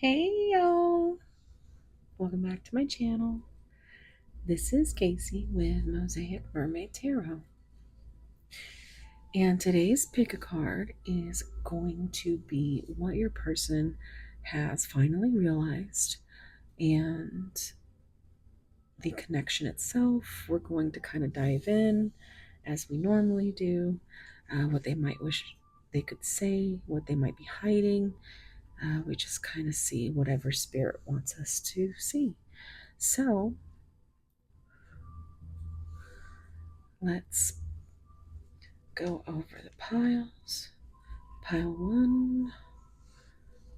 Hey y'all, welcome back to my channel. This is Casey with Mosaic Mermaid Tarot. And today's pick a card is going to be what your person has finally realized and the connection itself. We're going to kind of dive in as we normally do, what they might wish they could say, what they might be hiding. We just kind of see whatever spirit wants us to see. So let's go over the piles. Pile 1,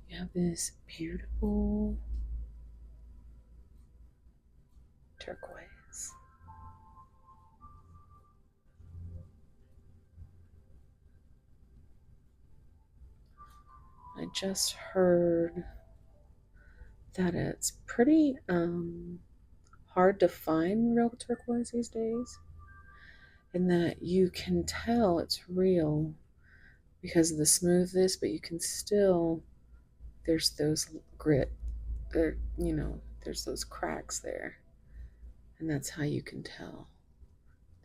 you have this beautiful turquoise. I just heard that it's pretty hard to find real turquoise these days, and that you can tell it's real because of the smoothness, but you can still, there's those grit there, there's those cracks there, and that's how you can tell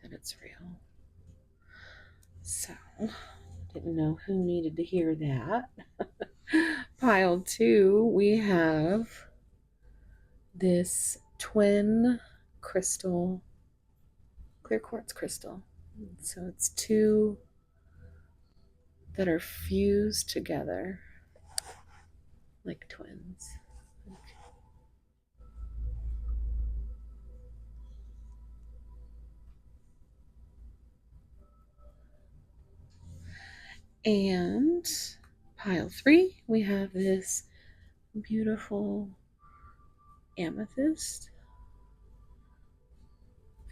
that it's real. So didn't know who needed to hear that. Pile 2, we have this twin crystal, clear quartz crystal. So it's two that are fused together like twins. And pile 3, we have this beautiful amethyst.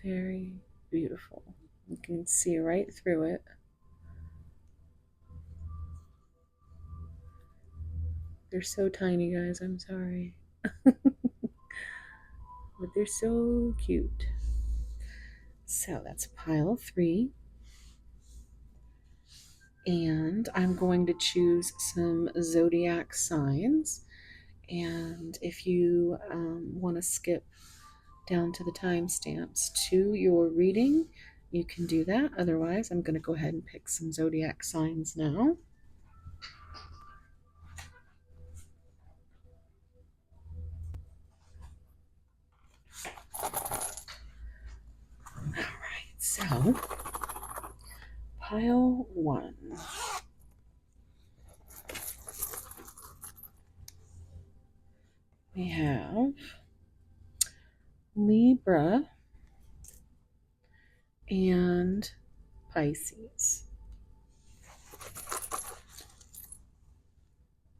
Very beautiful. You can see right through it. They're so tiny, guys. I'm sorry. But they're so cute. So that's pile 3. And I'm going to choose some zodiac signs. And if you want to skip down to the timestamps to your reading, you can do that. Otherwise, I'm going to go ahead and pick some zodiac signs now. All right, so pile 1. We have Libra and Pisces.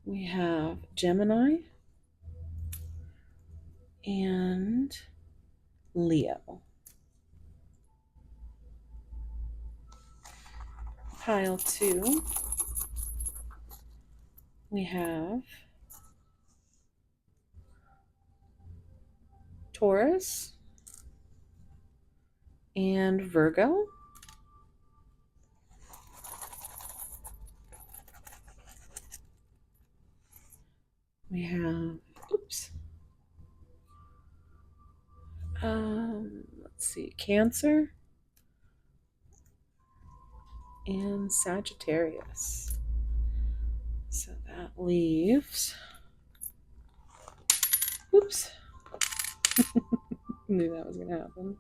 We have Gemini and Leo. Pile 2, we have Taurus and Virgo. We have, let's see, Cancer and Sagittarius. So that leaves, knew that was going to happen.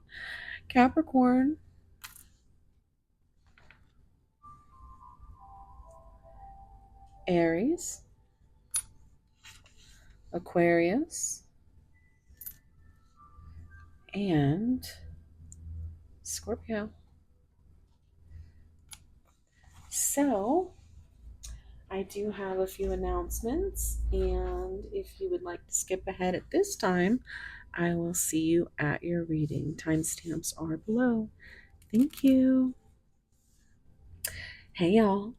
Capricorn, Aries, Aquarius, and Scorpio. So I do have a few announcements, and if you would like to skip ahead at this time, I will see you at your reading. Timestamps are below. Thank you. Hey y'all.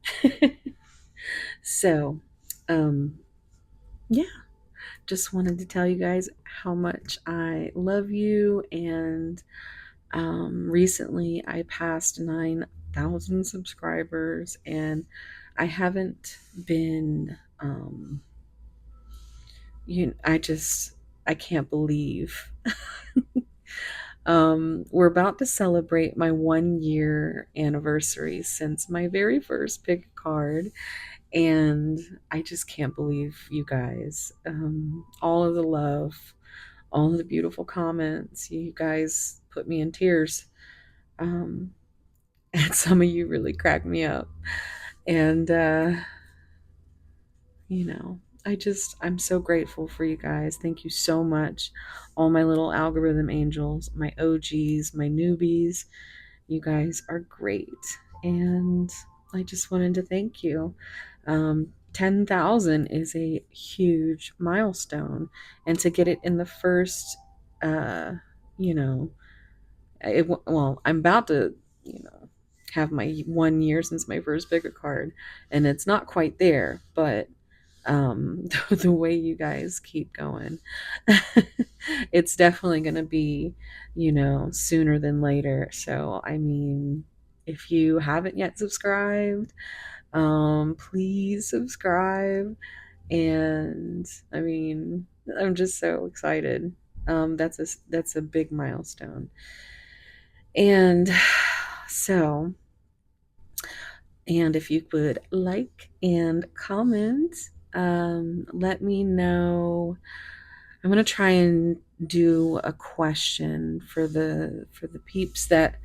So, yeah, just wanted to tell you guys how much I love you, and recently I passed 9,000 subscribers, and I haven't been I can't believe we're about to celebrate my 1 year anniversary since my very first pick a card. And I just can't believe you guys. All of the love, all of the beautiful comments. You guys put me in tears. Um, and some of you really cracked me up. And, I'm so grateful for you guys. Thank you so much. All my little algorithm angels, my OGs, my newbies. You guys are great. And I just wanted to thank you. 10,000 is a huge milestone. And to get it in the first, uh, you know, well, I'm about to, have my 1 year since my first picker card, and it's not quite there, but the way you guys keep going, it's definitely going to be, sooner than later. So, I mean, if you haven't yet subscribed, please subscribe. And I mean, I'm just so excited. That's a big milestone. And so, and if you could like and comment, let me know. I'm gonna try and do a question for the peeps that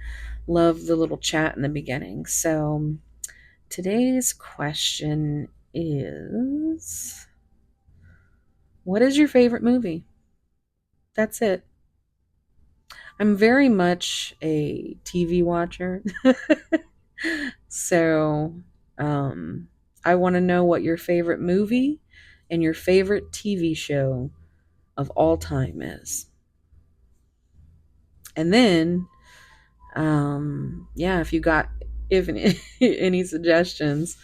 love the little chat in the beginning. So today's question is, what is your favorite movie? That's it. I'm very much a TV watcher. So, um, I want to know what your favorite movie and your favorite TV show of all time is. And then, yeah, if you got if any suggestions,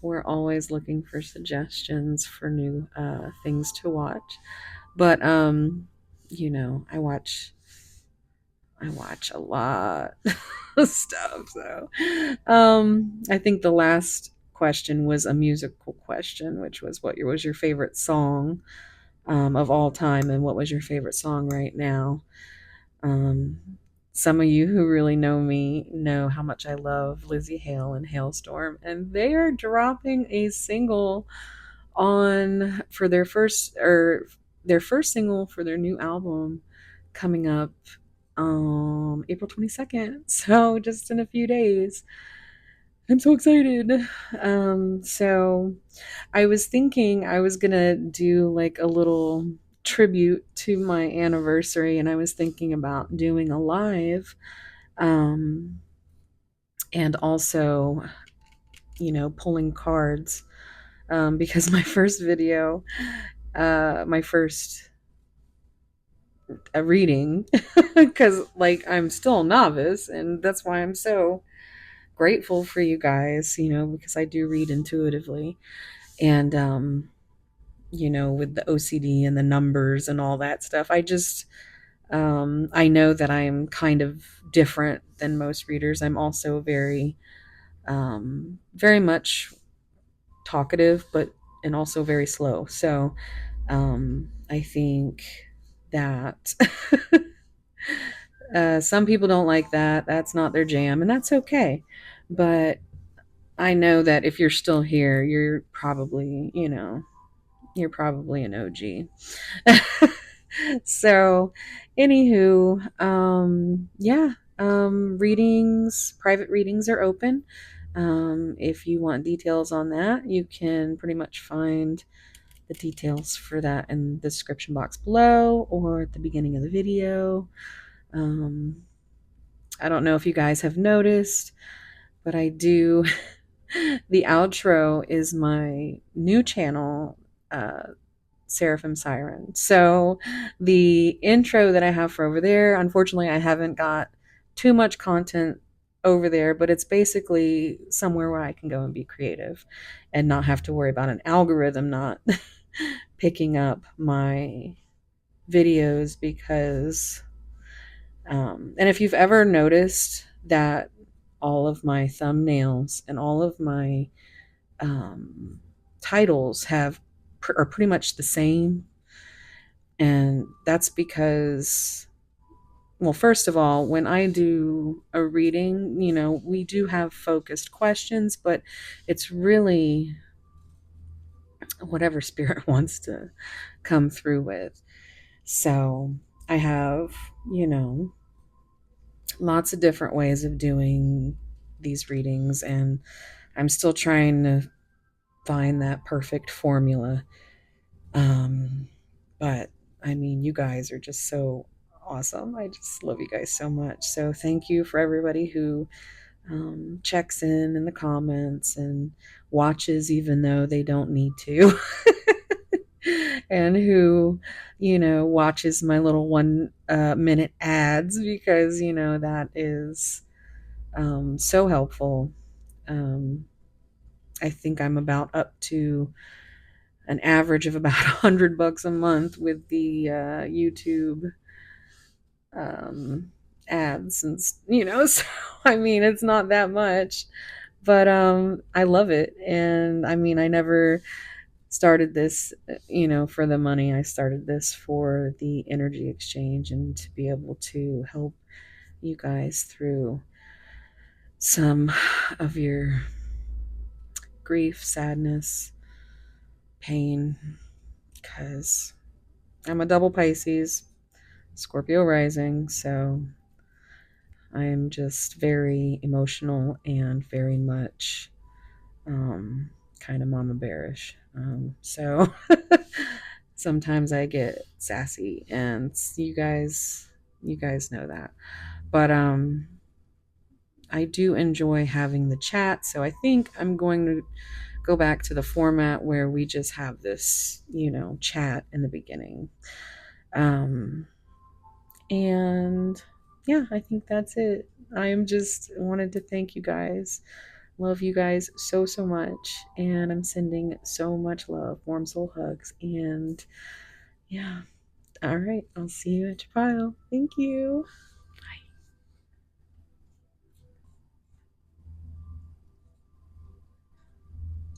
we're always looking for suggestions for new things to watch. But I watch a lot of stuff. So, I think the last question was a musical question, which was what was your favorite song of all time, and what was your favorite song right now? Um, some of you who really know me know how much I love Lizzie Hale and Hailstorm, and they are dropping a single on for their first single for their new album coming up April 22nd. So just in a few days. I'm so excited. So I was thinking I was gonna do like a little tribute to my anniversary, and I was thinking about doing a live, um, and also, pulling cards, because my first video, my first reading, because like I'm still a novice, and that's why I'm so grateful for you guys, because I do read intuitively. And, with the OCD and the numbers and all that stuff, I know that I'm kind of different than most readers. I'm also very much talkative, and also very slow. So, I think that some people don't like that. That's not their jam, and that's okay. But I know that if you're still here, you're probably an OG. So, anywho, yeah, private readings are open. If you want details on that, you can pretty much find the details for that in the description box below or at the beginning of the video. Um, I don't know if you guys have noticed, but I do. The outro is my new channel, Seraphim Siren. So the intro that I have for over there, unfortunately, I haven't got too much content over there, but it's basically somewhere where I can go and be creative and not have to worry about an algorithm not picking up my videos because, and if you've ever noticed that all of my thumbnails and all of my titles are pretty much the same. And that's because, well, first of all, when I do a reading, we do have focused questions, but it's really whatever spirit wants to come through with. So I have, lots of different ways of doing these readings, and I'm still trying to find that perfect formula. But I mean, you guys are just so awesome. I just love you guys so much. So thank you for everybody who checks in the comments and watches even though they don't need to. And who, watches my little 1 minute ads, because, that is so helpful. Um, I think I'm about up to an average of about $100 a month with the YouTube um, ads, and so I mean, it's not that much, but I love it. And I mean, I never started this, for the money. I started this for the energy exchange and to be able to help you guys through some of your grief, sadness, pain, because I'm a double Pisces, Scorpio rising, so I am just very emotional and very much kind of mama bearish. So sometimes I get sassy, and you guys know that. But I do enjoy having the chat, so I think I'm going to go back to the format where we just have this, chat in the beginning. And yeah, I think that's it. I am just wanted to thank you guys. Love you guys so, so much. And I'm sending so much love, warm soul hugs. And yeah, all right. I'll see you at your pile. Thank you. Bye.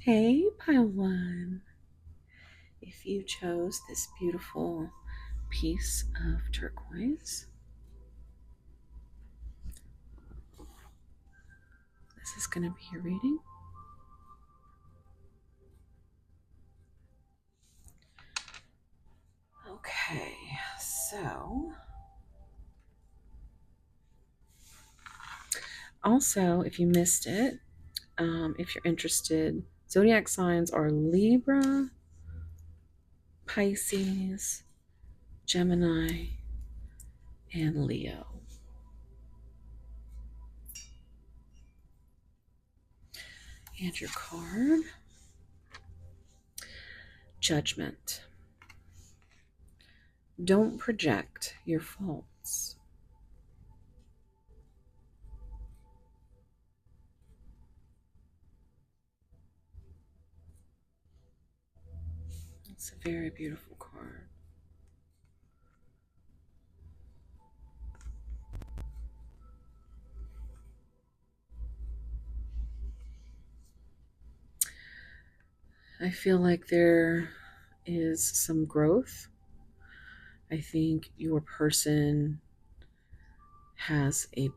Hey, pile one. If you chose this beautiful piece of turquoise, this is going to be your reading. Okay, so also, if you missed it, if you're interested, zodiac signs are Libra, Pisces, Gemini, and Leo. And your card, Judgment. Don't project your faults. It's a very beautiful card. I feel like there is some growth. I think your person has a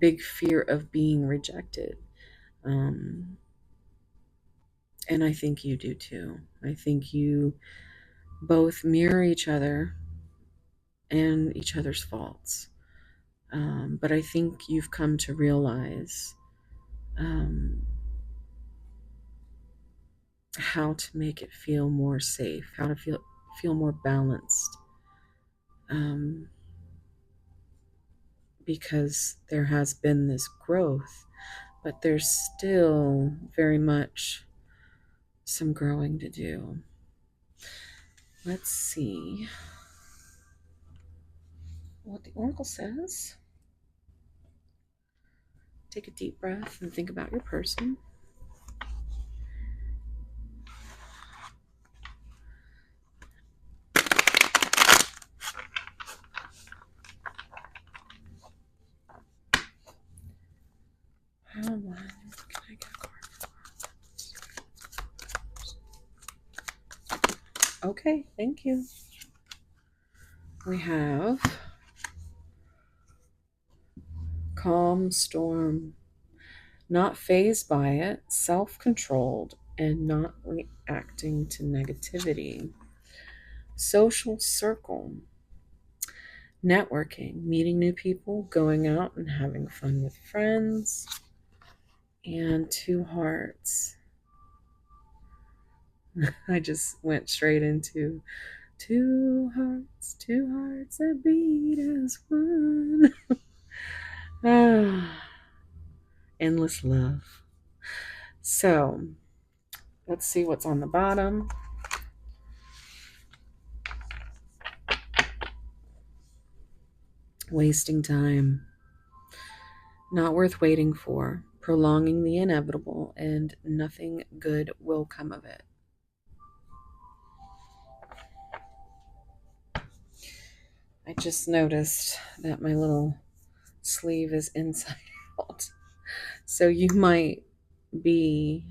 big fear of being rejected. Um, and I think you do too. I think you both mirror each other and each other's faults. But I think you've come to realize um, how to make it feel more safe, how to feel more balanced, um, because there has been this growth, but there's still very much some growing to do. Let's see what the oracle says. Take a deep breath and think about your person. How can I get a card? Okay, thank you. we have calm storm, not fazed by it, self-controlled, and not reacting to negativity. Social circle, networking, meeting new people, going out and having fun with friends. And two hearts. I just went straight into two hearts that beat as one. Ah, endless love. So let's see what's on the bottom. Wasting time. Not worth waiting for. Prolonging the inevitable, and nothing good will come of it. I just noticed that my little sleeve is inside out. So you might be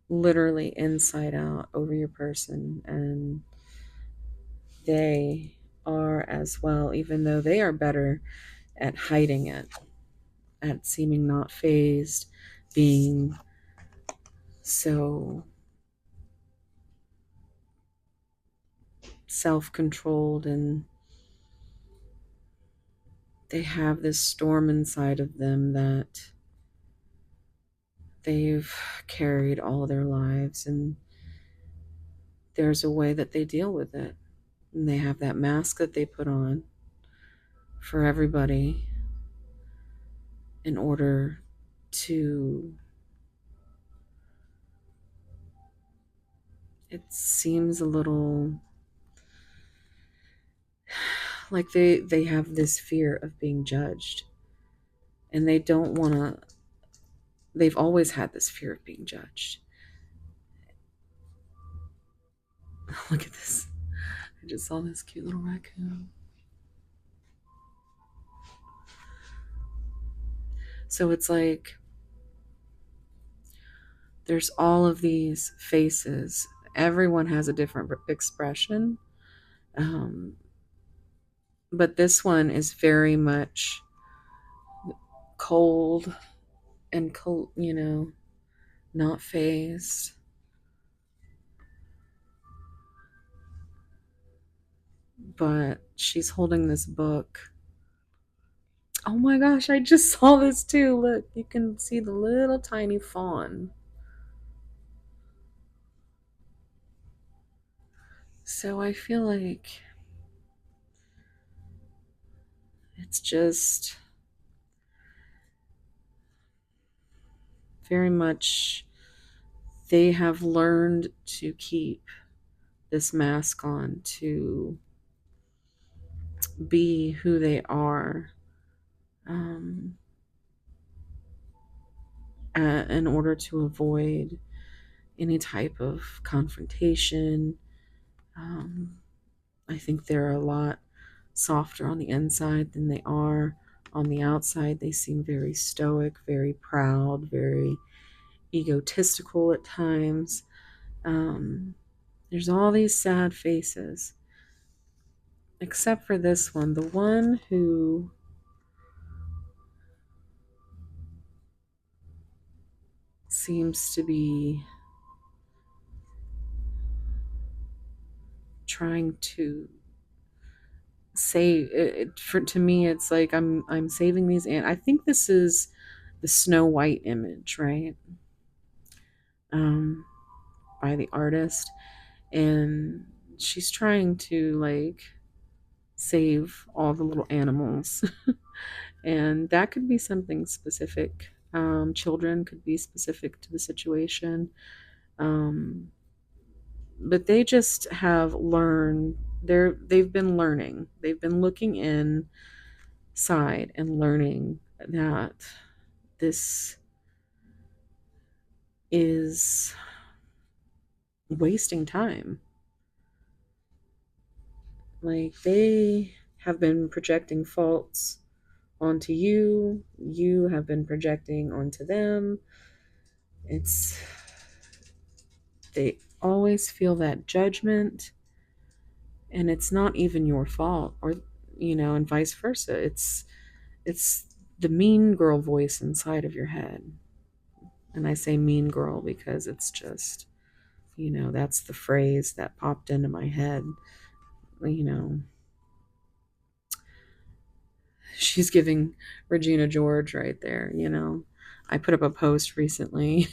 literally inside out over your person, and they are as well, even though they are better at hiding it, at seeming not phased, being so self-controlled, and they have this storm inside of them that they've carried all their lives, and there's a way that they deal with it, and they have that mask that they put on for everybody in order to, it seems a little like they have this fear of being judged, and they don't want to, they've always had this fear of being judged. Look at this. I just saw this cute little raccoon. So it's like there's all of these faces. Everyone has a different expression. Um, but this one is very much cold and cold, not phased. But she's holding this book. Oh my gosh, I just saw this too. Look, you can see the little tiny fawn. So I feel like it's just very much they have learned to keep this mask on, to be who they are, um, in order to avoid any type of confrontation. Um, I think they're a lot softer on the inside than they are on the outside. They seem very stoic, very proud, very egotistical at times. Um, there's all these sad faces, except for this one, the one who seems to be trying to save it. For to me, it's like I'm saving these, and I think this is the Snow White image, right? Um, by the artist, and she's trying to like save all the little animals. And that could be something specific. Children could be specific to the situation. Um, but they just have learned, they've been learning. They've been looking inside and learning that this is wasting time. Like they have been projecting faults onto you, you have been projecting onto them. It's, they always feel that judgment, And it's not even your fault, or and vice versa. It's the mean girl voice inside of your head. And I say mean girl because it's just, that's the phrase that popped into my head. You know, she's giving Regina George right there. I put up a post recently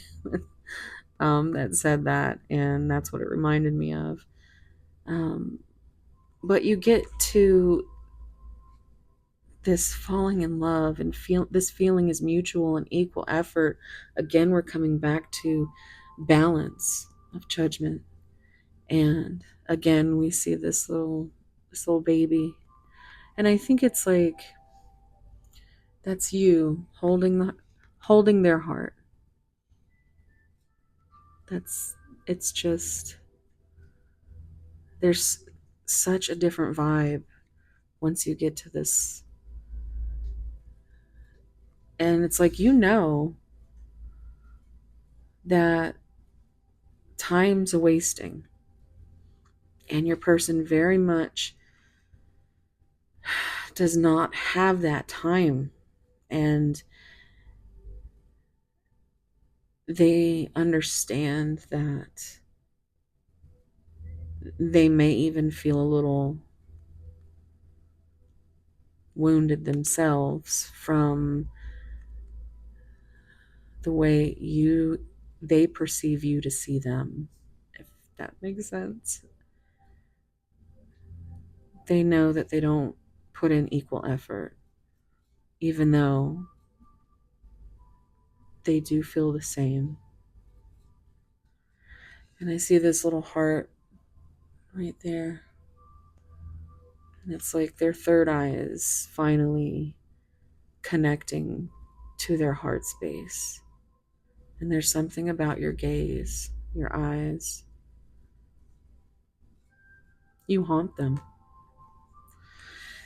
that said that, and that's what it reminded me of. But you get to this falling in love and this feeling is mutual and equal effort. Again, we're coming back to balance of judgment. And again, we see this little baby. And I think it's like that's you holding their heart. It's just there's such a different vibe once you get to this. And it's like that time's a wasting, and your person very much does not have that time, and they understand that they may even feel a little wounded themselves from the way they perceive you to see them, if that makes sense. They know that they don't put in equal effort, even though they do feel the same. And I see this little heart right there. And it's like their third eye is finally connecting to their heart space. And there's something about your gaze, your eyes. You haunt them.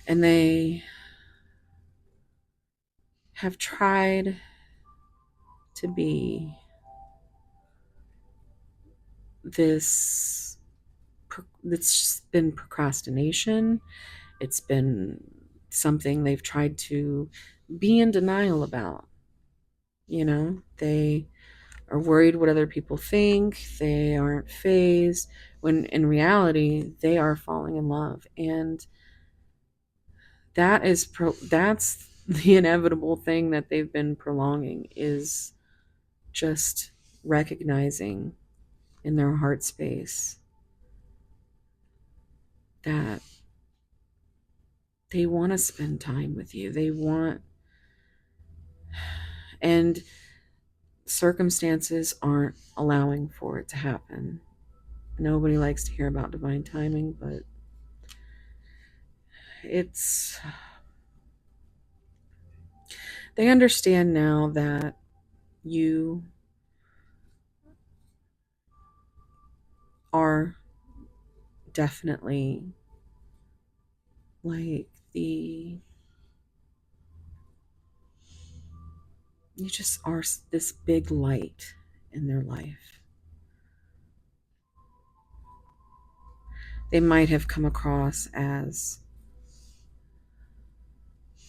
And they have tried to be this. It's been procrastination. It's been something they've tried to be in denial about. They are worried what other people think. They aren't phased, when in reality, they are falling in love. And that's the inevitable thing that they've been prolonging, is just recognizing in their heart space that they want to spend time with you. And circumstances aren't allowing for it to happen. Nobody likes to hear about divine timing, but they understand now that you are definitely like you just are this big light in their life. They might have come across as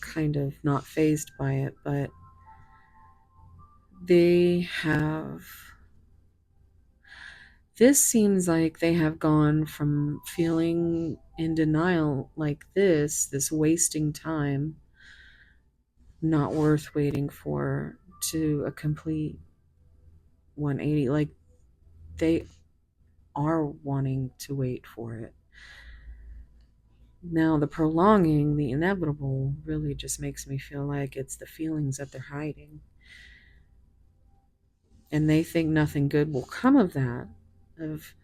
kind of not phased by it, but this seems like they have gone from feeling in denial like this wasting time, not worth waiting for, to a complete 180. Like they are wanting to wait for it. Now, the prolonging, the inevitable, really just makes me feel like it's the feelings that they're hiding. And they think nothing good will come of that, of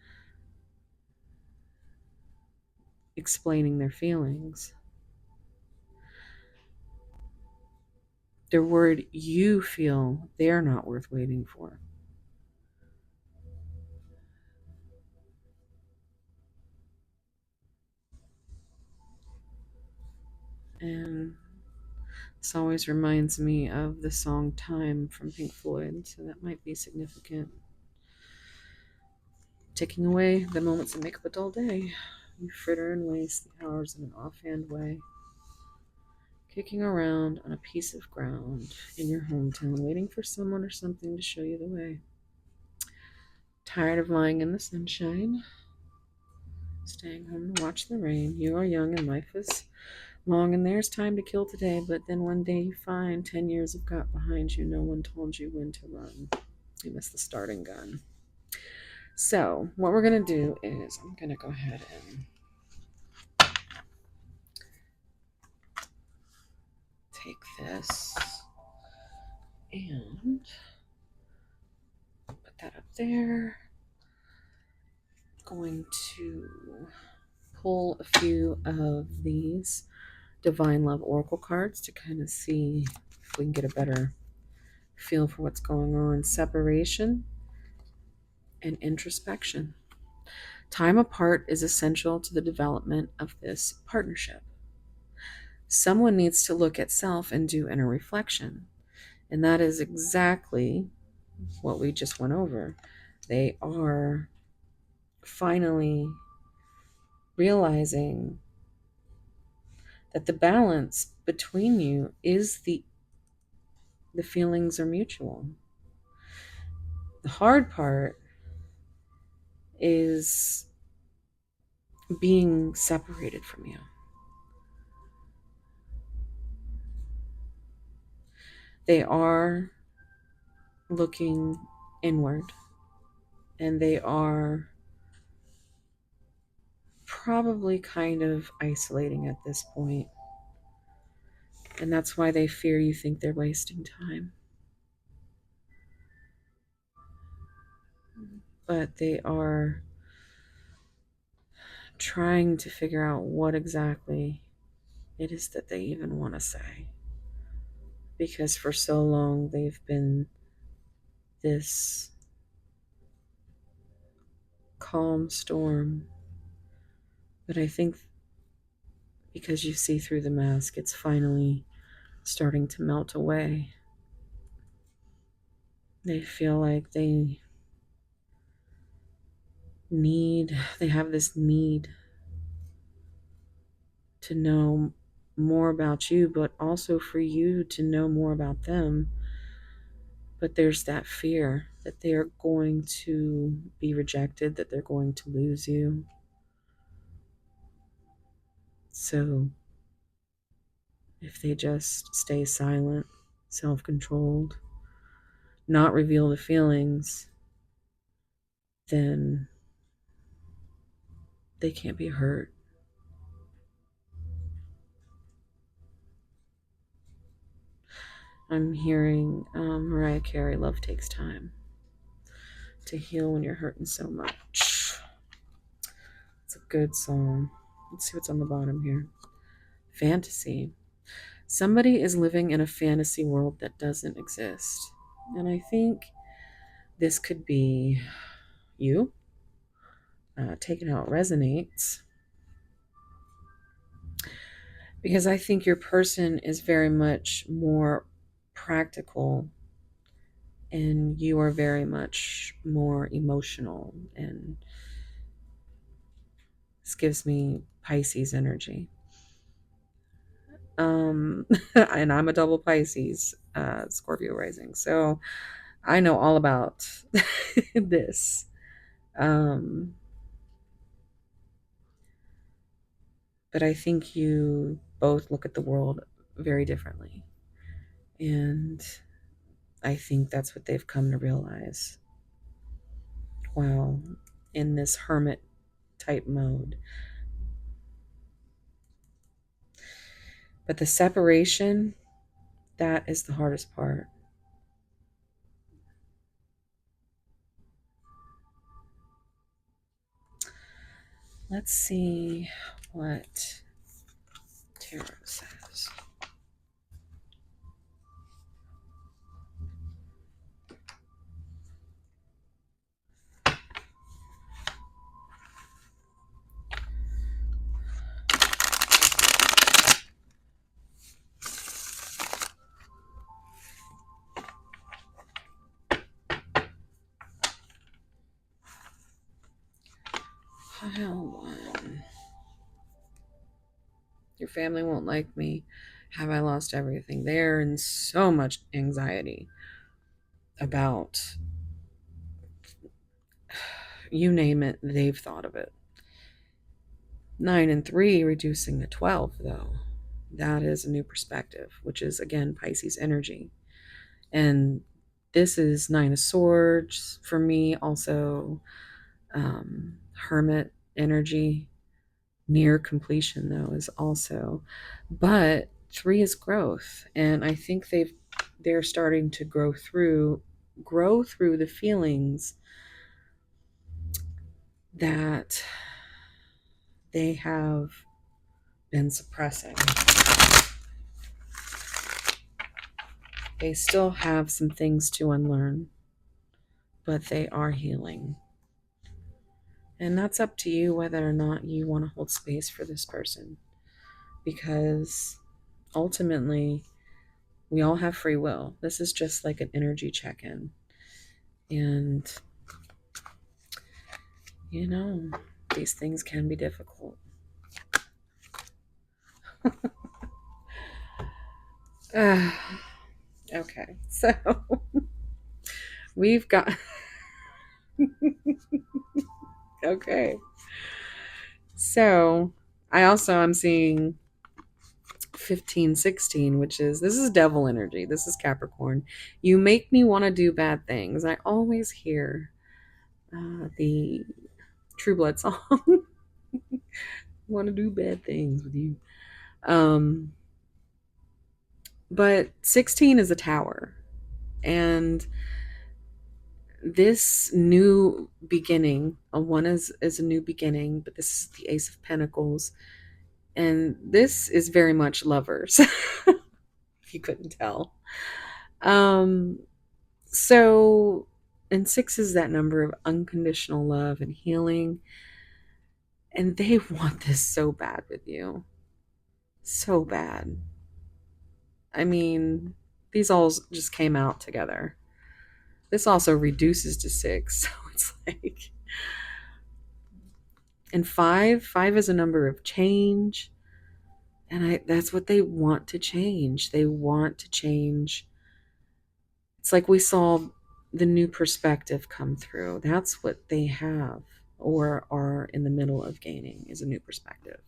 explaining their feelings. They're worried you feel they're not worth waiting for. And this always reminds me of the song Time from Pink Floyd, so that might be significant. Taking away the moments that make up a dull day. You fritter and waste the hours in an offhand way, kicking around on a piece of ground in your hometown, waiting for someone or something to show you the way. Tired of lying in the sunshine, staying home to watch the rain. You are young and life is long, and there's time to kill today, but then one day you find 10 years have got behind you. No one told you when to run. You missed the starting gun. So what we're going to do is I'm going to go ahead and take this and put that up there. Going to pull a few of these Divine Love Oracle cards to kind of see if we can get a better feel for what's going on. Separation and introspection. Time apart is essential to the development of this partnership. Someone needs to look at self and do inner reflection. And that is exactly what we just went over. They are finally realizing that the balance between you is the feelings are mutual. The hard part is being separated from you. They are looking inward, and they are probably kind of isolating at this point. And that's why they fear you think they're wasting time. But they are trying to figure out what exactly it is that they even want to say. Because for so long they've been this calm storm. But I think because you see through the mask, it's finally starting to melt away. They feel like they have this need to know more about you, but also for you to know more about them. But there's that fear that they are going to be rejected, that they're going to lose you. So if they just stay silent, self-controlled, not reveal the feelings, then they can't be hurt. I'm hearing Mariah Carey, Love Takes Time to Heal When You're Hurting So Much. It's a good song. Let's see what's on the bottom here. Fantasy. Somebody is living in a fantasy world that doesn't exist. And I think this could be you. Taking how it resonates. Because I think your person is very much more practical and you are very much more emotional, and this gives me Pisces energy. And I'm a double Pisces, Scorpio rising, so I know all about this. But I think you both look at the world very differently, and I think that's what they've come to realize while in this hermit type mode. But the separation, that is the hardest part. Let's see what tarot says. Pile one. Your family won't like me. Have I lost everything? They're in so much anxiety about, you name it, they've thought of it. 9 and 3 reducing to 12, though. That is a new perspective, which is, again, Pisces energy. And this is 9 of Swords for me, also Hermit energy. Near completion, though, is also. But 3 is growth. And I think they're starting to grow through the feelings that they have been suppressing. They still have some things to unlearn, but they are healing. And that's up to you whether or not you want to hold space for this person. Because ultimately, we all have free will. This is just like an energy check-in. And, these things can be difficult. Okay, so we've got... Okay. So I'm seeing 1516, which this is devil energy. This is Capricorn. You make me want to do bad things. I always hear the True Blood song. Want to do bad things with you. But 16 is a tower. And this new beginning, one is a new beginning, but this is the Ace of Pentacles. And this is very much lovers, if you couldn't tell. So, and 6 is that number of unconditional love and healing. And they want this so bad with you. So bad. I mean, these all just came out together. This also reduces to 6. So it's like, and 5 is a number of change. And that's what they want to change. They want to change. It's like we saw the new perspective come through. That's what they have or are in the middle of gaining, is a new perspective.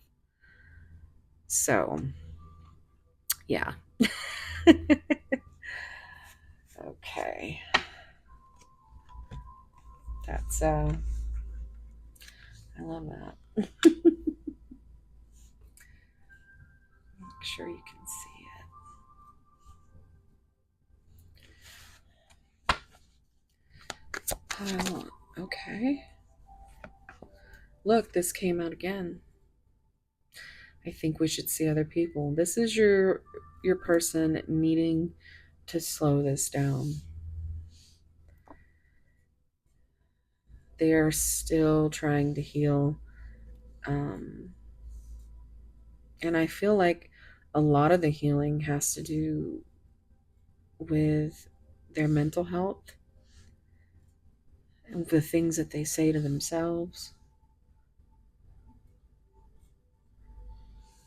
So, yeah. Okay. That's I love that. Make sure you can see it. Okay. Look, this came out again. I think we should see other people. This is your person needing to slow this down. They are still trying to heal. And I feel like a lot of the healing has to do with their mental health and the things that they say to themselves,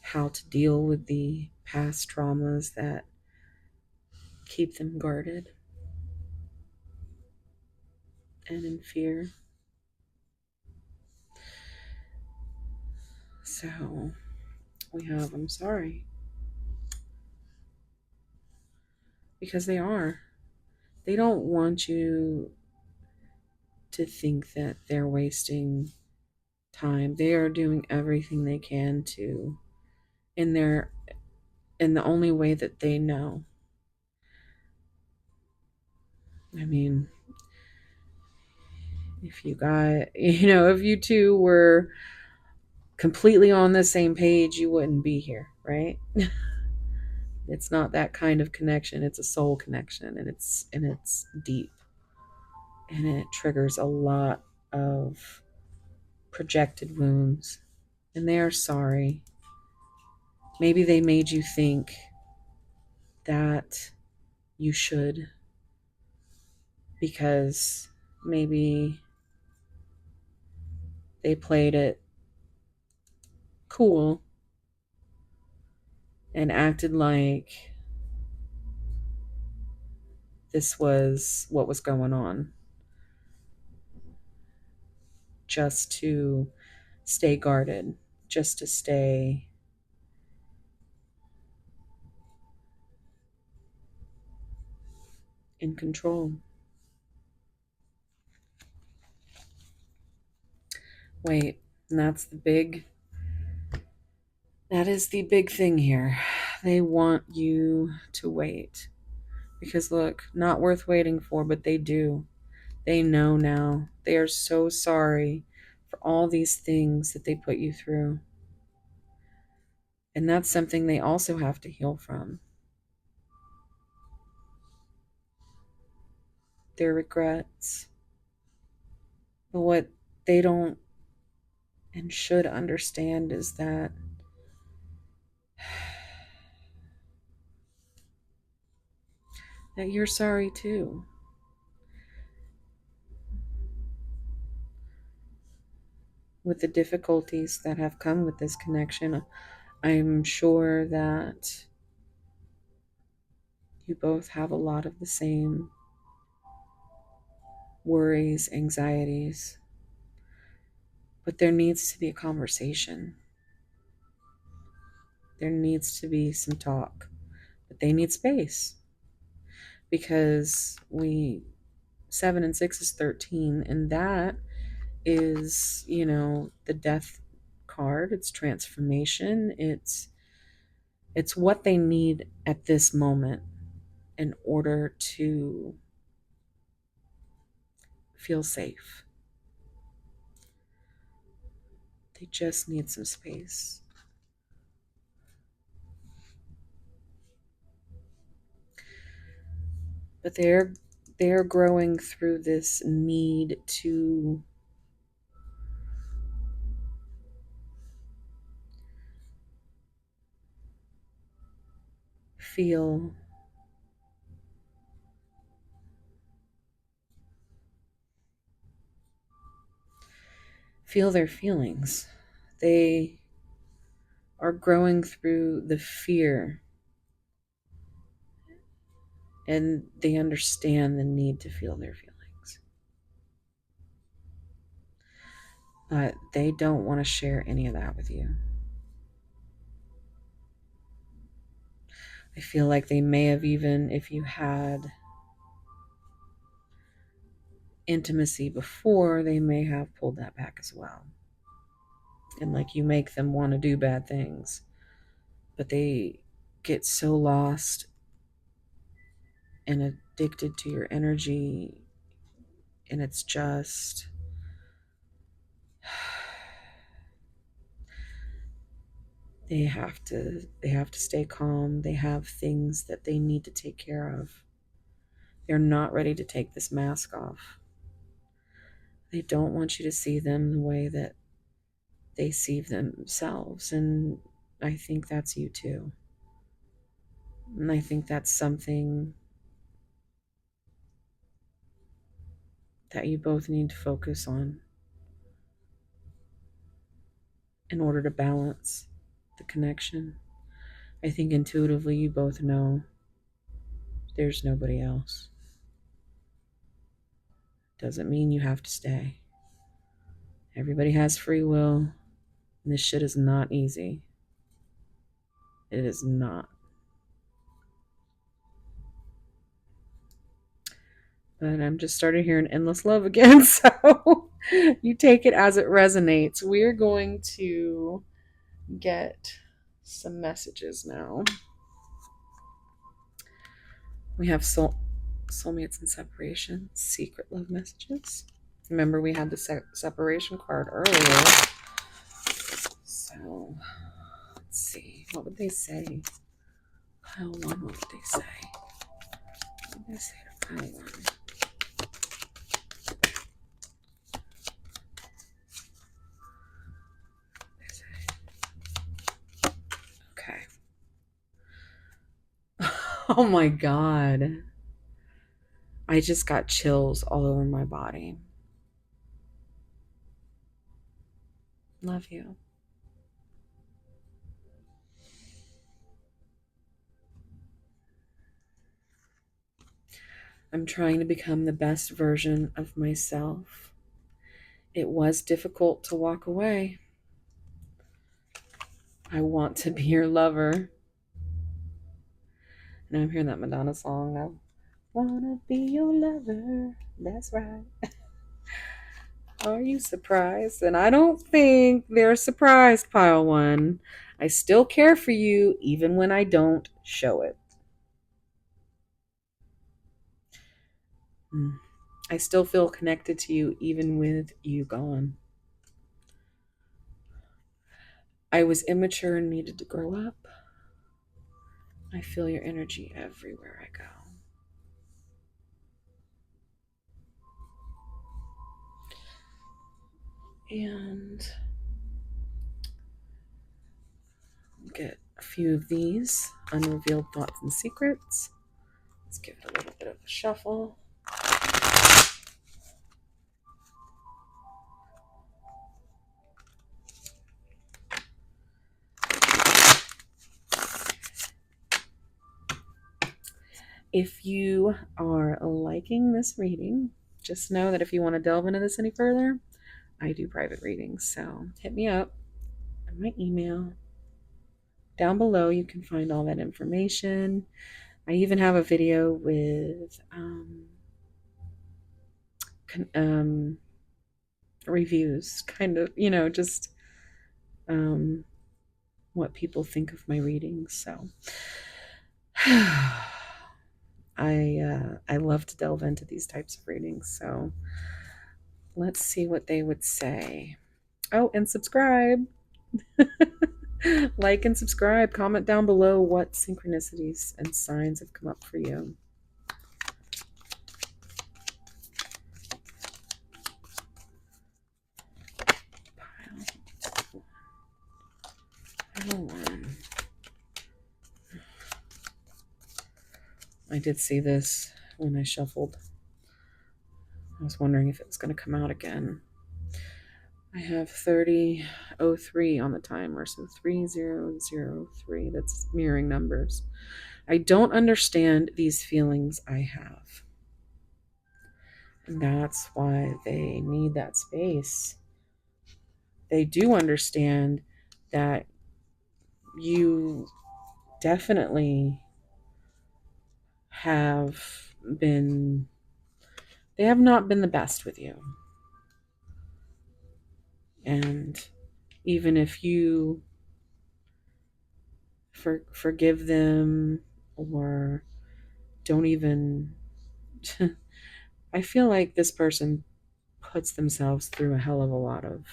how to deal with the past traumas that keep them guarded and in fear. So we have, I'm sorry. Because they don't want you to think that they're wasting time. They are doing everything they can to, in the only way that they know. I mean, if you two were completely on the same page, you wouldn't be here, right? It's not that kind of connection. It's a soul connection, and it's deep, and it triggers a lot of projected wounds, and they are sorry. Maybe they made you think that you should, because maybe they played it cool and acted like this was what was going on, just to stay guarded, just to stay in control. Wait, and that is the big thing here. They want you to wait. Because look, not worth waiting for, but they do. They know now. They are so sorry for all these things that they put you through. And that's something they also have to heal from. Their regrets. But what they don't and should understand is that you're sorry too. With the difficulties that have come with this connection, I'm sure that you both have a lot of the same worries, anxieties, but there needs to be a conversation. There needs to be some talk, but they need space because 7 and 6 is 13, and that is, the death card. It's transformation. It's what they need at this moment in order to feel safe. They just need some space. But they're growing through this need to feel their feelings. They are growing through the fear, and they understand the need to feel their feelings. But they don't want to share any of that with you. I feel like they may have, even if you had intimacy before, they may have pulled that back as well. And like, you make them want to do bad things, but they get so lost and addicted to your energy, and it's just they have to stay calm. They have things that they need to take care of. They're not ready to take this mask off. They don't want you to see them the way that they see themselves, and I think that's you too. And I think that's something that you both need to focus on in order to balance the connection. I think intuitively you both know there's nobody else. Doesn't mean you have to stay. Everybody has free will, and this shit is not easy. It is not. But I'm just starting hearing endless love again, so you take it as it resonates. We're going to get some messages now. We have soulmates and separation, secret love messages. Remember, we had the separation card earlier. So, let's see. What would they say? Pile one, what would they say? What would they say to pile one? Okay. Oh my God. I just got chills all over my body. Love you. I'm trying to become the best version of myself. It was difficult to walk away. I want to be your lover. Now I'm hearing that Madonna song. I wanna be your lover. That's right. Are you surprised? And I don't think they're surprised, pile one. I still care for you even when I don't show it. I still feel connected to you even with you gone. I was immature and needed to grow up. I feel your energy everywhere I go. And get a few of these unrevealed thoughts and secrets. Let's give it a little bit of a shuffle. If you are liking this reading, just know that if you want to delve into this any further, I do private readings. So hit me up on my email. Down below, you can find all that information. I even have a video with reviews, kind of, just what people think of my readings. So I love to delve into these types of readings. So let's see what they would say. Oh, and subscribe. Like and subscribe. Comment down below what synchronicities and signs have come up for you. Pile one. I did see this when I shuffled. I was wondering if it was going to come out again. I have 3003 on the timer, so 3003. That's mirroring numbers. I don't understand these feelings I have. And that's why they need that space. They do understand that you definitely have been, they have not been the best with you. And even if you forgive them or don't even, I feel like this person puts themselves through a hell of a lot of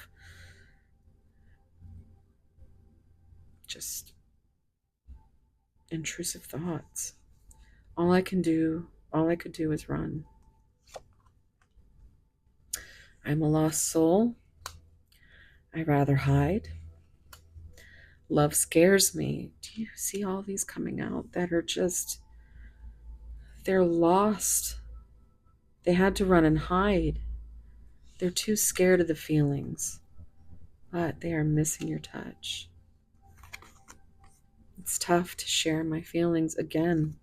just intrusive thoughts. All I could do is run. I'm a lost soul. I rather hide. Love scares me. Do you see all these coming out that are just, they're lost? They had to run and hide. They're too scared of the feelings, but they are missing your touch. It's tough to share my feelings again.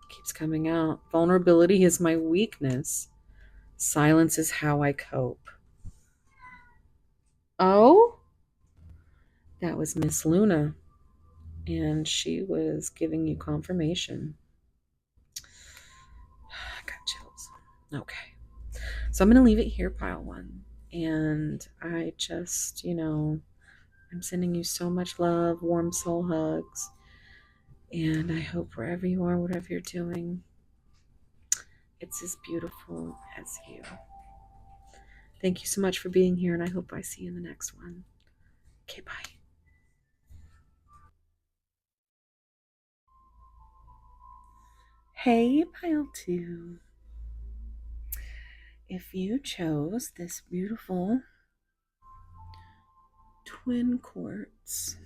Keeps coming out. Vulnerability is my weakness. Silence is how I cope. Oh, that was Miss Luna, and she was giving you confirmation. I got chills. Okay. So I'm going to leave it here, pile one. And I just, I'm sending you so much love, warm soul hugs. And I hope wherever you are, whatever you're doing, it's as beautiful as you. Thank you so much for being here, and I hope I see you in the next one. Okay, bye. Hey, pile two. If you chose this beautiful twin quartz,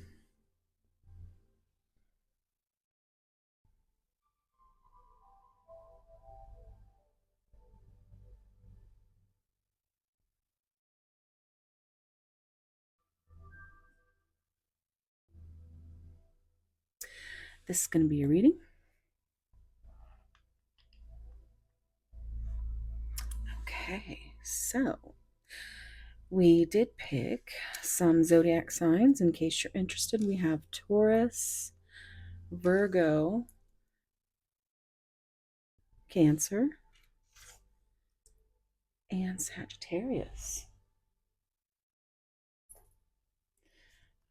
this is going to be a reading. So, we did pick some zodiac signs. In case you're interested, we have Taurus, Virgo, Cancer, and Sagittarius.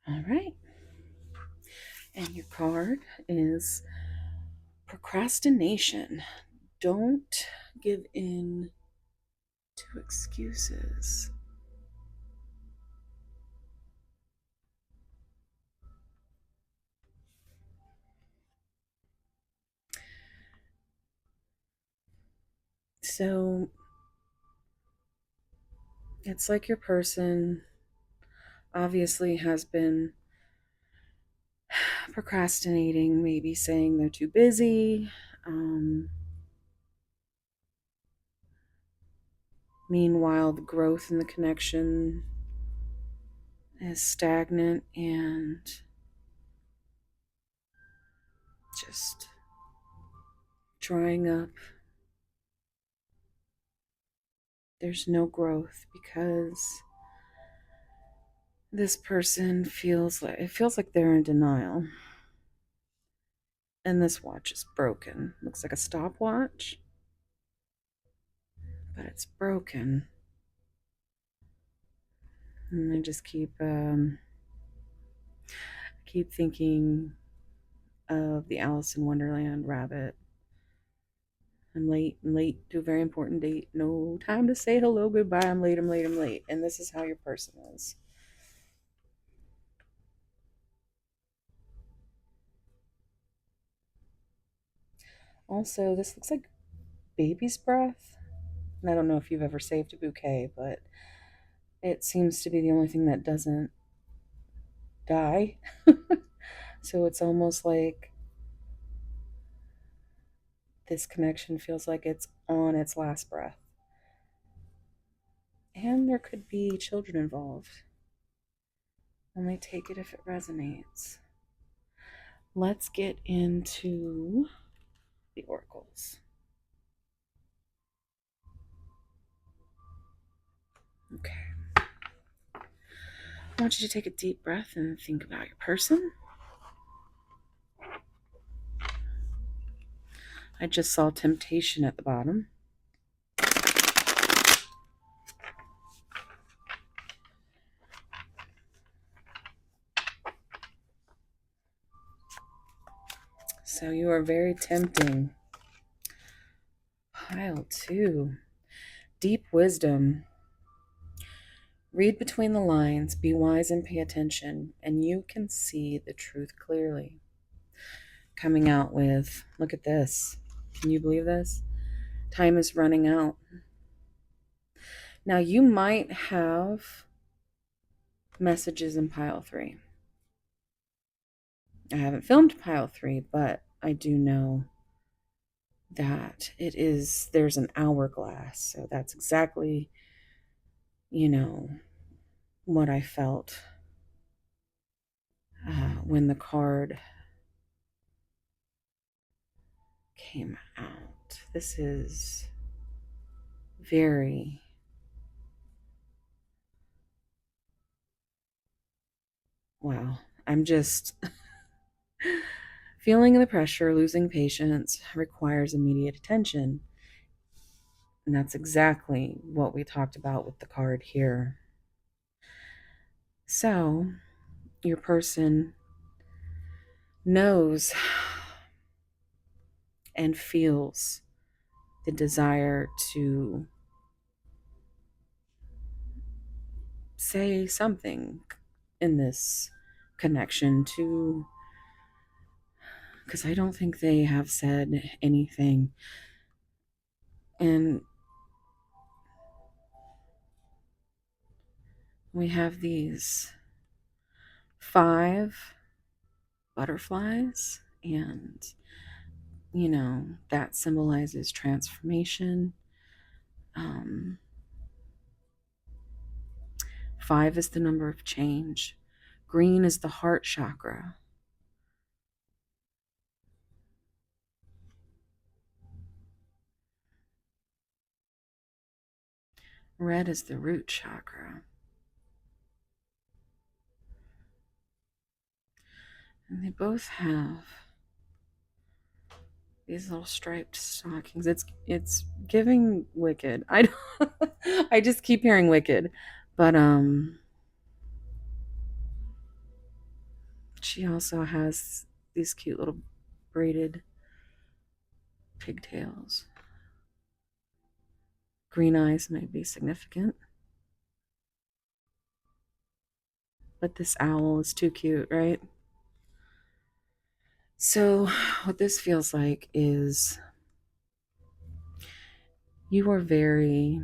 All right. And your card is procrastination. Don't give in to excuses. So it's like your person obviously has been procrastinating, maybe saying they're too busy. Meanwhile, the growth in the connection is stagnant and just drying up. There's no growth because this person feels like they're in denial. And this watch is broken. Looks like a stopwatch, but it's broken. And I just keep thinking of the Alice in Wonderland rabbit. I'm late to a very important date. No time to say hello, goodbye. I'm late, I'm late, I'm late. And this is how your person is. Also, this looks like baby's breath. And I don't know if you've ever saved a bouquet, but it seems to be the only thing that doesn't die. So it's almost like this connection feels like it's on its last breath. And there could be children involved. Only take it if it resonates. Let's get into the oracles. Okay. I want you to take a deep breath and think about your person. I just saw temptation at the bottom. So you are very tempting. Pile 2. Deep wisdom. Read between the lines, be wise and pay attention, and you can see the truth clearly. Coming out with, look at this. Can you believe this? Time is running out. Now you might have messages in pile 3. I haven't filmed pile 3, but I do know that there's an hourglass. So that's exactly, what I felt when the card came out. This is very, wow. I'm just feeling the pressure, losing patience requires immediate attention. And that's exactly what we talked about with the card here. So, your person knows and feels the desire to say something in this connection because I don't think they have said anything. And we have these 5 butterflies, and that symbolizes transformation. 5 is the number of change. Green is the heart chakra. Red is the root chakra. And they both have these little striped stockings. It's giving wicked. I don't, I just keep hearing wicked. But she also has these cute little braided pigtails. Green eyes might be significant. But this owl is too cute, right? So, what this feels like is you are very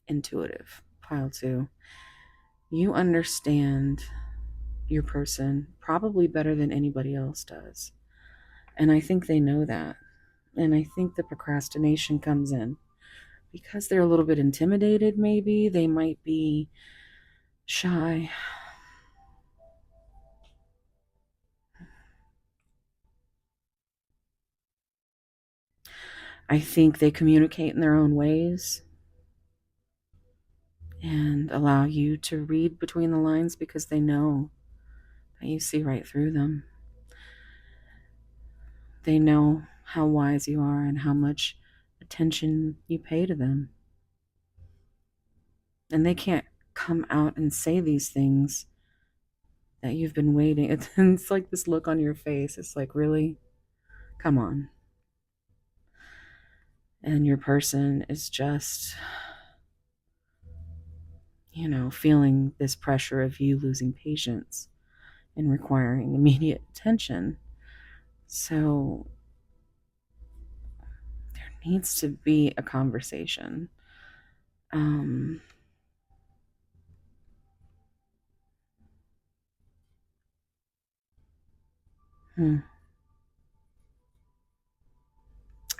intuitive, pile two. You understand your person probably better than anybody else does. And I think they know that. And I think the procrastination comes in because they're a little bit intimidated, maybe. They might be shy. I think they communicate in their own ways and allow you to read between the lines because they know that you see right through them. They know how wise you are and how much attention you pay to them. And they can't come out and say these things that you've been waiting. It's like this look on your face. It's like, really? Come on. And your person is just, feeling this pressure of you losing patience and requiring immediate attention. So there needs to be a conversation.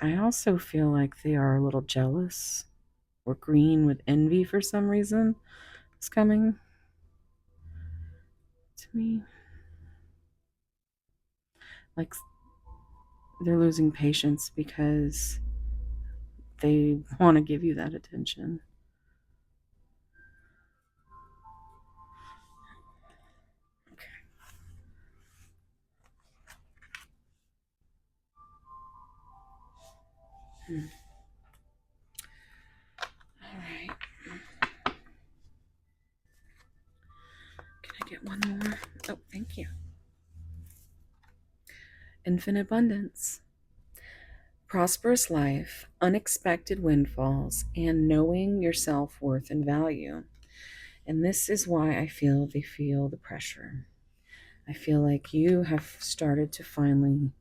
I also feel like they are a little jealous or green with envy for some reason. It's coming to me. Like they're losing patience because they want to give you that attention. Okay. All right. Can I get one more? Oh, thank you. Infinite abundance. Prosperous life, unexpected windfalls, and knowing your self-worth and value. And this is why I feel they feel the pressure. I feel like you have started to finally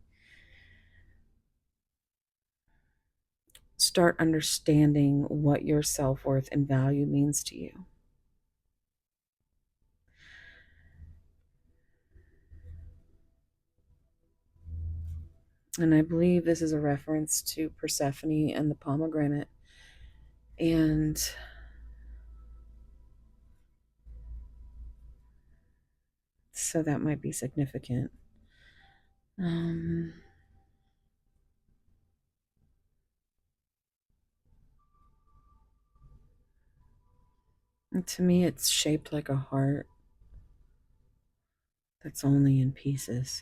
start understanding what your self-worth and value means to you. And I believe this is a reference to Persephone and the pomegranate. And so that might be significant. And to me, it's shaped like a heart that's only in pieces.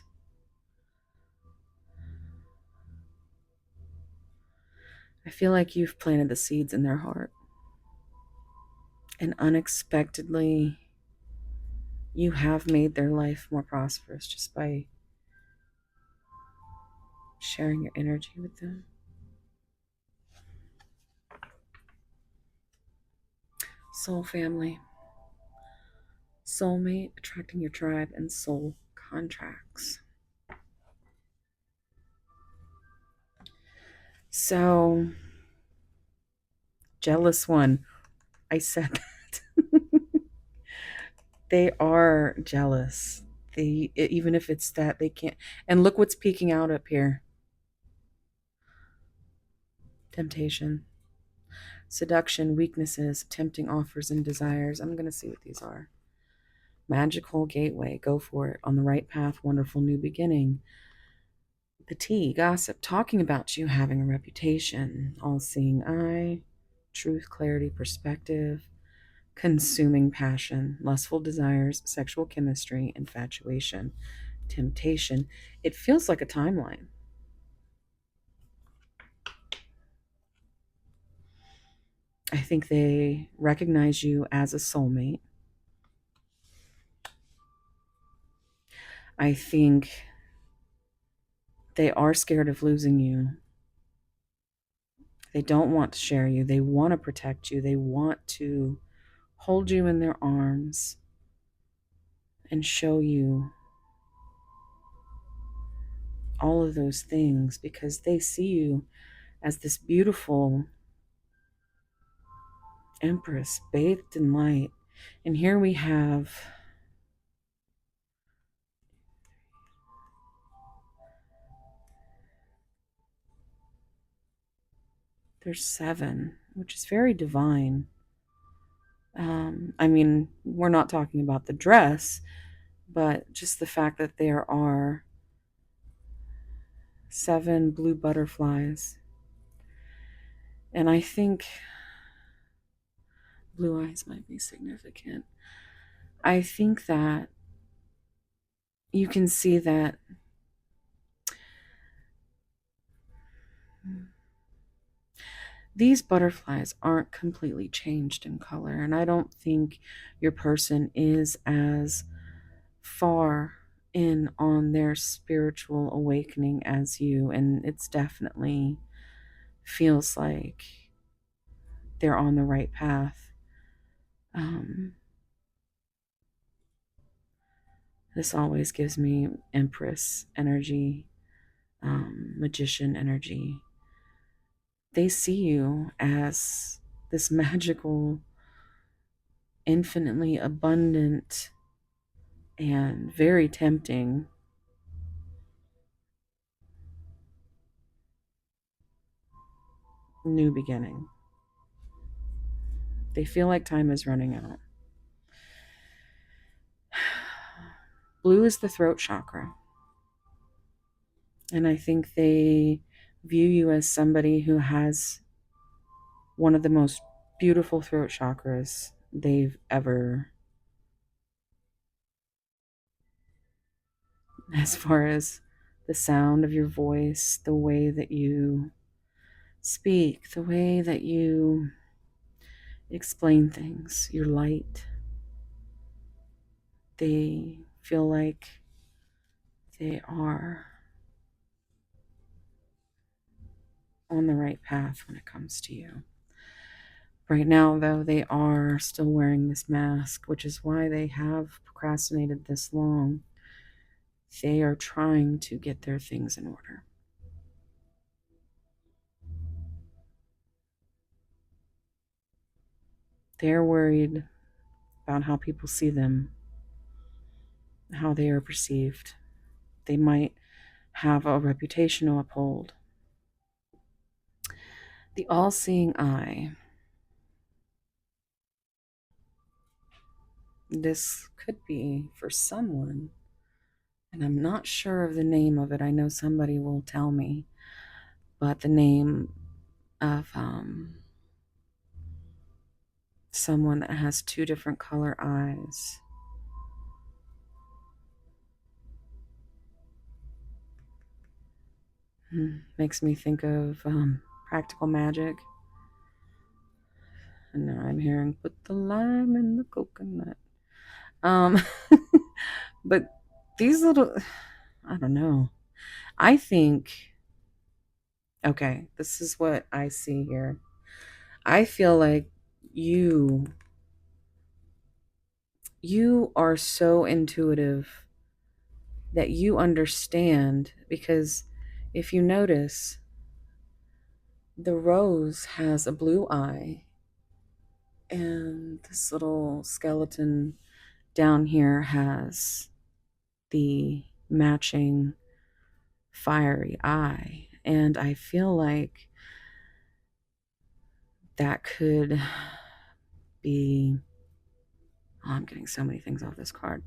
I feel like you've planted the seeds in their heart. And unexpectedly, you have made their life more prosperous just by sharing your energy with them. Soul family, soulmate, attracting your tribe, and soul contracts. So, jealous one. I said that. They are jealous. Even if it's that they can't. And look what's peeking out up here. Temptation, seduction, weaknesses, tempting offers and desires. I'm going to see what these are. Magical gateway, go for it. On the right path, wonderful new beginning. The tea, gossip, talking about you having a reputation. All seeing eye, truth, clarity, perspective, consuming passion, lustful desires, sexual chemistry, infatuation, temptation. It feels like a timeline. I think they recognize you as a soulmate. I think they are scared of losing you. They don't want to share you. They want to protect you. They want to hold you in their arms and show you all of those things because they see you as this beautiful empress bathed in light. And here we have there's 7, which is very divine. I mean, we're not talking about the dress, but just the fact that there are 7 blue butterflies. And I think blue eyes might be significant. I think that you can see that these butterflies aren't completely changed in color, and I don't think your person is as far in on their spiritual awakening as you, and it's definitely feels like they're on the right path. This always gives me Empress energy, magician energy. They see you as this magical, infinitely abundant, and very tempting new beginning. They feel like time is running out. Blue is the throat chakra. And I think they view you as somebody who has one of the most beautiful throat chakras they've ever, as far as the sound of your voice, the way that you speak, the way that you explain things, your light. They feel like they are on the right path when it comes to you. Right now, though, they are still wearing this mask, which is why they have procrastinated this long. They are trying to get their things in order. They're worried about how people see them, how they are perceived. They might have a reputation to uphold. The all-seeing eye. This could be for someone, and I'm not sure of the name of it. I know somebody will tell me, but the name of someone that has 2 different color eyes. Makes me think of Practical Magic. And now I'm hearing put the lime in the coconut. But these little, I don't know. I think, okay, this is what I see here. I feel like you are so intuitive that you understand, because if you notice, the rose has a blue eye, and this little skeleton down here has the matching fiery eye. And I feel like that could be, oh, I'm getting so many things off this card,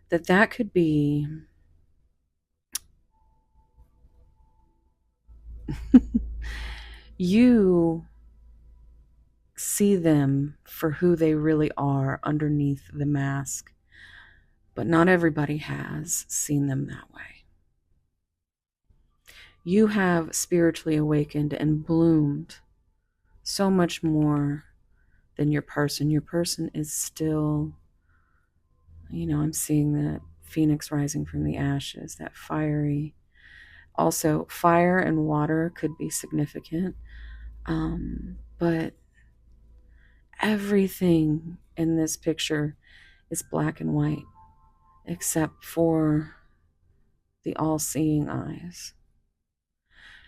that could be you see them for who they really are underneath the mask. But not everybody has seen them that way. You have spiritually awakened and bloomed so much more than your person. Your person is still, I'm seeing that phoenix rising from the ashes, that fiery. Also, fire and water could be significant. But everything in this picture is black and white, except for the all seeing eyes.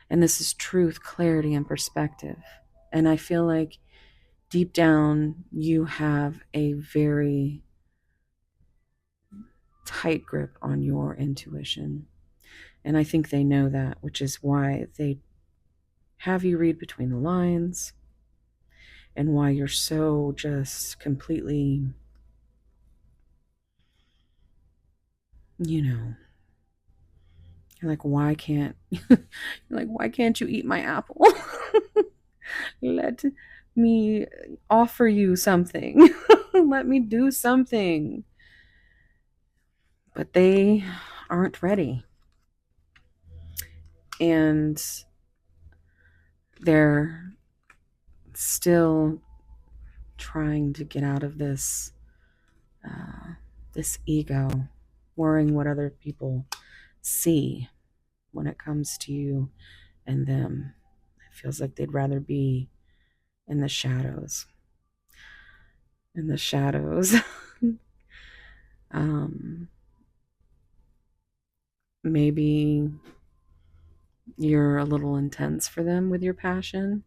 And this is truth, clarity, and perspective. And I feel like deep down, you have a very tight grip on your intuition. And I think they know that, which is why they have you read between the lines and why you're so just completely, you're like, why can't you eat my apple? Let me offer you something. Let me do something. But they aren't ready. And they're still trying to get out of this ego, worrying what other people see when it comes to you and them. It feels like they'd rather be in the shadows. In the shadows. Maybe you're a little intense for them with your passion.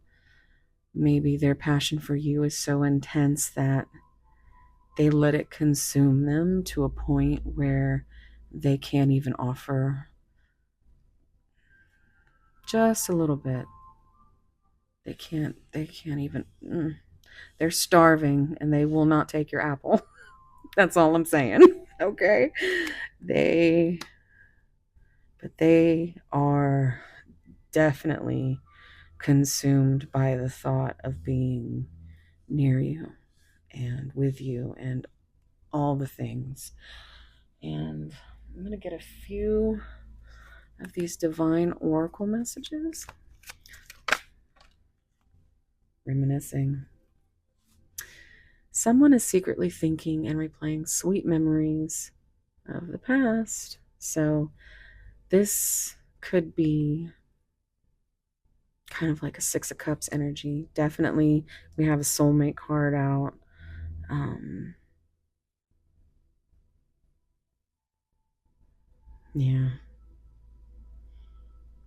Maybe their passion for you is so intense that they let it consume them to a point where they can't even offer just a little bit. They can't even. They're starving and they will not take your apple. That's all I'm saying. Okay. But they are definitely consumed by the thought of being near you and with you and all the things. And I'm going to get a few of these divine oracle messages. Reminiscing. Someone is secretly thinking and replaying sweet memories of the past. So this could be kind of like a Six of Cups energy. Definitely, we have a soulmate card out. Yeah.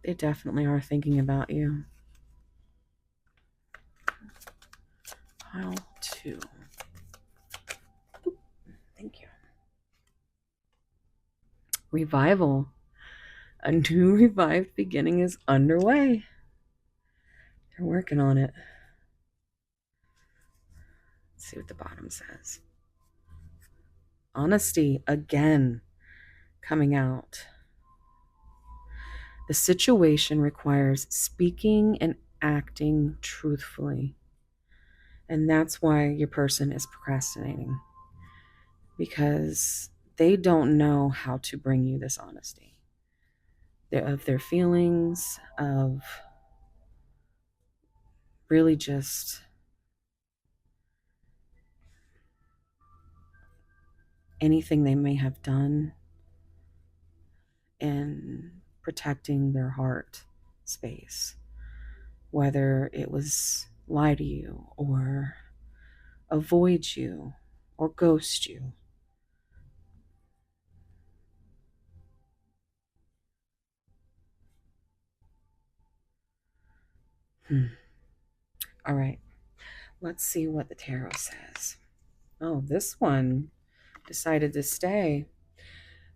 They definitely are thinking about you. Pile 2. Thank you. Revival. A new revived beginning is underway. They're working on it. Let's see what the bottom says. Honesty again coming out. The situation requires speaking and acting truthfully. And that's why your person is procrastinating. Because they don't know how to bring you this honesty. Of their feelings, of really just anything they may have done in protecting their heart space, whether it was lie to you or avoid you or ghost you. All right, let's see what the tarot says. Oh, this one decided to stay.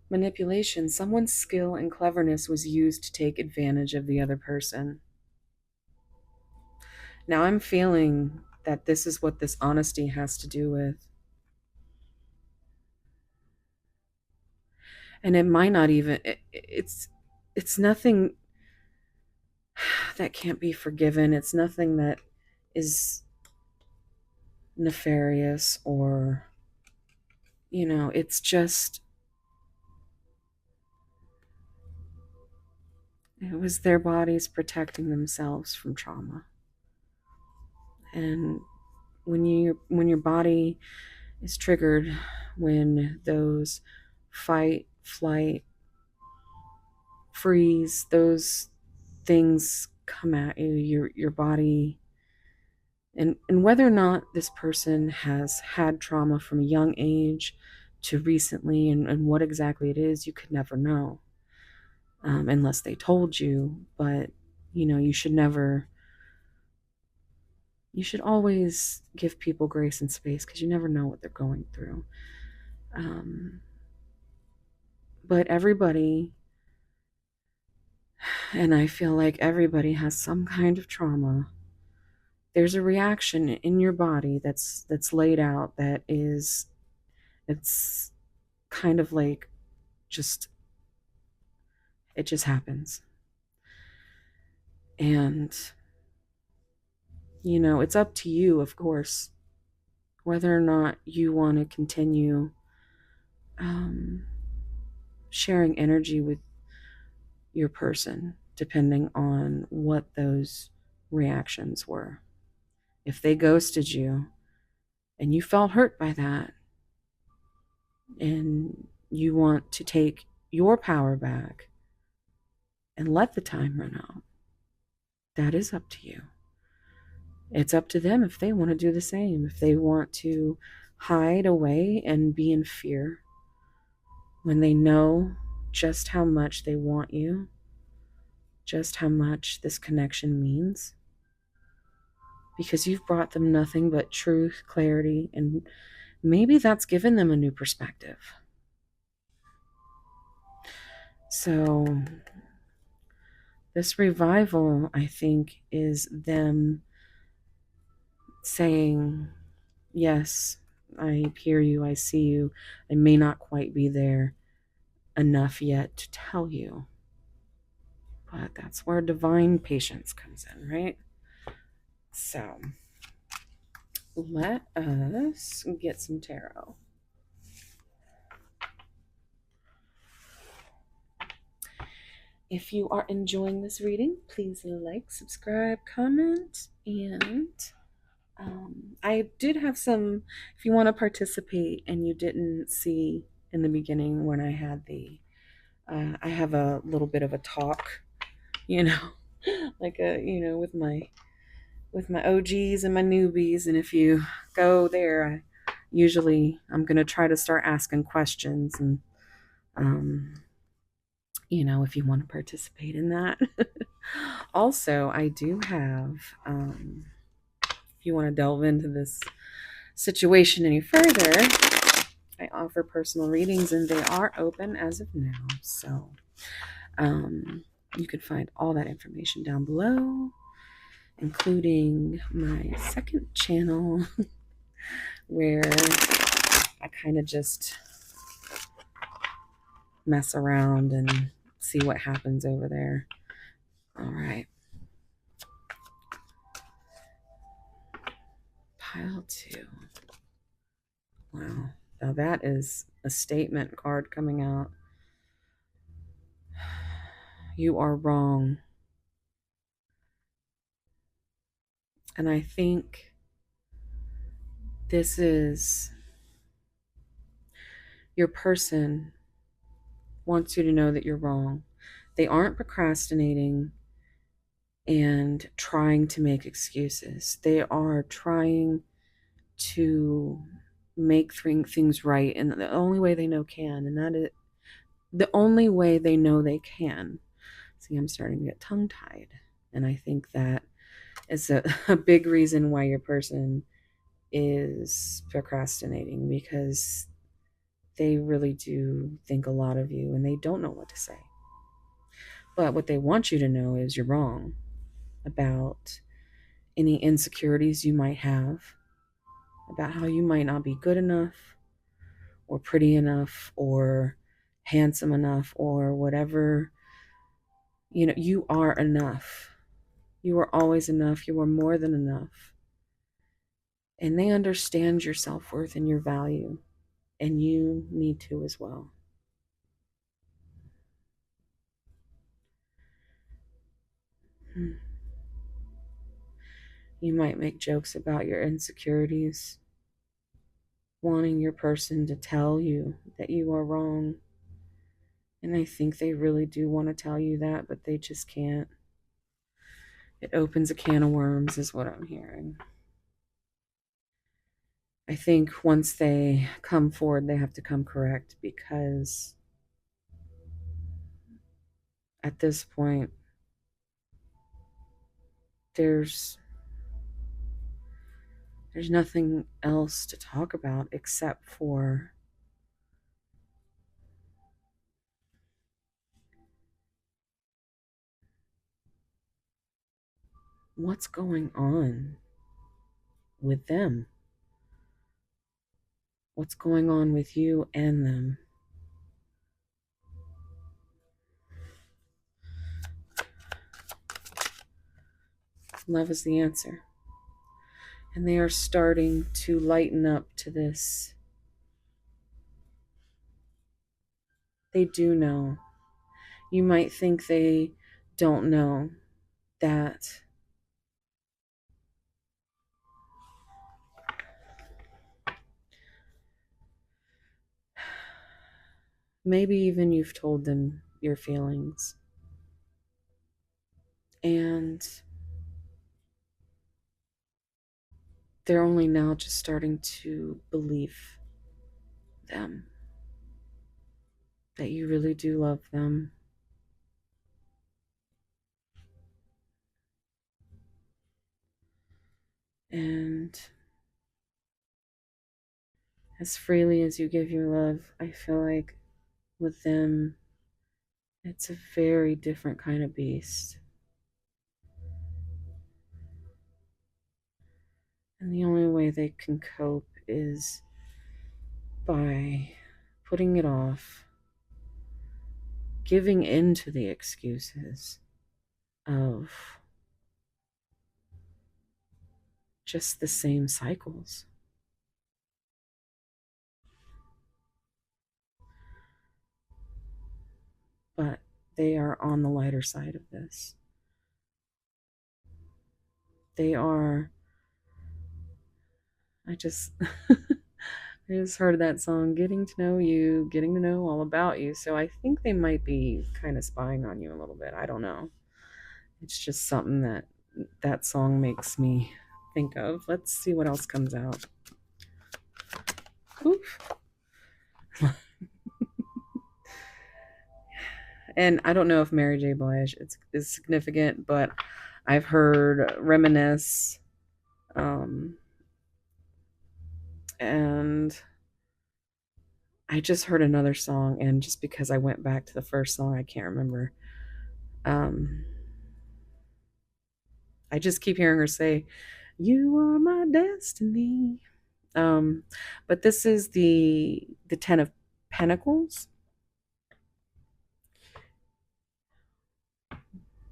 Manipulation. Someone's skill and cleverness was used to take advantage of the other person. Now I'm feeling that this is what this honesty has to do with. And it might not even, it's nothing that can't be forgiven. It's nothing that is nefarious, or, it's just, it was their bodies protecting themselves from trauma. And when your body is triggered, when those fight, flight, freeze, those things come at you, your body, and whether or not this person has had trauma from a young age to recently, and what exactly it is, you could never know, unless they told you. But you should never, you should always give people grace and space, because you never know what they're going through. um, but everybody, and I feel like everybody has some kind of trauma. There's a reaction in your body that's laid out, that is, it's kind of like, just, it just happens. And it's up to you, of course, whether or not you want to continue um, sharing energy with your person, depending on what those reactions were. If they ghosted you and you felt hurt by that, and you want to take your power back and let the time run out, that is up to you. It's up to them if they want to do the same. If they want to hide away and be in fear when they know just how much they want you, just how much this connection means, because you've brought them nothing but truth, clarity, and maybe that's given them a new perspective. So this revival, I think, is them saying, yes, I hear you, I see you, I may not quite be there enough yet to tell you, but that's where divine patience comes in, right? So let us get some tarot. If you are enjoying this reading, please like, subscribe, comment, and I did have some, if you want to participate and you didn't see in the beginning when I had I have a little bit of a talk, like with my OGs and my newbies. And if you go there, I'm going to try to start asking questions, and, if you want to participate in that. Also, I do have, if you want to delve into this situation any further, I offer personal readings, and they are open as of now. So you can find all that information down below, including my second channel where I kind of just mess around and see what happens over there. All right. Pile 2. Wow. Now that is a statement card coming out. You are wrong. And I think this is, your person wants you to know that you're wrong. They aren't procrastinating and trying to make excuses. They are trying to make things right in the only way they know can, and that is the only way they know they can. See, I'm starting to get tongue-tied, and I think that is a big reason why your person is procrastinating, because they really do think a lot of you and they don't know what to say. But what they want you to know is you're wrong about any insecurities you might have, about how you might not be good enough or pretty enough or handsome enough or whatever. You are enough. You are always enough. You are more than enough. And they understand your self-worth and your value, and you need to as well. You might make jokes about your insecurities, wanting your person to tell you that you are wrong. And I think they really do want to tell you that, but they just can't. It opens a can of worms, is what I'm hearing. I think once they come forward, they have to come correct, because at this point, there's nothing else to talk about except for what's going on with them, what's going on with you and them. Love is the answer. And they are starting to lighten up to this. They do know. You might think they don't know that maybe even you've told them your feelings, and they're only now just starting to believe them, that you really do love them. And as freely as you give your love, I feel like with them, it's a very different kind of beast. And the only way they can cope is by putting it off, giving in to the excuses of just the same cycles. But they are on the lighter side of this. They are, I just, I just heard that song, Getting to Know You, Getting to Know All About You. So I think they might be kind of spying on you a little bit. I don't know. It's just something that that song makes me think of. Let's see what else comes out. Oof. And I don't know if Mary J. Blige is significant, but I've heard Reminisce, um, and I just heard another song, and just because I went back to the first song, I can't remember. Um, I just keep hearing her say, "You are my destiny." Um, but this is the Ten of Pentacles.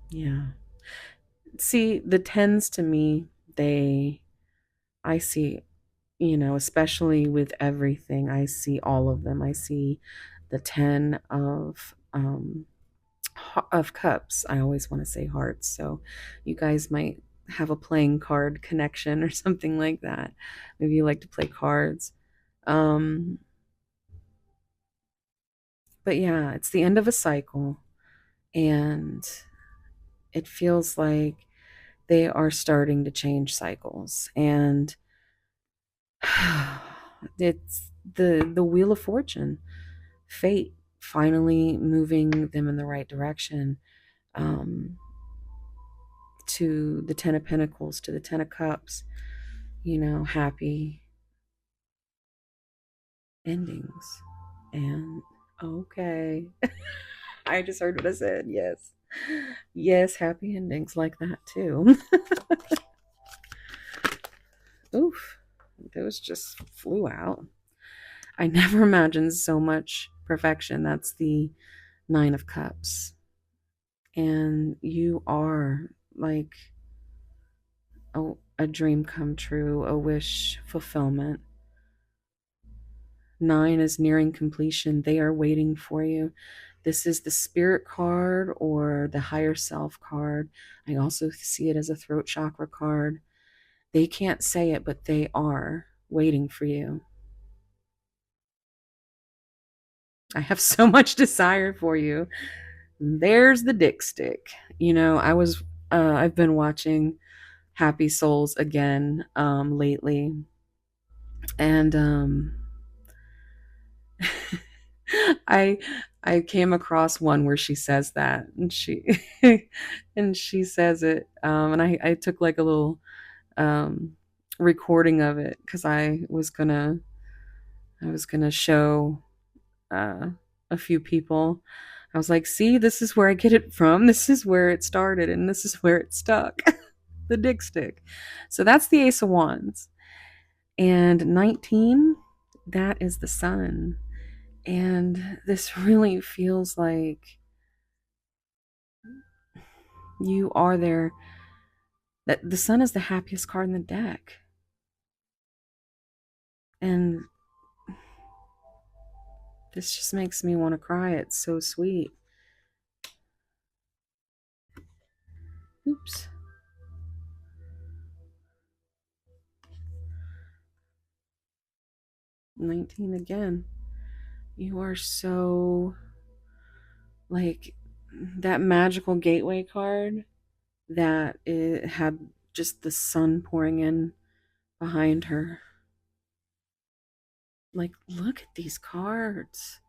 Yeah. See, the tens to me, I see, especially with everything, I see all of them. I see the 10 of cups. I always want to say hearts. So you guys might have a playing card connection or something like that. Maybe you like to play cards. Um, but yeah, it's the end of a cycle, and it feels like they are starting to change cycles, and it's the wheel of fortune, fate finally moving them in the right direction, um, to the Ten of Pentacles, to the Ten of Cups, happy endings. And okay, I just heard what I said. Yes, yes, happy endings like that too. Oof, those just flew out. I never imagined so much perfection. That's the Nine of Cups. And you are like a dream come true, a wish fulfillment. 9 is nearing completion. They are waiting for you. This is the spirit card or the higher self card. I also see it as a throat chakra card. They can't say it, but they are waiting for you. I have so much desire for you. There's the dick stick. You know, I've been watching Happy Souls again lately, and I I came across one where she says that, and she and she says it, and I took like a little um, recording of it because I was gonna show uh, a few people. I was like, see, this is where I get it from. This is where it started, and this is where it stuck. The dick stick. So that's the Ace of Wands. And 19, that is the Sun. And this really feels like you are there. That the Sun is the happiest card in the deck. And this just makes me want to cry. It's so sweet. Oops. 19 again. You are so like that magical gateway card that it had just the sun pouring in behind her. Like, look at these cards.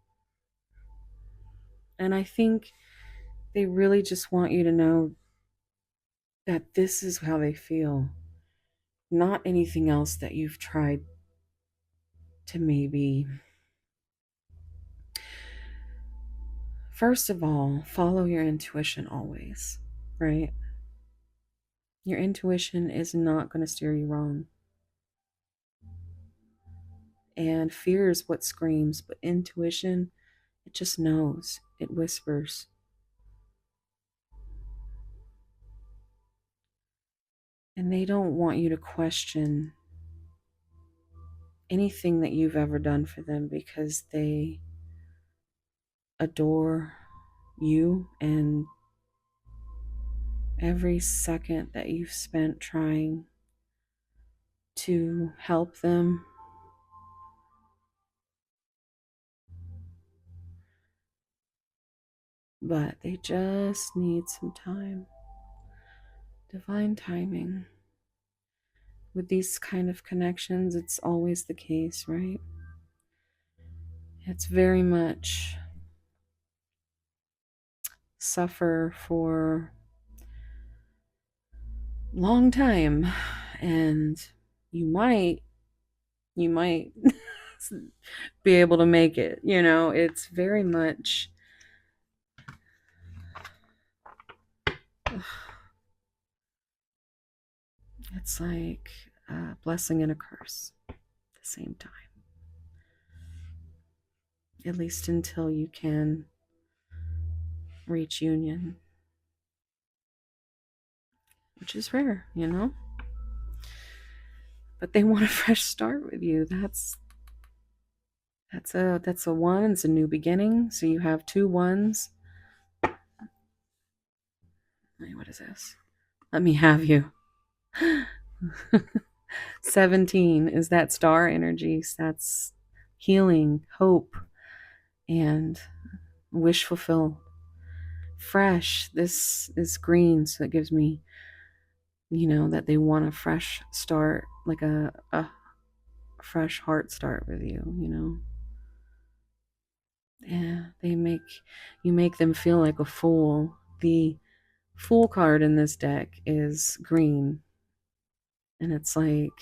And I think they really just want you to know that this is how they feel, not anything else that you've tried to maybe. First of all, follow your intuition always, right? Your intuition is not going to steer you wrong. And fear is what screams, but intuition, it just knows, it whispers. And they don't want you to question anything that you've ever done for them because they adore you and every second that you've spent trying to help them. But they just need some time. Divine timing. With these kind of connections, it's always the case, right? It's very much suffer for long time, and you might be able to make it. You know, it's very much it's like a blessing and a curse at the same time, at least until you can reach union, which is rare, you know. But they want a fresh start with you. That's a one. It's a new beginning. So you have 2 1s. Wait, what is this? Let me have you. 17 is that star energy. That's healing, hope, and wish fulfilled. Fresh. This is green, so it gives me, that they want a fresh start, like a fresh heart start with you. Yeah, you make them feel like a fool. The Fool card in this deck is green, and it's like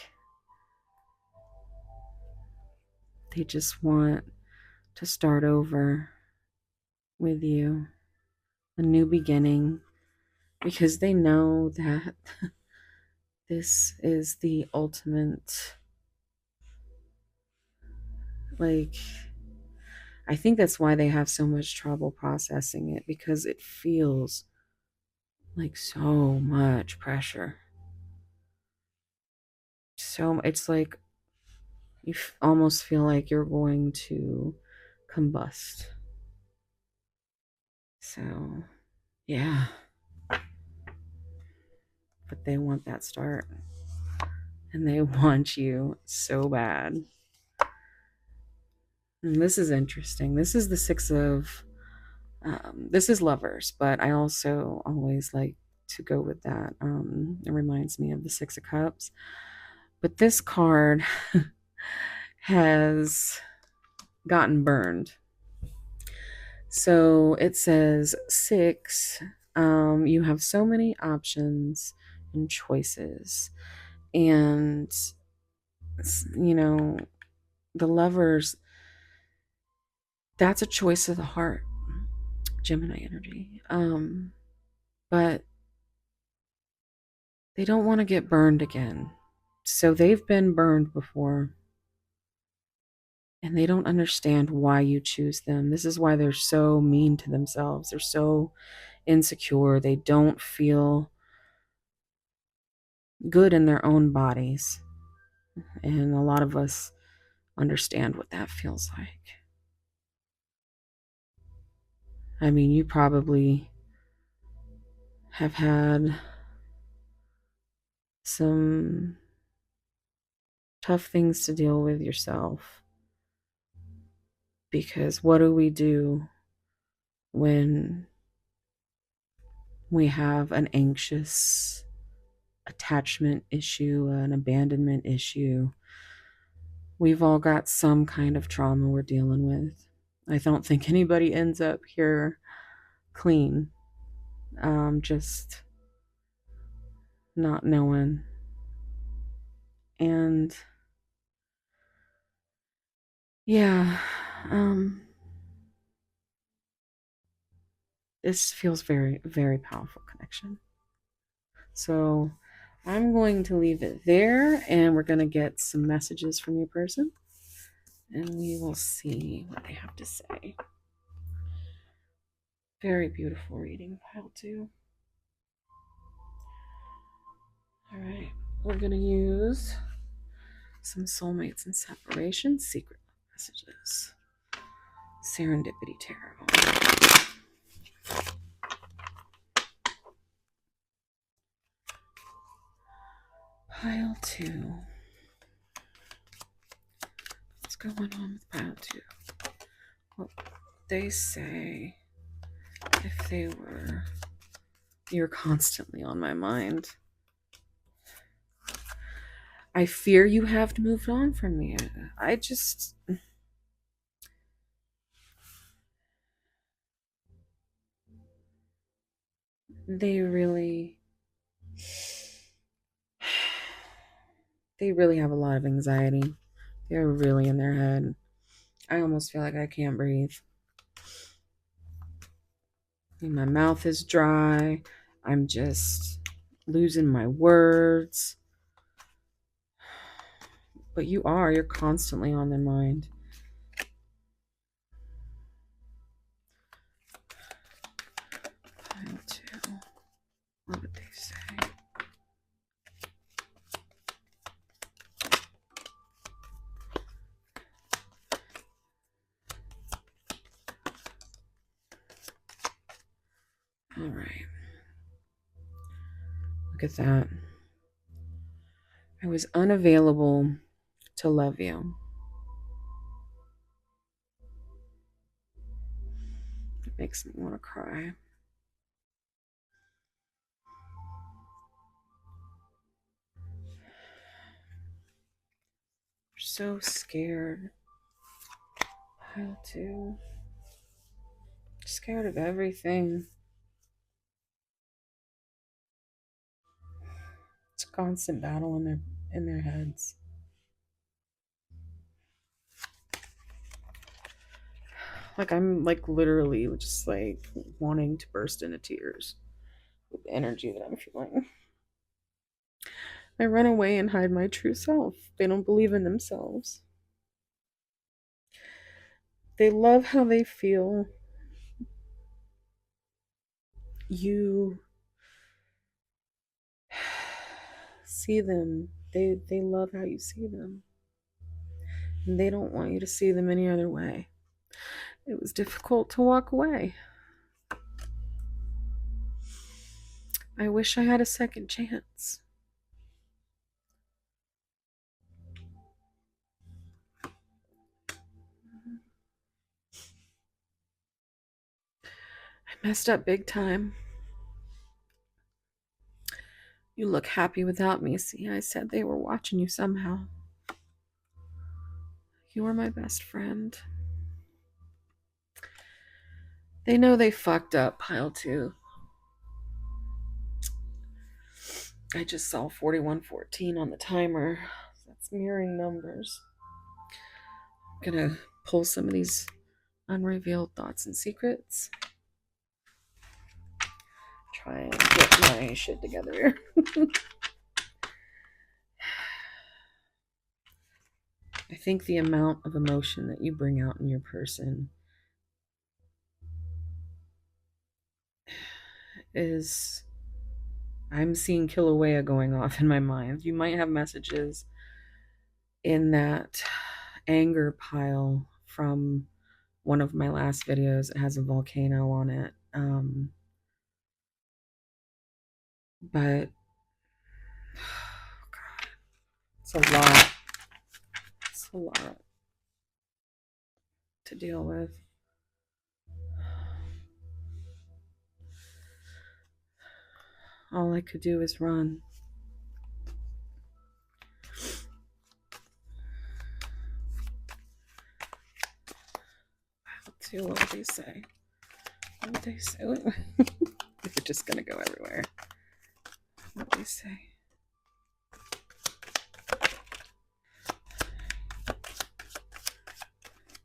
they just want to start over with you, a new beginning, because they know that this is the ultimate, like, I think that's why they have so much trouble processing it, because it feels like so much pressure. So it's like you almost feel like you're going to combust. So, yeah. But they want that start. And they want you so bad. And this is interesting. This is the six of, this is lovers, but I also always like to go with that. It reminds me of the Six of Cups. But this card has gotten burned. So it says six. You have so many options and choices. And, you know, the lovers, that's a choice of the heart, Gemini energy. But they don't want to get burned again. So they've been burned before. And they don't understand why you choose them. This is why they're so mean to themselves. They're so insecure. They don't feel good in their own bodies. And a lot of us understand what that feels like. I mean, you probably have had some tough things to deal with yourself. Because what do we do when we have an anxious attachment issue, an abandonment issue? We've all got some kind of trauma we're dealing with. I don't think anybody ends up here clean. Just not knowing. And yeah, this feels very, very powerful connection. So I'm going to leave it there, and we're going to get some messages from your person, and we will see what they have to say. Very beautiful reading, pile two. All right, we're going to use some soulmates and separation, secret messages, serendipity tarot. Pile two. What's going on with pile two? Well, they say if they were, you're constantly on my mind. I fear you have moved on from me. I just, they really have a lot of anxiety. They're really in their head. I almost feel like I can't breathe. My mouth is dry. I'm just losing my words. But you're constantly on their mind. Pile two. What would they say? All right. Look at that. I was unavailable to love you. It makes me want to cry. So scared. Pile two. Scared of everything. It's a constant battle in their heads. Like I'm like literally just like wanting to burst into tears with the energy that I'm feeling. I run away and hide my true self. They don't believe in themselves. They love how they feel. You see them. They love how you see them. And they don't want you to see them any other way. It was difficult to walk away. I wish I had a second chance. I messed up big time. You look happy without me. See, I said they were watching you somehow. You were my best friend. They know they fucked up, pile 2. I just saw 4114 on the timer. That's mirroring numbers. I'm gonna pull some of these unrevealed thoughts and secrets. Try and get my shit together here. I think the amount of emotion that you bring out in your person is... I'm seeing Kilauea going off in my mind. You might have messages in that anger pile from one of my last videos. It has a volcano on it. But God, it's a lot. It's a lot to deal with. All I could do is run. Let's see, what would they say? What would they say? They're just gonna go everywhere. What would they say?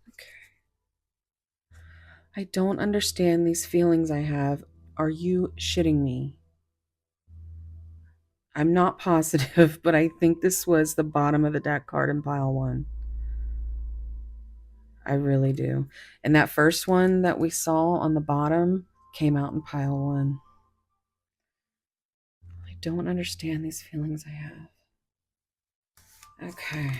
Okay. I don't understand these feelings I have. Are you shitting me? I'm not positive, but I think this was the bottom of the deck card in pile 1. I really do. And that first one that we saw on the bottom came out in pile 1. I don't understand these feelings I have. Okay.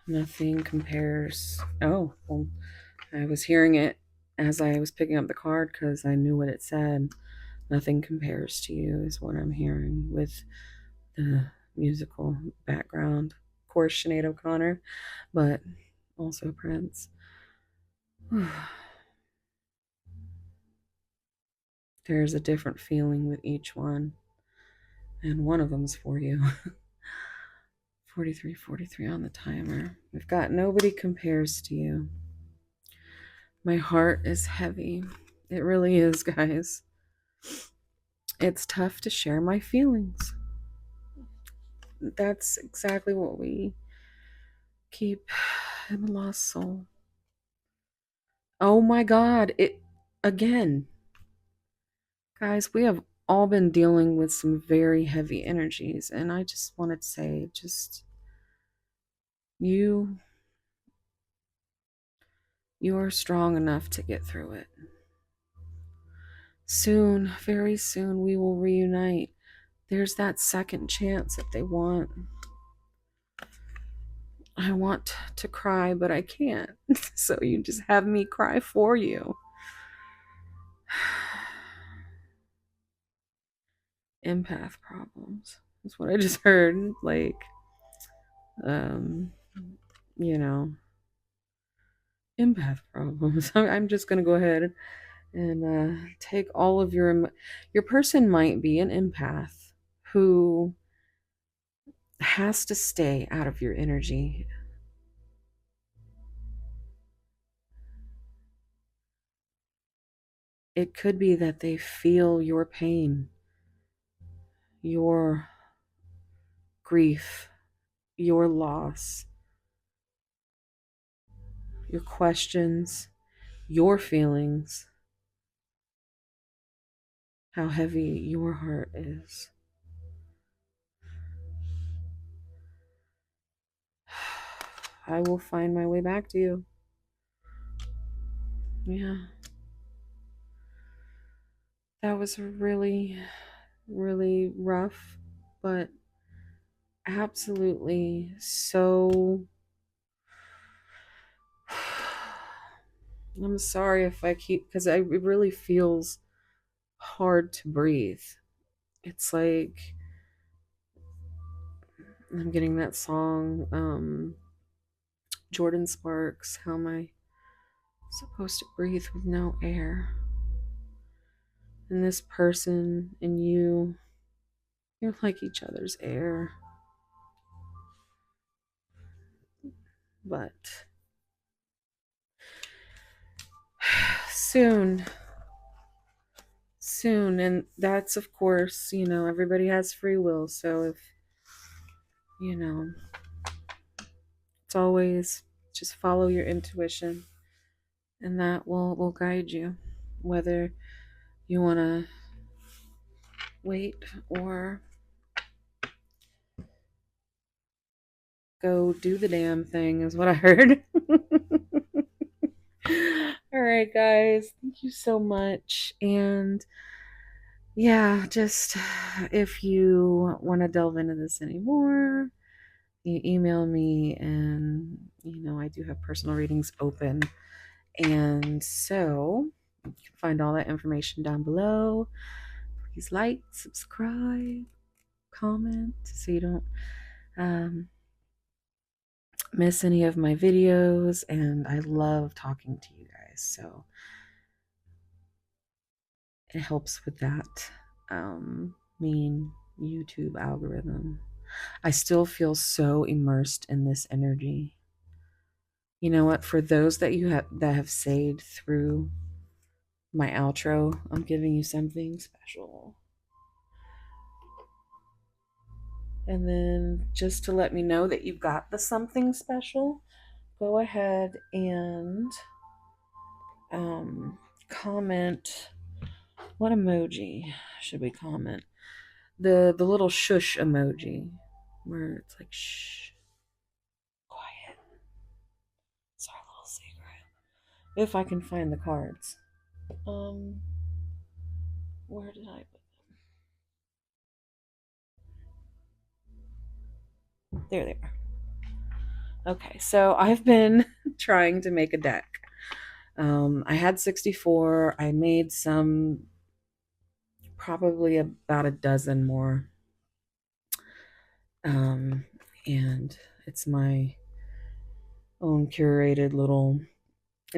Nothing compares. Oh, well, I was hearing it as I was picking up the card because I knew what it said. Nothing compares to you is what I'm hearing with the musical background. Of course, Sinead O'Connor, but also Prince. There's a different feeling with each one, and one of them's for you. 43 on the timer. We've got nobody compares to you. My heart is heavy. It really is, guys. It's tough to share my feelings. That's exactly what we keep in the lost soul. Oh my God. It again. Guys, we have all been dealing with some very heavy energies, and I just wanted to say, just you are strong enough to get through it. Soon, very soon, we will reunite. There's that second chance that they want. I want to cry, but I can't. So you just have me cry for you. Empath problems. That's what I just heard. Like, you know, empath problems. I'm just going to go ahead and take all of your person might be an empath who has to stay out of your energy. It could be that they feel your pain, your grief, your loss, your questions, your feelings, how heavy your heart is. I will find my way back to you. Yeah. that was really, really rough, but absolutely so. I'm sorry if I keep, because it really feels hard to breathe. It's like I'm getting that song, Jordan Sparks, How Am I Supposed to Breathe with No Air? And this person and you're like each other's air. But soon, soon. And that's, of course, everybody has free will. So if, you know, it's always just follow your intuition and that will guide you, whether you want to wait or go do the damn thing, is what I heard. All right, guys, thank you so much. And yeah, just if you want to delve into this anymore, you email me, and I do have personal readings open. And so you can find all that information down below. Please like, subscribe, comment so you don't miss any of my videos. And I love talking to you guys, so it helps with that mean YouTube algorithm. I still feel so immersed in this energy. You know what? For those that have stayed through my outro, I'm giving you something special. And then just to let me know that you got the something special, go ahead and comment. What emoji should we comment? The little shush emoji, where it's like shh, quiet. It's our little secret. If I can find the cards. Where did I put them? There they are. Okay, so I've been trying to make a deck. I had 64. I made some, probably about a dozen more. And it's my own curated little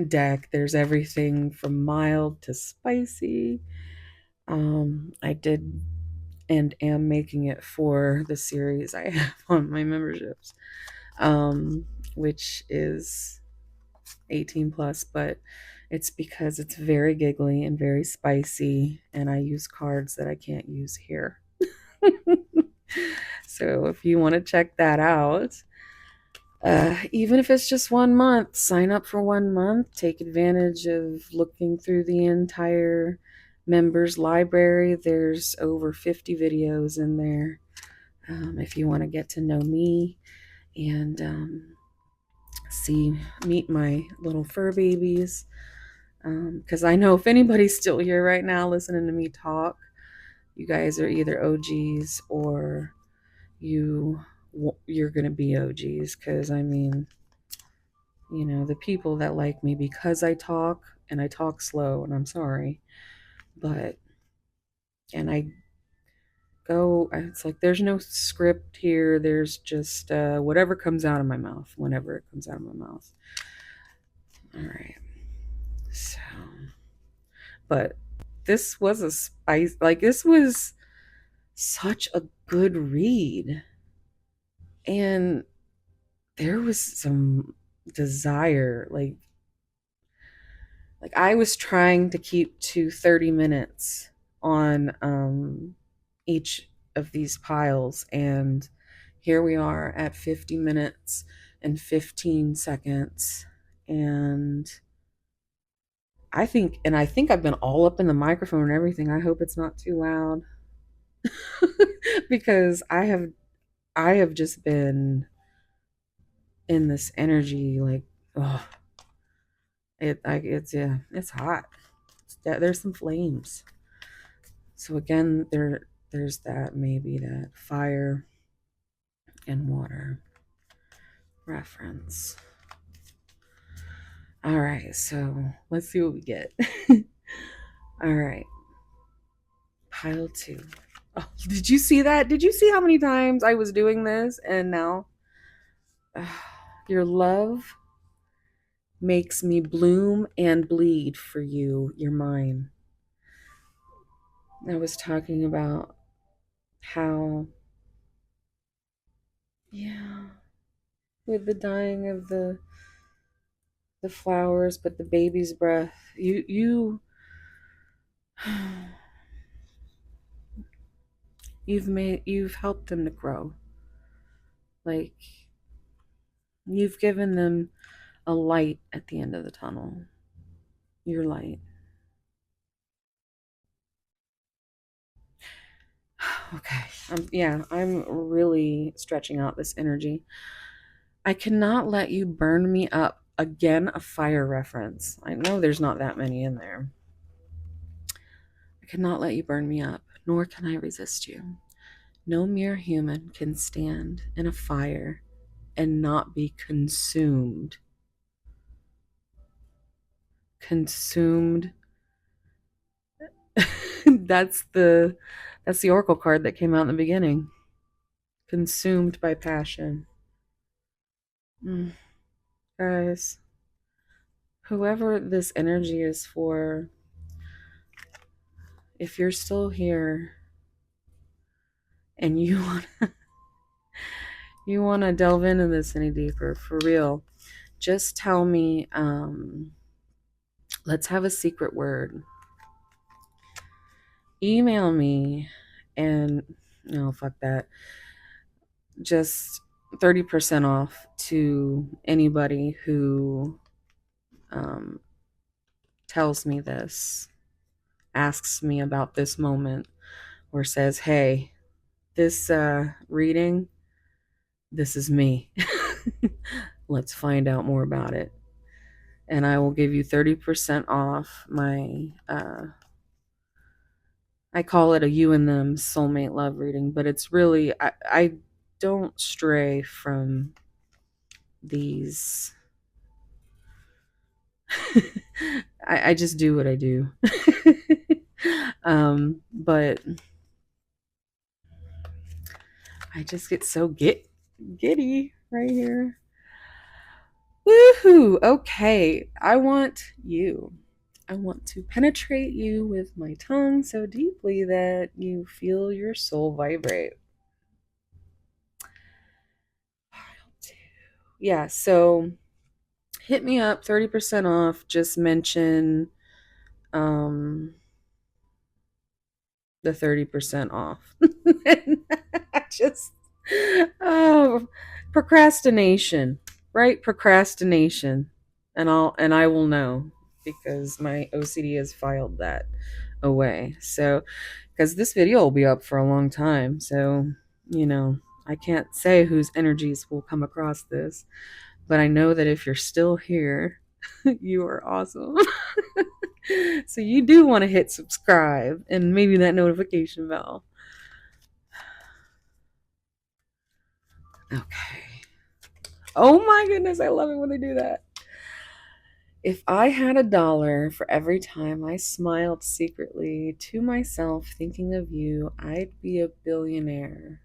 deck. There's everything from mild to spicy. I did and am making it for the series I have on my memberships, which is 18 plus, but it's because it's very giggly and very spicy, and I use cards that I can't use here. So if you want to check that out, even if it's just 1 month, sign up for 1 month. Take advantage of looking through the entire members library. There's over 50 videos in there. If you want to get to know me and meet my little fur babies, because I know if anybody's still here right now listening to me talk, you guys are either OGs or you're gonna be OGs, because I mean, the people that like me because I talk, and I talk slow, and I'm sorry, but and I go, it's like there's no script here. There's just whatever comes out of my mouth whenever it comes out of my mouth. All right. So, but this was a spice, like this was such a good read, and there was some desire, like I was trying to keep to 30 minutes on each of these piles, and here we are at 50 minutes and 15 seconds. And I think I've been all up in the microphone and everything. I hope it's not too loud. Because I have just been in this energy, like, oh, it's yeah, it's hot. There's some flames. So again, there's that, maybe that fire and water reference. All right, so let's see what we get. All right, pile two. Oh, did you see that? Did you see how many times I was doing this? And now, your love makes me bloom and bleed for you. You're mine. I was talking about how, yeah, with the dying of the flowers, but the baby's breath, you've helped them to grow. Like, you've given them a light at the end of the tunnel. Your light. Okay. Yeah, I'm really stretching out this energy. I cannot let you burn me up. Again, a fire reference. I know there's not that many in there. I cannot let you burn me up, nor can I resist you. No mere human can stand in a fire and not be consumed. Consumed. that's the oracle card that came out in the beginning. Consumed by passion. Guys, whoever this energy is for, if you're still here and you want to delve into this any deeper, for real, just tell me. Let's have a secret word. Email me, and no, fuck that. Just 30% off to anybody who tells me this, asks me about this moment, or says, hey, this reading, this is me. Let's find out more about it. And I will give you 30% off my, I call it a you and them soulmate love reading, but it's really, I don't stray from these. I just do what I do. But I just get so giddy right here. Woohoo! Okay, I want to penetrate you with my tongue so deeply that you feel your soul vibrate. Yeah, so hit me up, 30% off. Just mention the 30% off. Just oh, procrastination, right? Procrastination. And I will know, because my OCD has filed that away. So, because this video will be up for a long time, so I can't say whose energies will come across this, but I know that if you're still here, you are awesome. So you do want to hit subscribe and maybe that notification bell. Okay. Oh my goodness, I love it when they do that. If I had $1 for every time I smiled secretly to myself thinking of you, I'd be a billionaire.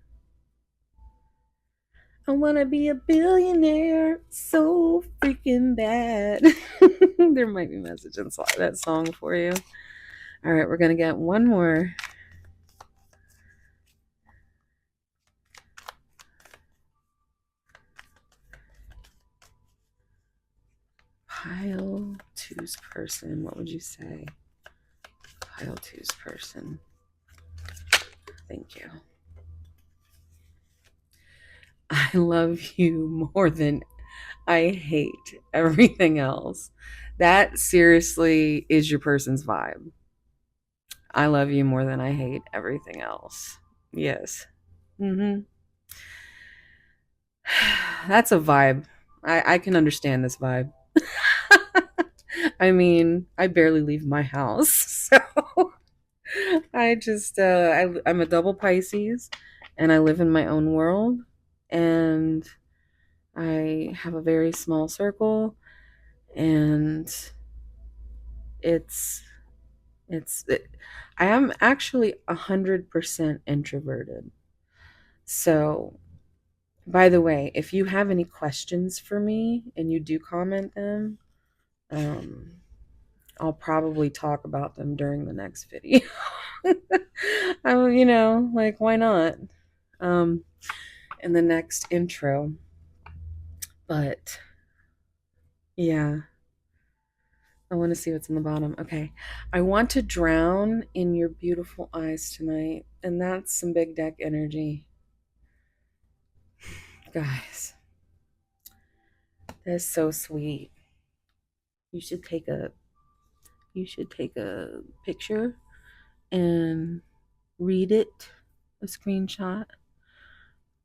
I want to be a billionaire so freaking bad. There might be a message inside that song for you. All right, we're going to get one more. Pile two's person. What would you say? Pile two's person. Thank you. I love you more than I hate everything else. That seriously is your person's vibe. I love you more than I hate everything else. Yes. That's a vibe. I can understand this vibe. I mean, I barely leave my house, so I just I'm a double Pisces, and I live in my own world, and I have a very small circle, and it's I am actually 100% introverted. So, by the way, if you have any questions for me and you do comment them, um, I'll probably talk about them during the next video. Like, why not? Um, in the next intro. But yeah, I want to see what's in the bottom. Okay. I want to drown in your beautiful eyes tonight. And that's some big deck energy. Guys, that's so sweet. You should take a picture and read it, a screenshot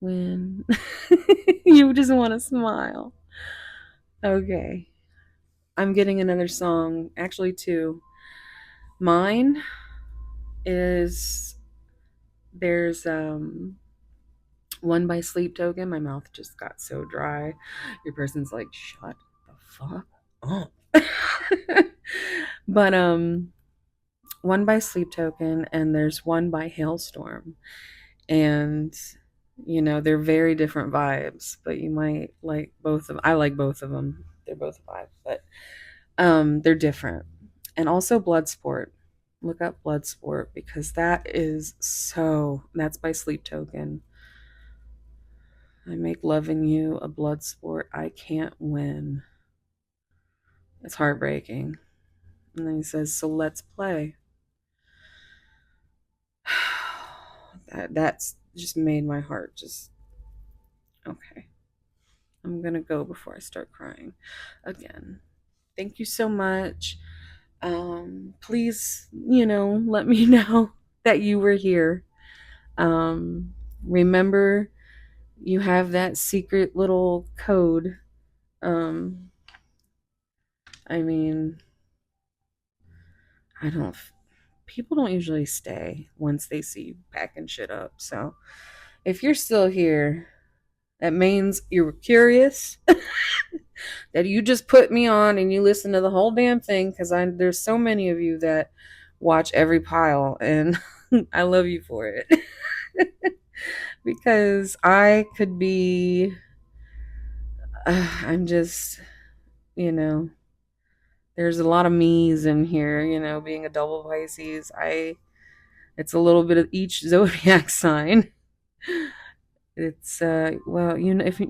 when you just want to smile. Okay. I'm getting another song, actually two. Mine is there's one by Sleep Token. My mouth just got so dry. Your person's like, shut the fuck up. But one by Sleep Token, and there's one by Hailstorm. And they're very different vibes, but you might like both of them. I like both of them. They're both vibes, but they're different. And also Bloodsport. Look up Bloodsport because that's by Sleep Token. I make loving you a blood sport. I can't win. It's heartbreaking. And then he says, so let's play. That's just made my heart just okay. I'm gonna go before I start crying again. Thank you so much. Please, let me know that you were here. Remember, you have that secret little code. Um, I mean, I don't. People don't usually stay once they see you packing shit up. So if you're still here, that means you were curious. That you just put me on and you listen to the whole damn thing because there's so many of you that watch every pile, and I love you for it. Because I could be I'm just, you know, there's a lot of me's in here, being a double Pisces. It's a little bit of each zodiac sign. It's well, if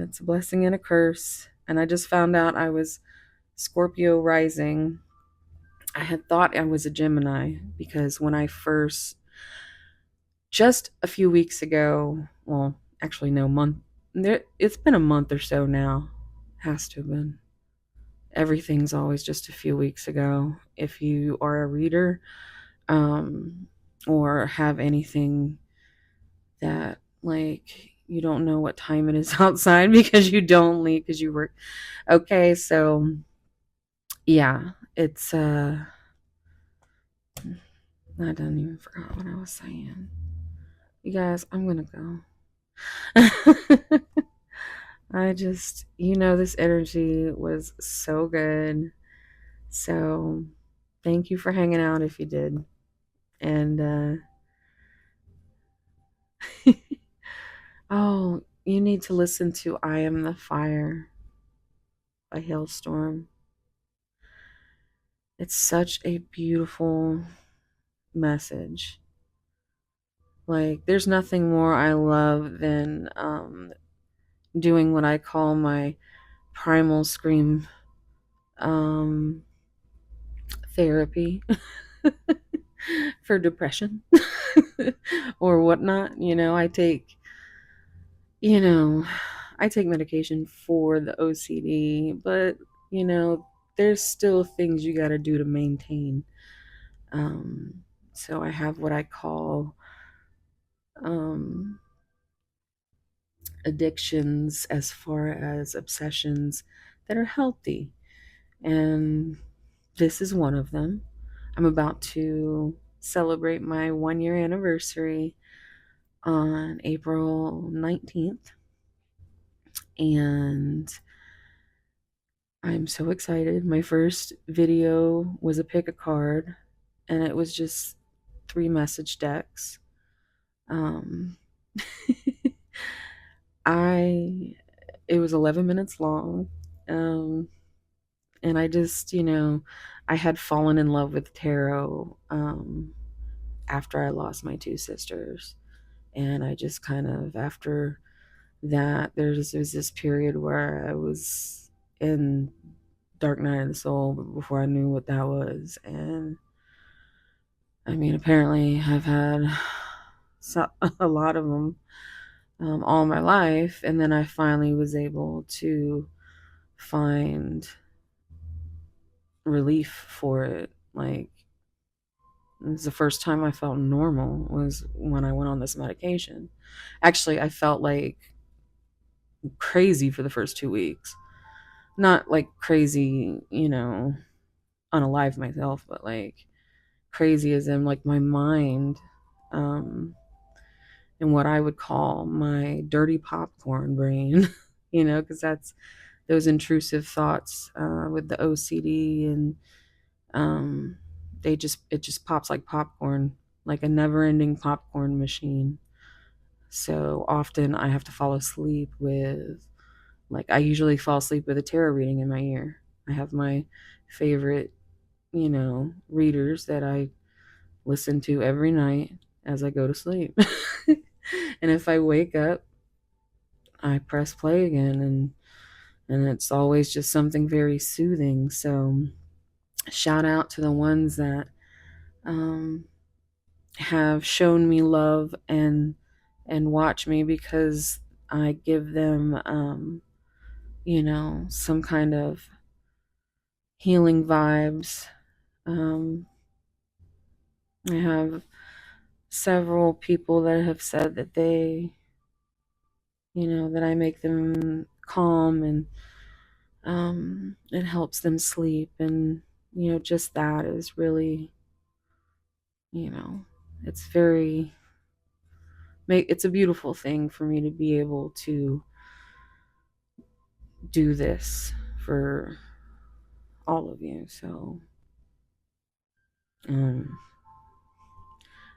it's a blessing and a curse. And I just found out I was Scorpio rising. I had thought I was a Gemini because when I first, just a few weeks ago, well, actually no month, it's been a month or so now. Has to have been. Everything's always just a few weeks ago. If you are a reader, um, or have anything that like you don't know what time it is outside because you don't leave because you work. Okay, so yeah, it's I don't even forgot what I was saying. You guys, I'm gonna go. I just, this energy was so good. So thank you for hanging out if you did. And oh, you need to listen to I Am the Fire by Hailstorm. It's such a beautiful message. Like, there's nothing more I love than doing what I call my primal scream therapy for depression or whatnot. You know, I take medication for the OCD, but you know, there's still things you got to do to maintain. Um, so I have what I call um, addictions as far as obsessions that are healthy. And this is one of them. I'm about to celebrate my 1 year anniversary on April 19th. And I'm so excited. My first video was a pick a card, and it was just 3 message decks. Um, I it was 11 minutes long. Um, and I just, I had fallen in love with tarot after I lost my 2 sisters. And I just kind of, after that, there was this period where I was in dark night of the soul before I knew what that was. And I mean, apparently I've had a lot of them all my life. And then I finally was able to find relief for it. Like, it was the first time I felt normal was when I went on this medication. Actually, I felt like crazy for the first 2 weeks. Not like crazy, unalive myself, but like crazy as in like my mind, um, and what I would call my dirty popcorn brain, because that's those intrusive thoughts with the OCD, and um, it just pops like popcorn, like a never-ending popcorn machine. So often I have to fall asleep with, like, I usually fall asleep with a tarot reading in my ear. I have my favorite, readers that I listen to every night as I go to sleep. And if I wake up, I press play again, and it's always just something very soothing. So shout out to the ones that um, have shown me love and watch me, because I give them some kind of healing vibes. um, I have several people that have said that that I make them calm, and it helps them sleep. And just that is really, you know it's very it's a beautiful thing for me to be able to do this for all of you. So um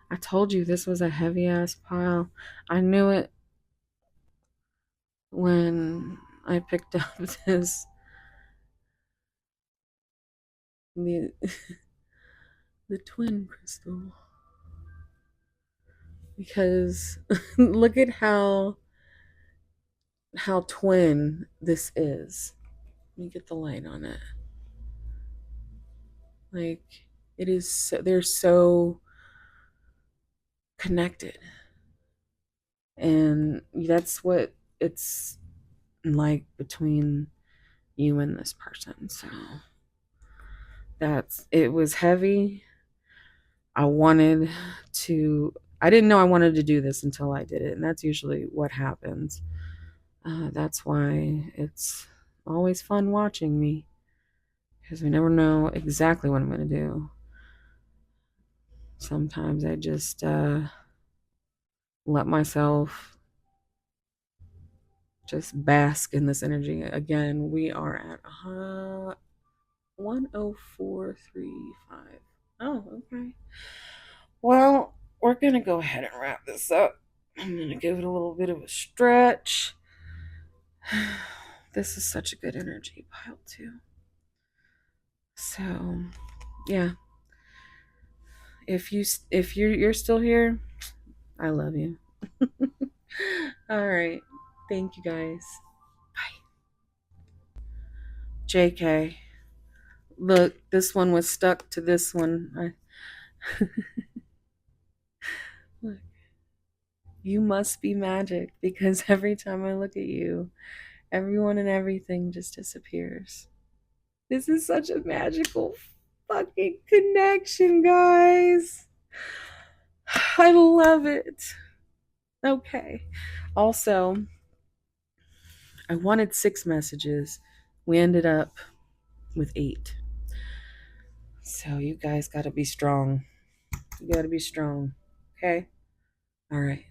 I told you this was a heavy ass pile. I knew it when I picked up this the the twin crystal, because look at how twin this is. Let me get the light on it. Like, it is they're so connected, and that's what it's like between you and this person. So it was heavy. I wanted I didn't know I wanted to do this until I did it, and that's usually what happens. That's why it's always fun watching me, because we never know exactly what I'm going to do. Sometimes I just let myself just bask in this energy. Again, we are at 10435. Oh, okay. Well, we're going to go ahead and wrap this up. I'm going to give it a little bit of a stretch. This is such a good energy pile, too. So, yeah. If you're still here, I love you. All right. Thank you, guys. Bye. JK. Look, this one was stuck to this one. Look, you must be magic, because every time I look at you, everyone and everything just disappears. This is such a magical fucking connection, guys. I love it. Okay. Also, I wanted 6 messages. We ended up with 8. So you guys got to be strong. You got to be strong. Okay? All right.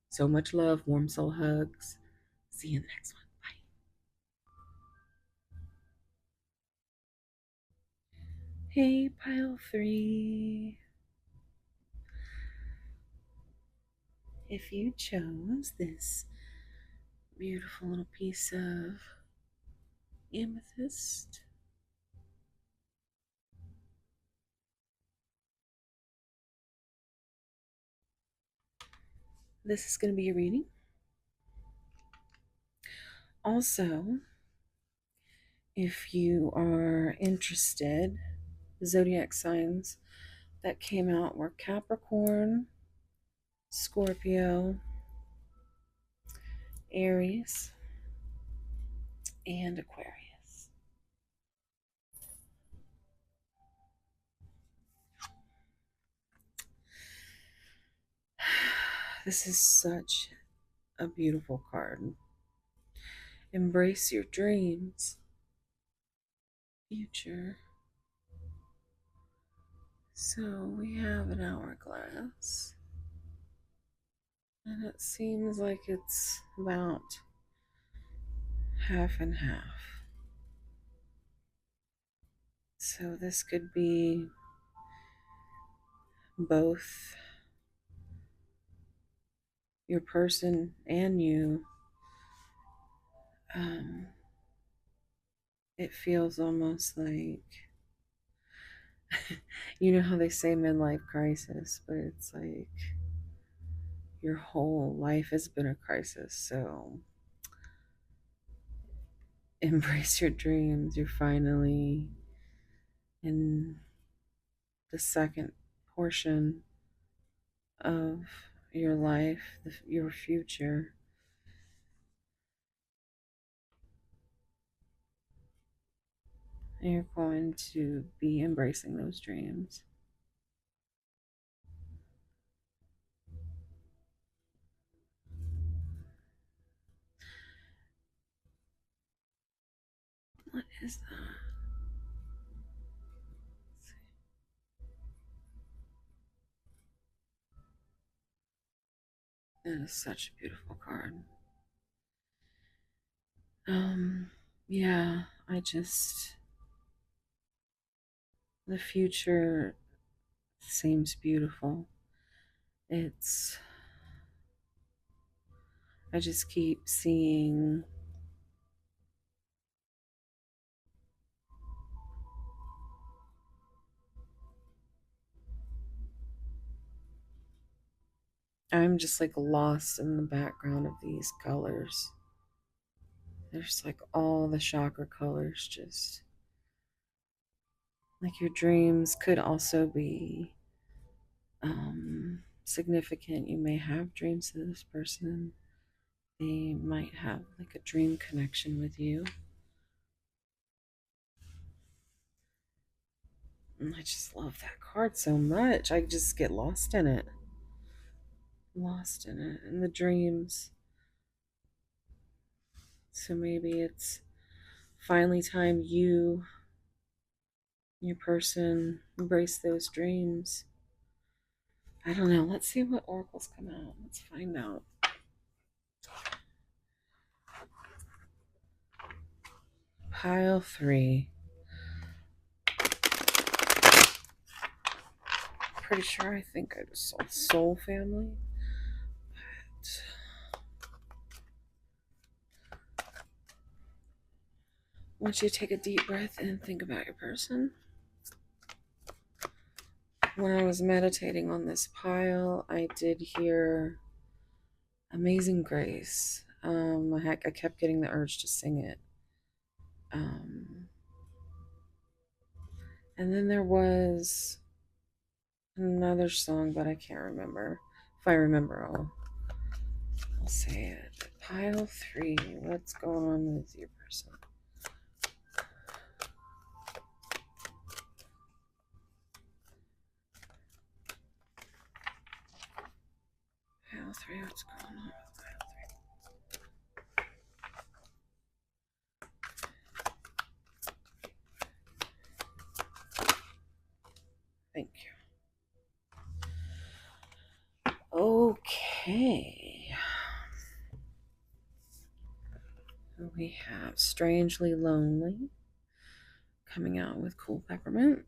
So much love, warm soul hugs. See you in the next one. Bye. Hey, pile 3. If you chose this beautiful little piece of amethyst, this is going to be your reading. Also, if you are interested, the zodiac signs that came out were Capricorn, Scorpio, Aries, and Aquarius. This is such a beautiful card. Embrace your dreams, future. So we have an hourglass, and it seems like it's about half and half. So this could be both your person and you. It feels almost like, you know how they say midlife crisis, but it's like your whole life has been a crisis. So embrace your dreams. You're finally in the second portion of your life, your future. And you're going to be embracing those dreams. What is that? That is such a beautiful card. Yeah, the future seems beautiful. I just keep seeing I'm just like lost in the background of these colors. There's like all the chakra colors, just like your dreams could also be significant. You may have dreams of this person, they might have like a dream connection with you. And I just love that card so much. I just get lost in it. Lost in it. In the dreams. So maybe it's finally time your person, embrace those dreams. I don't know. Let's see what oracles come out. Let's find out. Pile 3. Pretty sure I think I just saw Soul Family. I want you to take a deep breath and think about your person. When I was meditating on this pile, I did hear Amazing Grace. I kept getting the urge to sing it. And then there was another song, but I can't remember. If I remember, I'll say it. Pile 3. What's going on with your person? Pile 3. What's going on with pile 3? We have strangely lonely coming out with cool peppermint.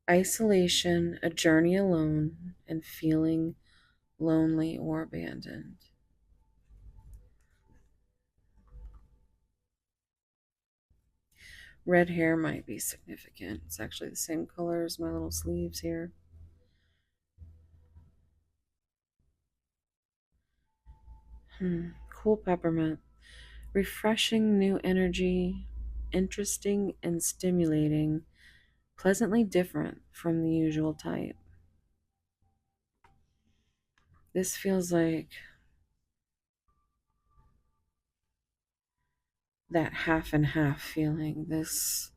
Isolation, a journey alone, and feeling lonely or abandoned. Red hair might be significant. It's actually the same color as my little sleeves here. Cool peppermint. Refreshing new energy, interesting and stimulating, pleasantly different from the usual type. This feels like that half and half feeling, this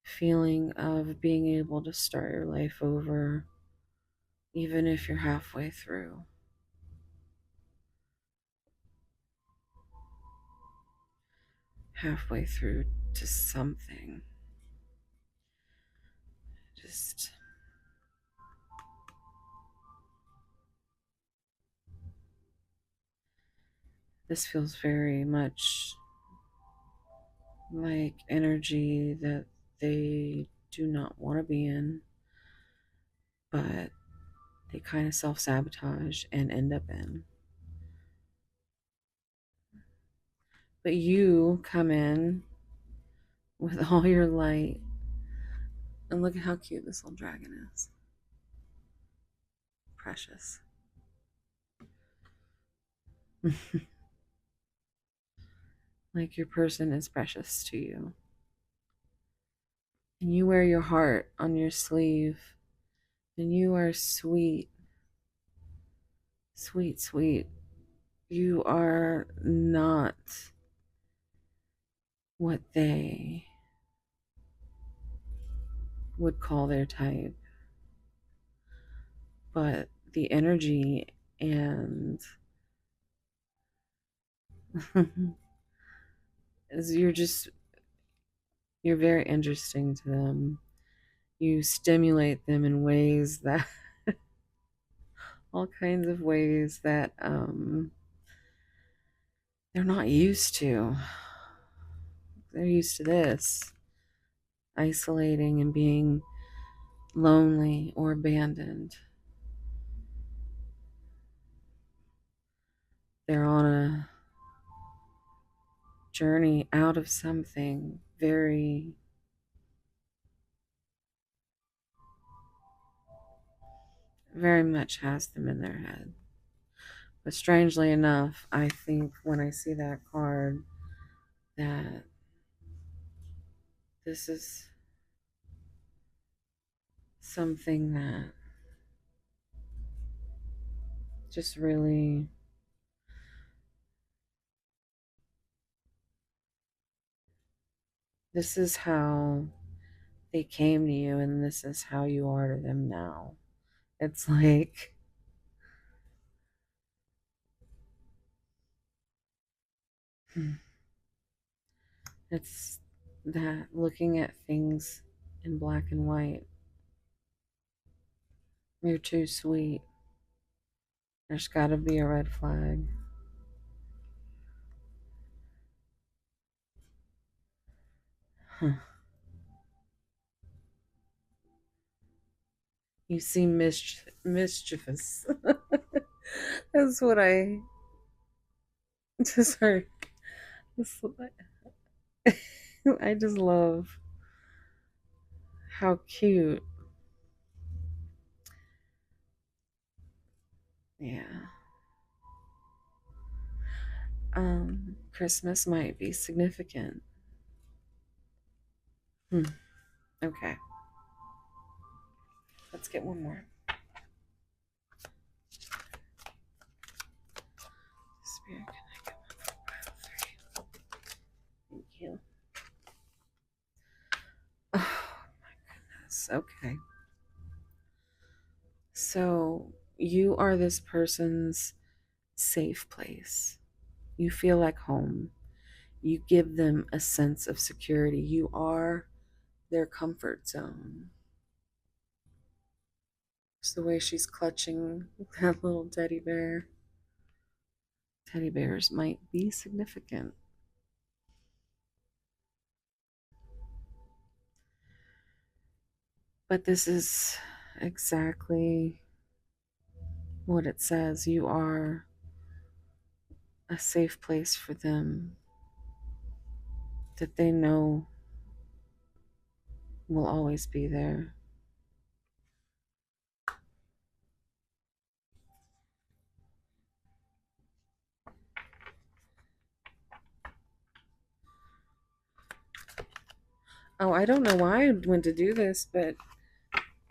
feeling of being able to start your life over, even if you're halfway through. Halfway through to something. Just this feels very much like energy that they do not want to be in, but they kind of self sabotage and end up in. But you come in with all your light, and look at how cute this little dragon is. Precious. Like your person is precious to you. And you wear your heart on your sleeve. And you are sweet. Sweet, sweet. You are not what they would call their type, but the energy and is you're very interesting to them. You stimulate them in ways that all kinds of ways that they're not used to. They're used to this isolating and being lonely or abandoned. They're on a journey out of something very much has them in their head. But strangely enough, I think when I see that card, that this is something that just really this is how they came to you, and this is how you are to them now. It's like it's that looking at things in black and white. You're too sweet. There's got to be a red flag. Huh. You seem mischievous. That's what I just heard. I just love how cute. Yeah. Christmas might be significant. Hmm. Okay. Let's get one more. Spirit, can I get one for pile 3? Thank you. Oh my goodness. Okay. So you are this person's safe place. You feel like home. You give them a sense of security. You are their comfort zone. It's the way she's clutching that little teddy bear. teddy bears might be significant. But this is exactly what it says. You are a safe place for them that they know will always be there. Oh, I don't know why I went to do this, but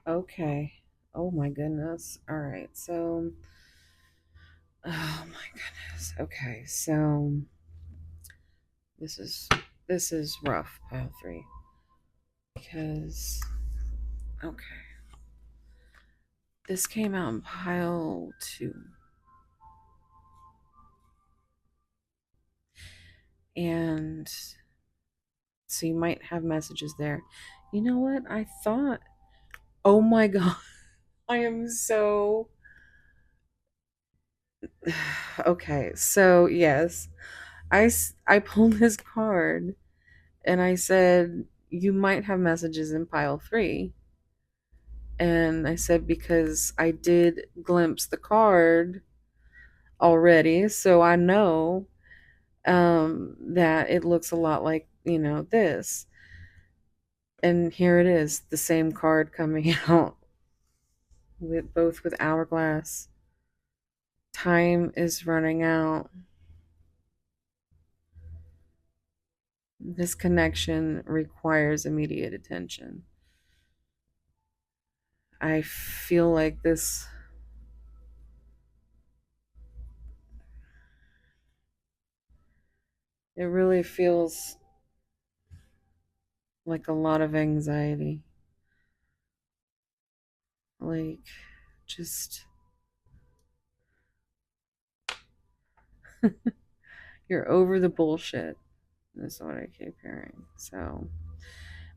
okay. Oh my goodness. All right. So, oh my goodness. Okay. So, this is this is rough, pile 3, because okay. This came out in pile 2. And so you might have messages there. You know what? I thought, oh my God, I am so. Okay, so yes, I pulled this card and I said, you might have messages in pile 3. And I said, because I did glimpse the card already, so I know that it looks a lot like, this. And here it is, the same card coming out with hourglass. Time is running out. This connection requires immediate attention. I feel like this. It really feels like a lot of anxiety. Like, just, you're over the bullshit. That's what I keep hearing. So,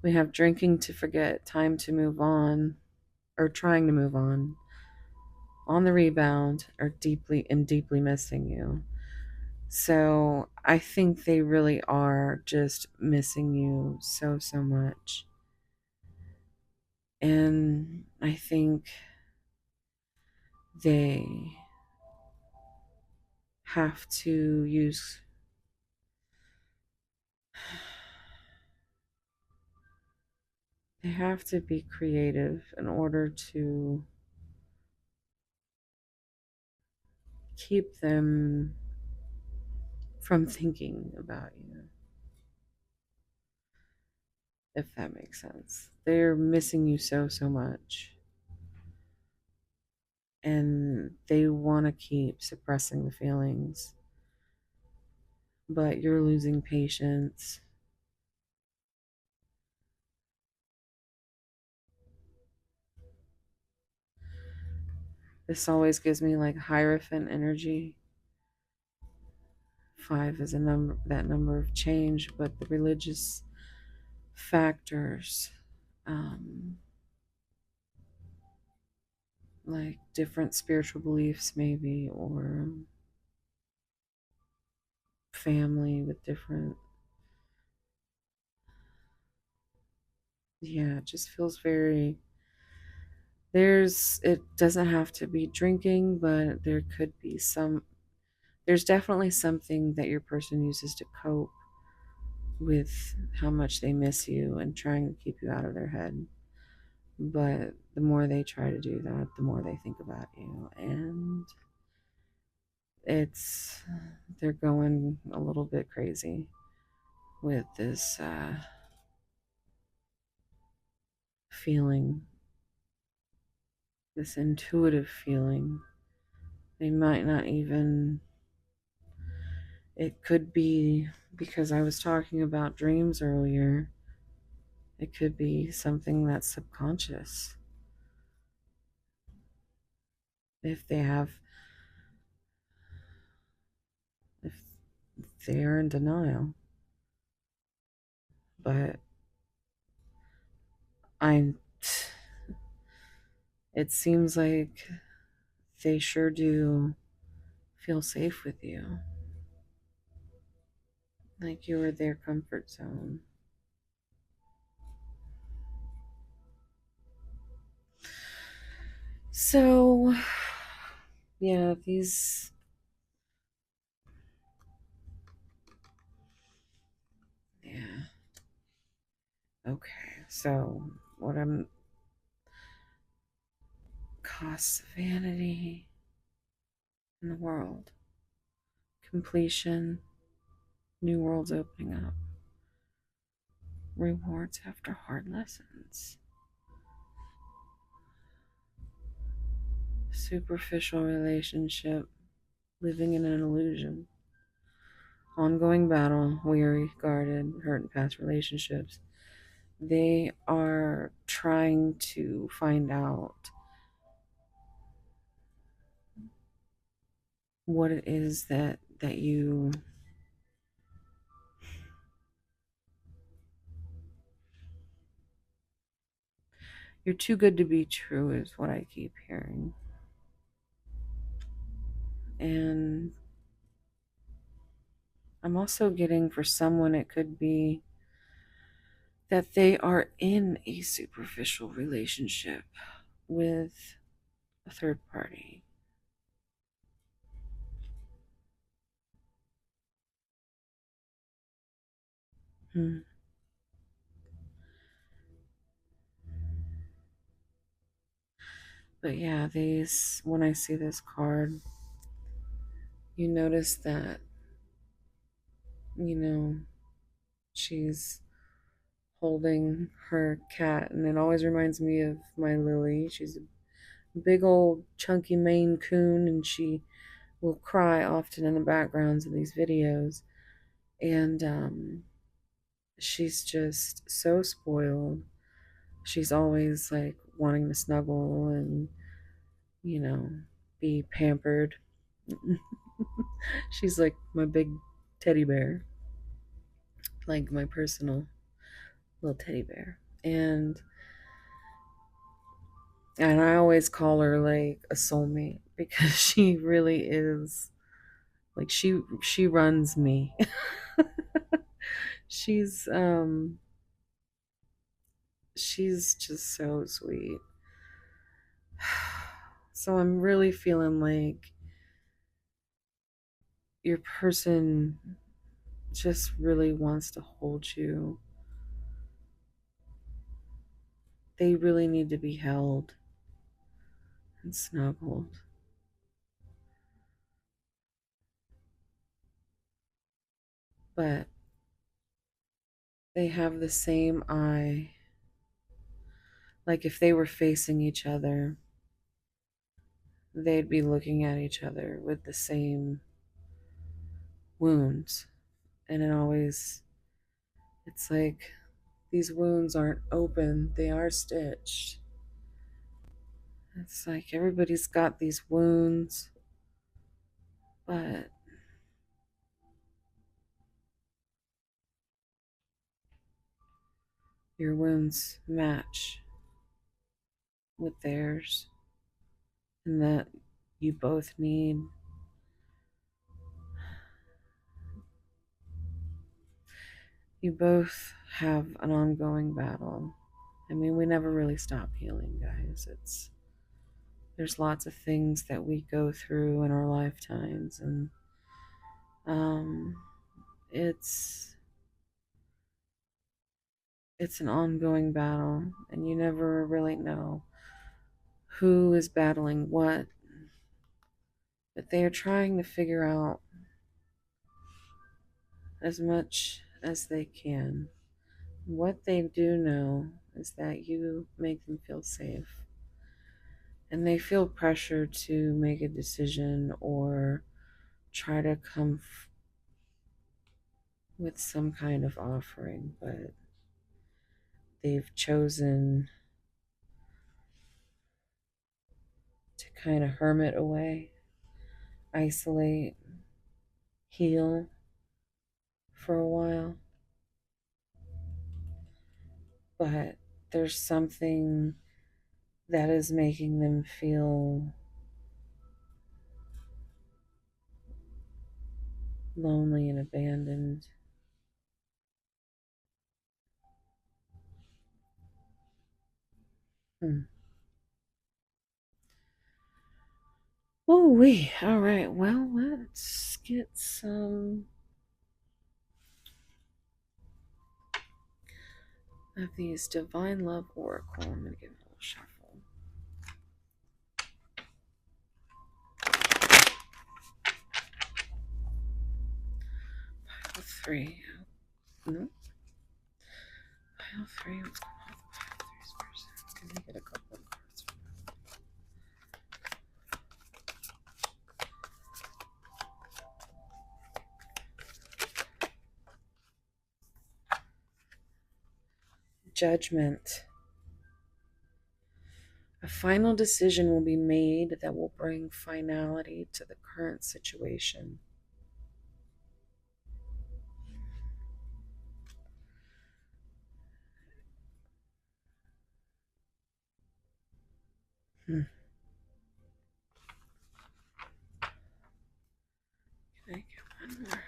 we have drinking to forget, time to move on, or trying to move on the rebound, or deeply missing you. So I think they really are just missing you so much. And I think they have to use they have to be creative in order to keep them from thinking about you, if that makes sense. They're missing you so much. And they want to keep suppressing the feelings, but you're losing patience. This always gives me like Hierophant energy. 5 is a number, that number of change, but the religious factors, um, like different spiritual beliefs, maybe, or family with different. Yeah, it just feels very. It doesn't have to be drinking, but there could be some. There's definitely something that your person uses to cope with how much they miss you and trying to keep you out of their head. But the more they try to do that, the more they think about you. And it's, they're going a little bit crazy with this feeling, this intuitive feeling. They might not even, it could be because I was talking about dreams earlier. It could be something that's subconscious. If they have, if they're in denial. But I'm, it seems like they sure do feel safe with you. like you were their comfort zone. So, yeah, yeah, okay. So, what I'm, costs of vanity in the world, completion, new worlds opening up, rewards after hard lessons, superficial relationship, living in an illusion, ongoing battle, weary, guarded, hurt in past relationships. They are trying to find out what it is that you're too good to be true is what I keep hearing. And I'm also getting, for someone, it could be that they are in a superficial relationship with a third party. Hmm. But yeah, these, when I see this card, you notice that, you know, she's holding her cat, and it always reminds me of my Lily. She's a big old chunky Maine Coon, and she will cry often in the backgrounds of these videos. And she's just so spoiled. She's always like wanting to snuggle and, you know, be pampered. She's like my big teddy bear, like my personal little teddy bear. And I always call her like a soulmate because she really is, like, she runs me. she's um she's just so sweet. So I'm really feeling like your person just really wants to hold you. They really need to be held and snuggled. But they have the same eye. Like if they were facing each other, they'd be looking at each other with the same wounds. And it's like these wounds aren't open, they are stitched. It's like everybody's got these wounds, but your wounds match with theirs, and that you both need, you both have an ongoing battle. I mean, we never really stop healing, guys. There's lots of things that we go through in our lifetimes, and um it's it's an ongoing battle, and you never really know who is battling what, but they are trying to figure out as much as they can. What they do know is that you make them feel safe, and they feel pressure to make a decision or try to come with some kind of offering, but they've chosen to kind of hermit away, isolate, heal for a while. But there's something that is making them feel lonely and abandoned. Hmm. Oh, wee. All right. Well, let's get some of these Divine Love Oracle. I'm going to give it a little shuffle. Pile three. No. Pile three. What's going on with pile three's person? Can we get a couple of cards? Judgment. A final decision will be made that will bring finality to the current situation. Can I get one more?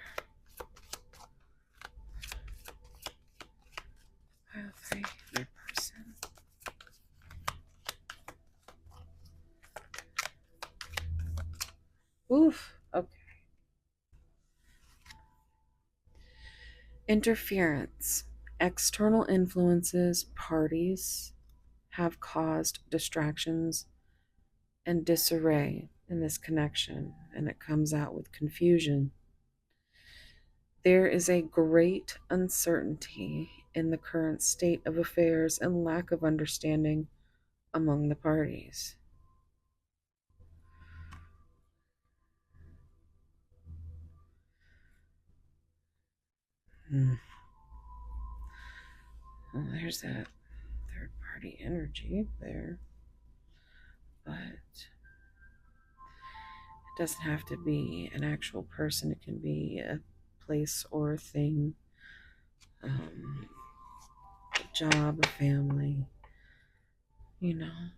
Pile three, your person. Oof. Okay. Interference. External influences, parties have caused distractions and disarray in this connection, and it comes out with confusion. There is a great uncertainty in the current state of affairs and lack of understanding among the parties. Hmm. Well, there's that third party energy there, but it doesn't have to be an actual person, it can be a place or a thing, a job, a family, you know,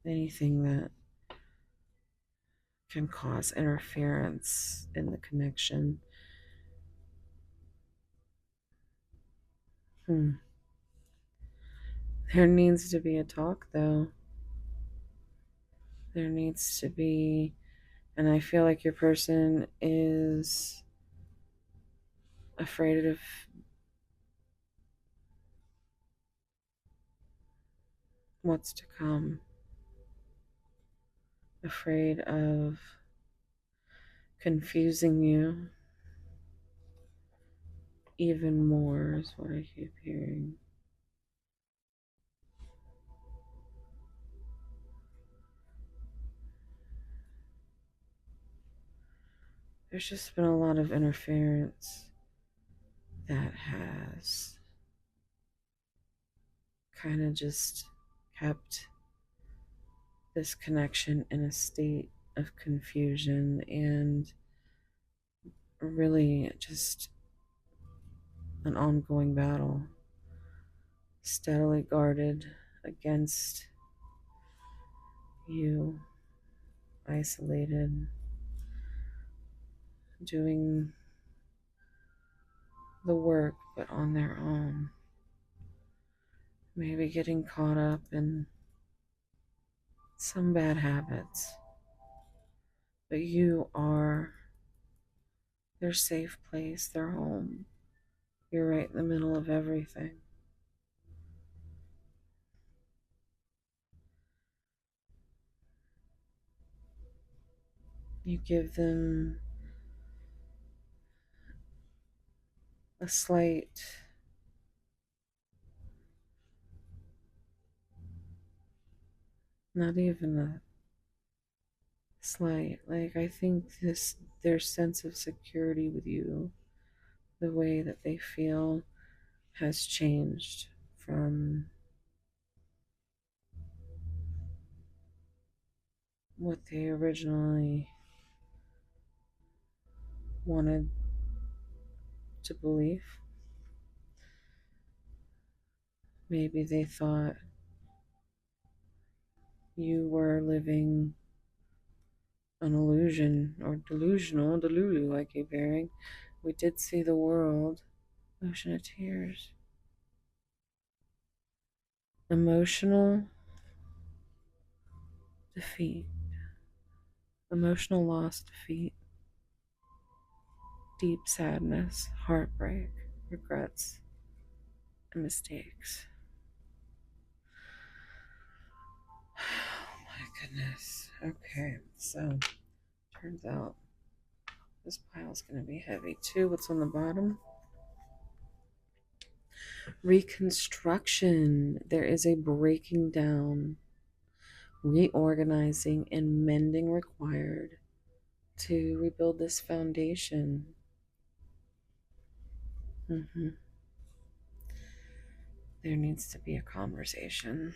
anything that can cause interference in the connection. Hmm. There needs to be a talk, though. There needs to be, and I feel like your person is afraid of what's to come, afraid of confusing you even more, is what I keep hearing. There's just been a lot of interference that has kind of just kept this connection in a state of confusion and really just an ongoing battle, steadily guarded against you, isolated, doing the work but on their own, maybe getting caught up in some bad habits, but you are their safe place, their home. You're right in the middle of everything. You give them a slight, not even a slight, like I think this, their sense of security with you, the way that they feel has changed from what they originally wanted to believe. Maybe they thought you were living an illusion or delusional, delulu, I keep hearing. We did see the world. Ocean of tears. Emotional. defeat, emotional loss, defeat, deep sadness, heartbreak, regrets, and mistakes. Oh my goodness. Okay, so turns out this pile's going to be heavy too. What's on the bottom? Reconstruction. There is a breaking down, reorganizing, and mending required to rebuild this foundation. hmm There needs to be a conversation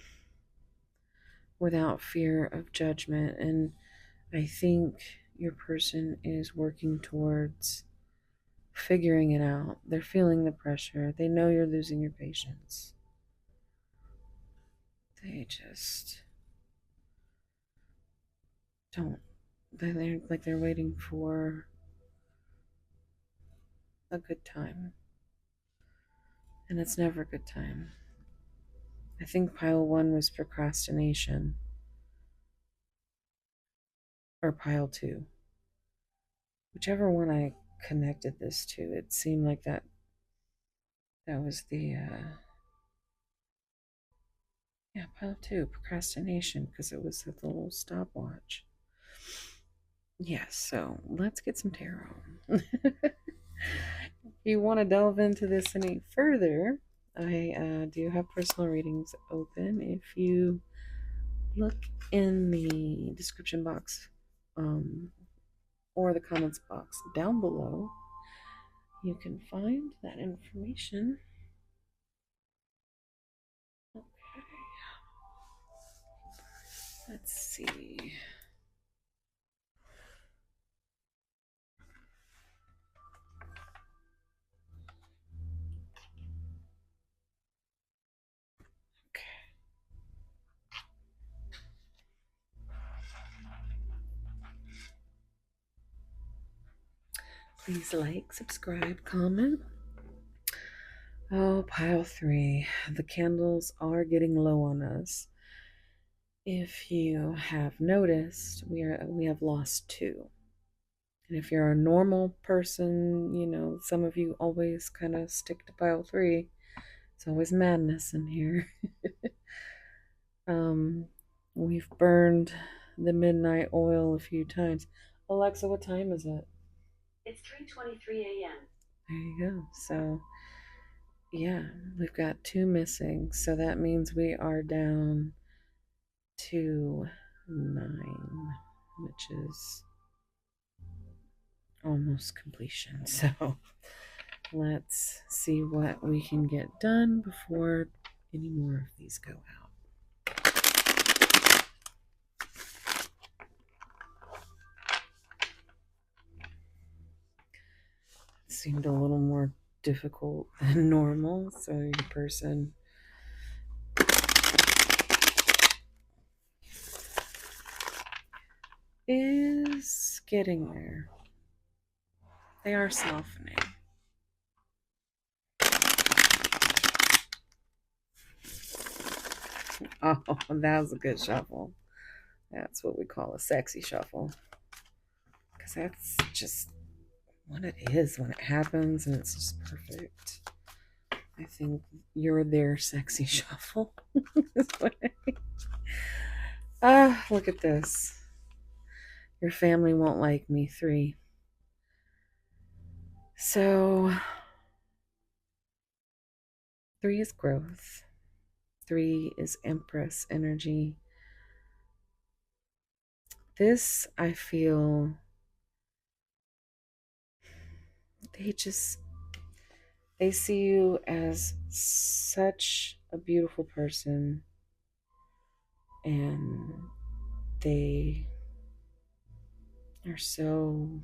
without fear of judgment. And I think your person is working towards figuring it out. They're feeling the pressure. They know you're losing your patience. They just don't. They're like they're waiting for a good time. And it's never a good time. I think pile one was procrastination. Or pile two. Whichever one I connected this to, it seemed like that was the yeah, pile two, procrastination, because it was the little stopwatch. Yes, so let's get some tarot. If you want to delve into this any further, I do have personal readings open. If you look in the description box or the comments box down below, you can find that information. Okay, let's see. Okay. Please like, subscribe, comment. Oh, pile three. The candles are getting low on us. If you have noticed, we have lost two. And if you're a normal person, you know, some of you always kind of stick to pile three. It's always madness in here. We've burned the midnight oil a few times. Alexa, what time is it? It's 3:23 a.m. There you go. So, yeah, we've got two missing. So that means we are down to 9, which is almost completion. So let's see what we can get done before any more of these go out. It seemed a little more difficult than normal, so your person is getting there. They are softening. Oh, that was a good shuffle. That's what we call a sexy shuffle. Because that's just what it is when it happens and it's just perfect. I think you're their sexy shuffle. Look at this. Your family won't like me. 3. So 3 is growth. 3 is Empress energy. This, I feel, they just, they see you as such a beautiful person, and they are so,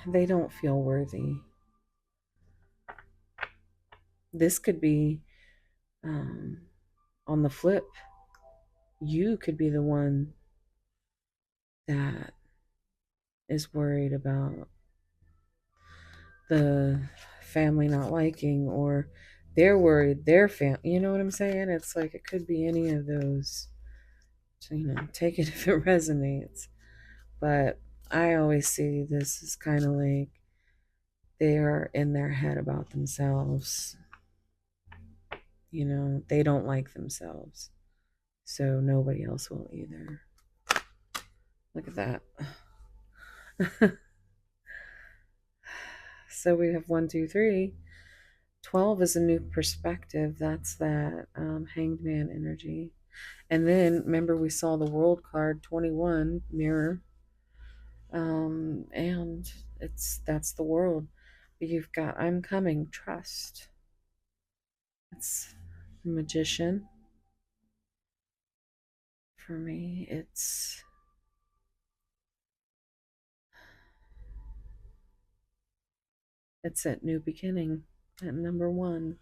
they don't feel worthy. This could be, on the flip, you could be the one that is worried about the family not liking, or they're worried their family, you know what I'm saying? It's like it could be any of those. So, take it if it resonates. But I always see this as kind of like they are in their head about themselves. They don't like themselves. So nobody else will either. Look at that. So we have 1, 2, 3. 12 is a new perspective. That's that hanged man energy. And then remember we saw the world card 21 mirror. And that's the world. You've got I'm coming, trust. It's the magician. For me, it's that new beginning, that number one,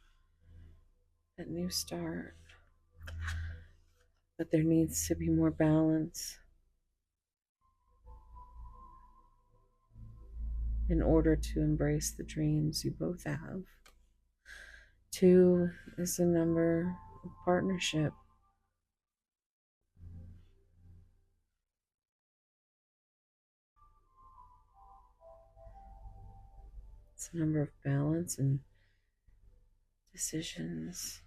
that new start. But there needs to be more balance in order to embrace the dreams you both have. 2 is the number of partnership. It's a number of balance and decisions.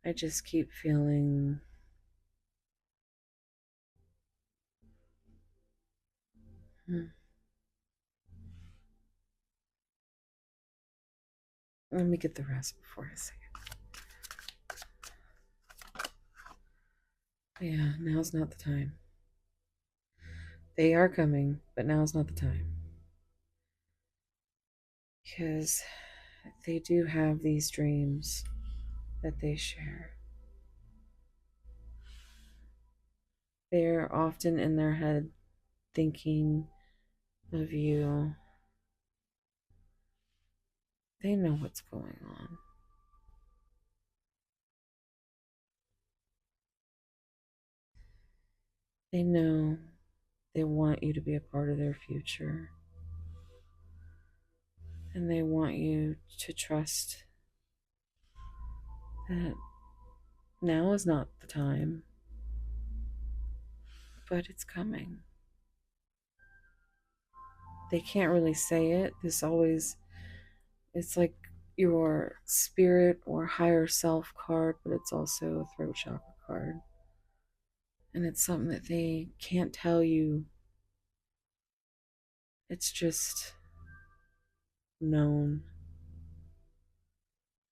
I just keep feeling hmm, let me get the rest before I say it. Yeah, now's not the time. They are coming, but now's not the time. Because they do have these dreams that they share. They're often in their head thinking of you. They know what's going on. They know they want you to be a part of their future. And they want you to trust that now is not the time, but it's coming. They can't really say it. It's like your spirit or higher self card, but it's also a throat chakra card. And it's something that they can't tell you. It's just known.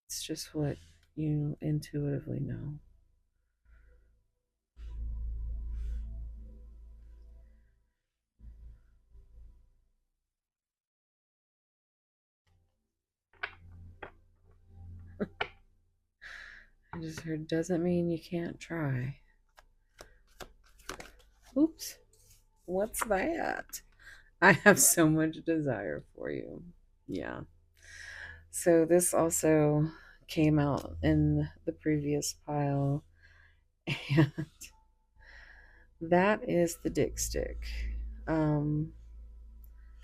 It's just what you intuitively know. I just heard doesn't mean you can't try. Oops. What's that? I have so much desire for you. Yeah. So this also came out in the previous pile. And that is the dick stick. Um,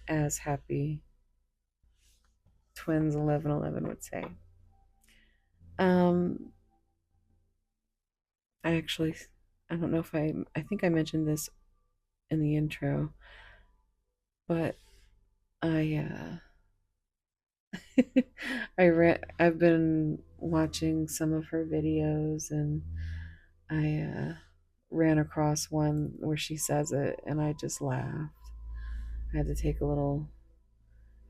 as happy twins 1111 would say. Um, I actually, I don't know if I think I mentioned this in the intro, but I've been watching some of her videos and I ran across one where she says it and I just laughed. I had to take a little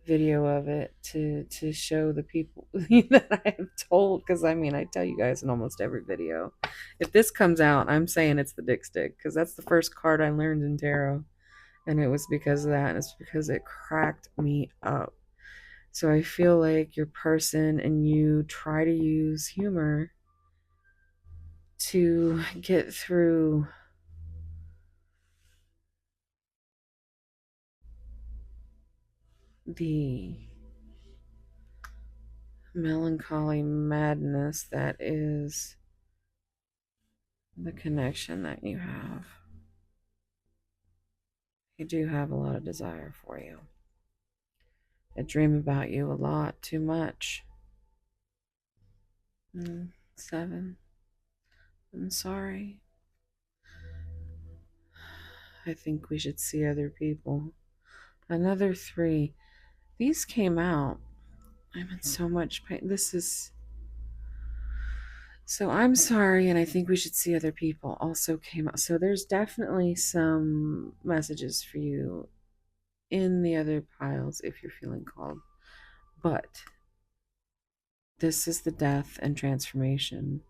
video of it to show the people that I have told, because I mean I tell you guys in almost every video. If this comes out, I'm saying it's the dick stick because that's the first card I learned in tarot, and it was because of that. And it's because it cracked me up. So I feel like your person and you try to use humor to get through the melancholy madness that is the connection that you have. You do have a lot of desire for you. I dream about you a lot, too much. 7. I'm sorry. I think we should see other people. Another 3. These came out. I'm in so much pain. This is. So I'm sorry, and I think we should see other people also came out. So there's definitely some messages for you in the other piles if you're feeling called. But this is the death and transformation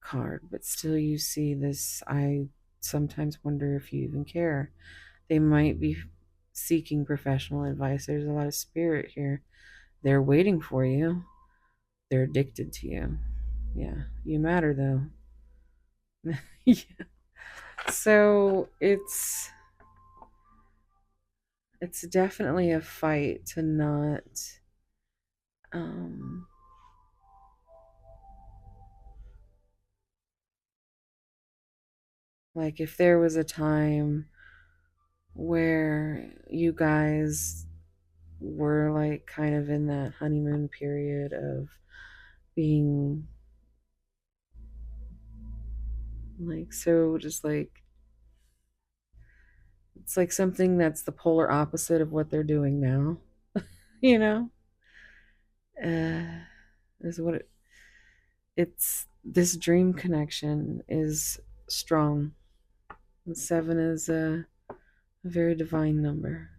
card. But still, you see this. I sometimes wonder if you even care. They might be seeking professional advice. There's a lot of spirit here. They're waiting for you. They're addicted to you. Yeah, you matter though. Yeah. So it's definitely a fight to not um like if there was a time where you guys were like kind of in that honeymoon period of being like so just like it's like something that's the polar opposite of what they're doing now, you know? Is what it's this dream connection is strong. And 7 is a very divine number.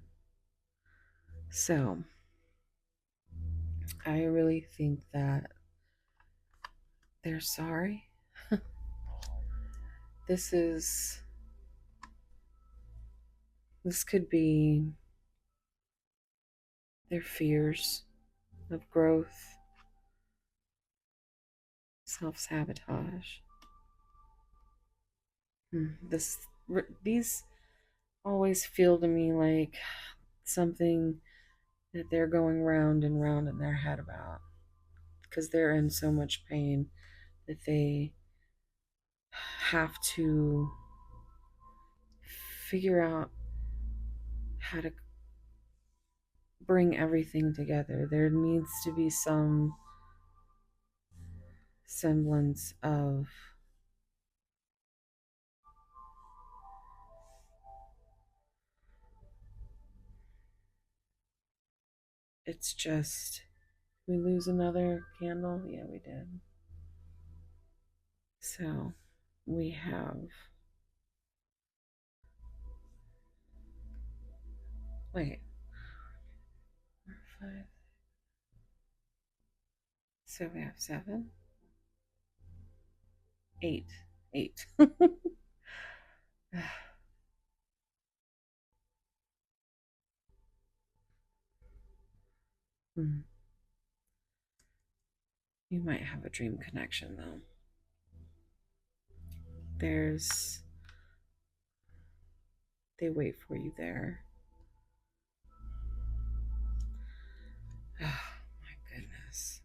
So I really think that they're sorry. This is this could be their fears of growth, self-sabotage. This these always feel to me like something that they're going round and round in their head about because they're in so much pain that they have to figure out how to bring everything together. There needs to be some semblance of it's just we lose another candle. Yeah, we did. So we have wait 5. So we have 7, 8, 8. You might have a dream connection though. There's they wait for you there. Oh my goodness.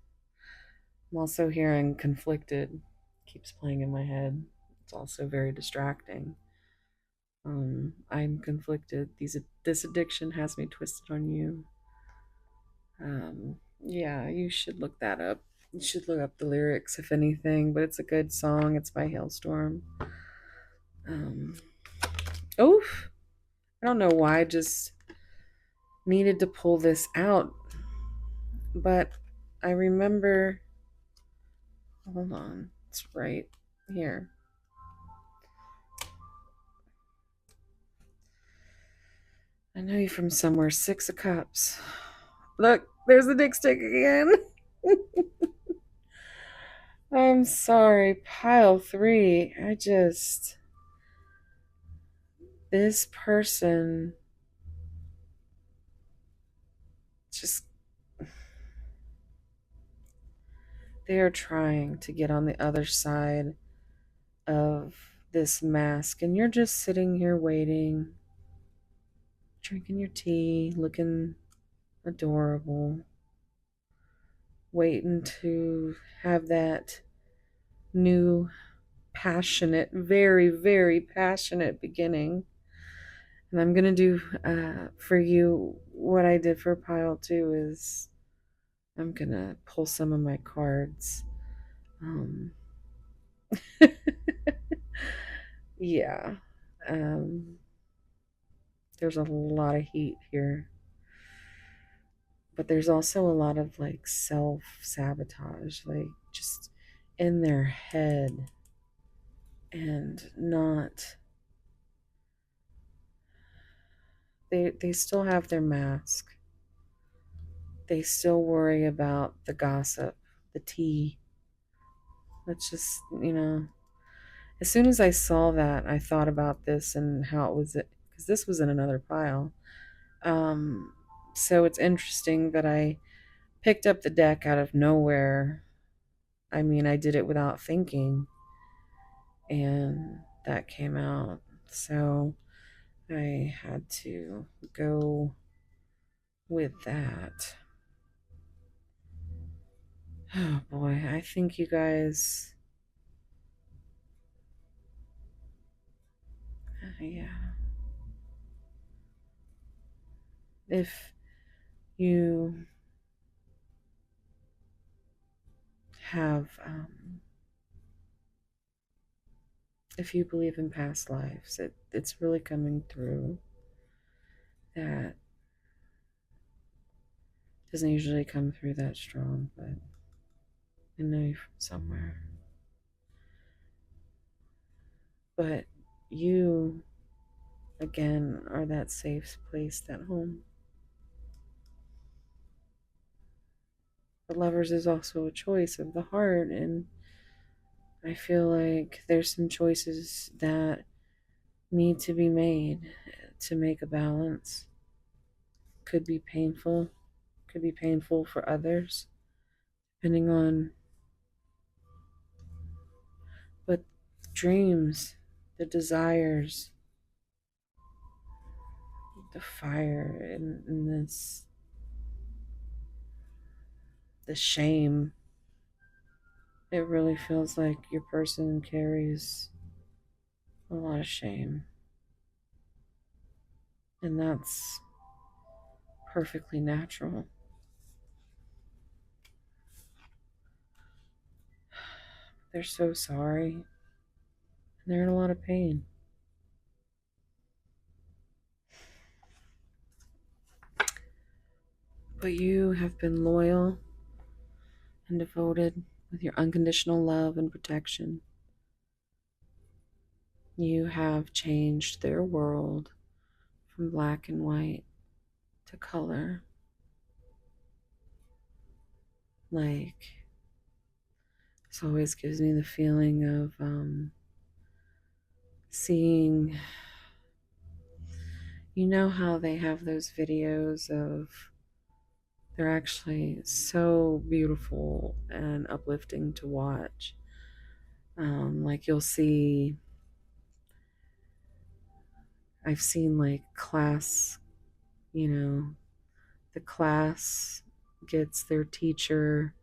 I'm also hearing conflicted keeps playing in my head. It's also very distracting. I'm conflicted. This addiction has me twisted on you. Yeah, you should look that up. You should look up the lyrics if anything, but it's a good song. It's by Hailstorm. Um, oof. I don't know why I just needed to pull this out, but I remember. Hold on, it's right here. I know you from somewhere. 6 of Cups. Look, there's the dick stick again. I'm sorry. Pile 3. This person just, they are trying to get on the other side of this mask, and you're just sitting here waiting, drinking your tea, looking adorable, waiting to have that new passionate, very, very passionate beginning. And I'm going to do for you what I did for pile two is I'm going to pull some of my cards. Um, yeah. Um, there's a lot of heat here. But there's also a lot of like self sabotage, like just in their head and not they still have their mask. They still worry about the gossip, the tea. That's just, as soon as I saw that, I thought about this and how it was because this was in another pile. Um so it's interesting that I picked up the deck out of nowhere. I mean, I did it without thinking and that came out. So I had to go with that. Oh boy, I think you guys, yeah, if you have, if you believe in past lives, it's really coming through. That doesn't usually come through that strong, but I know you from somewhere. But you, again, are that safe place, that home. The lovers is also a choice of the heart, and I feel like there's some choices that need to be made to make a balance. Could be painful for others, depending on, but dreams, the desires, the fire, and this, the shame. It really feels like your person carries a lot of shame, and that's perfectly natural. They're so sorry, and they're in a lot of pain. But you have been loyal and devoted with your unconditional love and protection. You have changed their world from black and white to color. Like, this always gives me the feeling of seeing, how they have those videos of, they're actually so beautiful and uplifting to watch. Like, you'll see, I've seen like class, you know, the class gets their teacher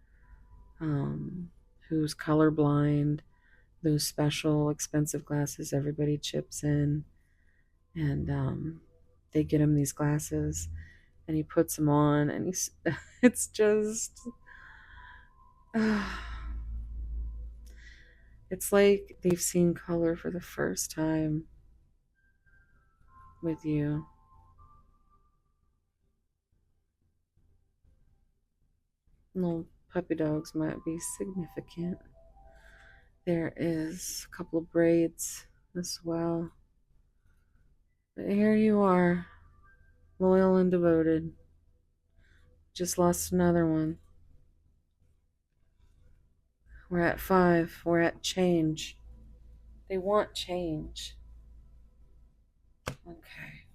who's colorblind, those special expensive glasses everybody chips in, and they get him these glasses and he puts them on and he's it's just it's like they've seen color for the first time with you. Little puppy dogs might be significant. There is a couple of braids as well. But here you are, loyal and devoted. Just lost another one. We're at 5. We're at change. They want change. Okay.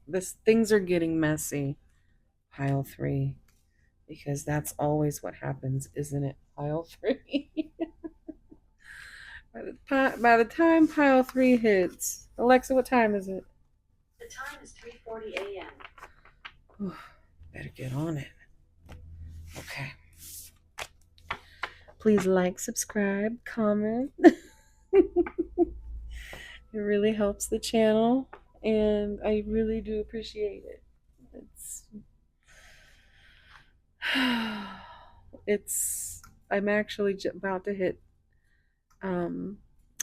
Things are getting messy. Pile 3. Because that's always what happens, isn't it? Pile 3. By the time pile 3 hits, Alexa, what time is it? The time is 3:40 a.m. Better get on it. Okay. Please like, subscribe, comment. It really helps the channel, and I really do appreciate it. It's it's I'm actually about to hit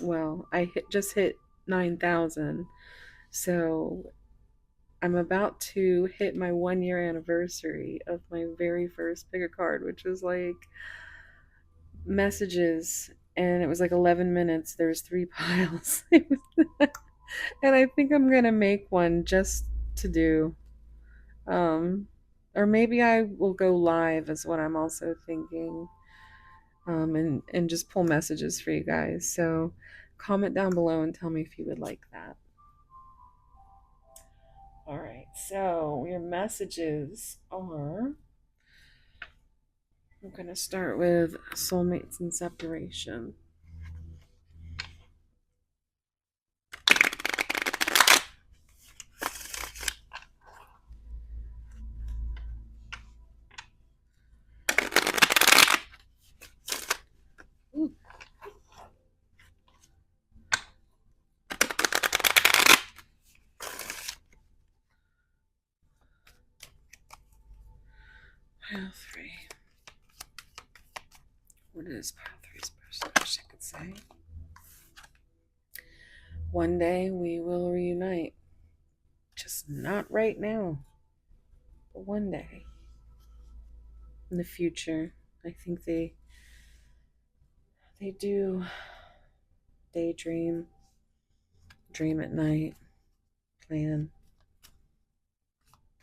well, just hit 9,000. So I'm about to hit my 1 year anniversary of my very first pick a card, which was like messages, and it was like 11 minutes. There was three piles. And I think I'm going to make one just to do. Um, or maybe I will go live, is what I'm also thinking. And just pull messages for you guys. So comment down below and tell me if you would like that. All right, so your messages are, I'm going to start with soulmates and separation. Ooh. Pile three. What is pile three's person? I wish I could say. One day we will reunite. Just not right now, but one day in the future. I think they do daydream, dream at night, plan.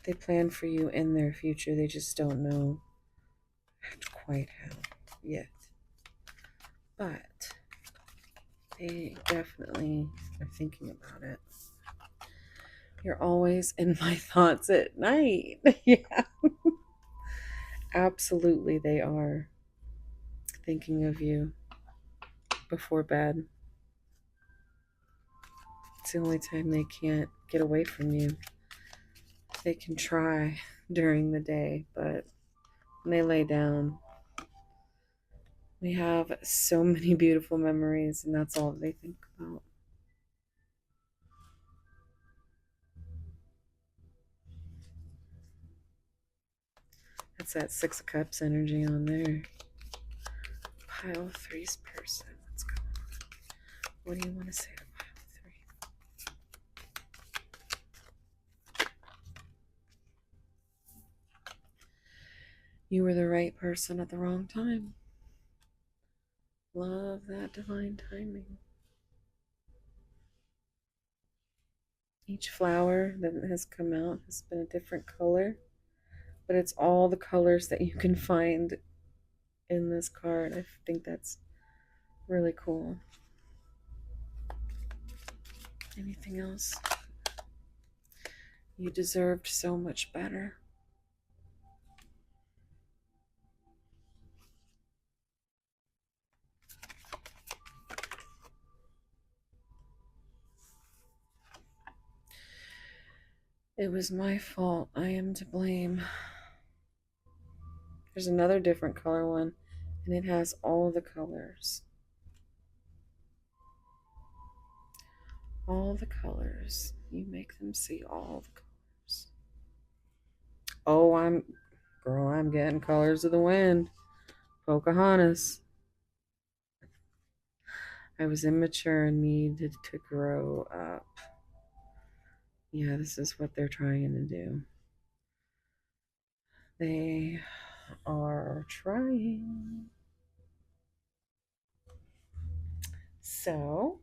They plan for you in their future. They just don't know quite how yet. But they definitely are thinking about it. You're always in my thoughts at night. Yeah. Absolutely, they are thinking of you before bed. It's the only time they can't get away from you. They can try during the day, but when they lay down, we have so many beautiful memories, and that's all they think about. That's that Six of Cups energy on there. Pile three's person. Let's go. What do you want to say to pile three? You were the right person at the wrong time. Love that divine timing. Each flower that has come out has been a different color, but it's all the colors that you can find in this card. I think that's really cool. Anything else? You deserved so much better. It was my fault. I am to blame. There's another different color one, and it has all the colors. All the colors. You make them see all the colors. Oh, I'm getting colors of the wind. Pocahontas. I was immature and needed to grow up. Yeah, this is what they're trying to do. They are trying. So,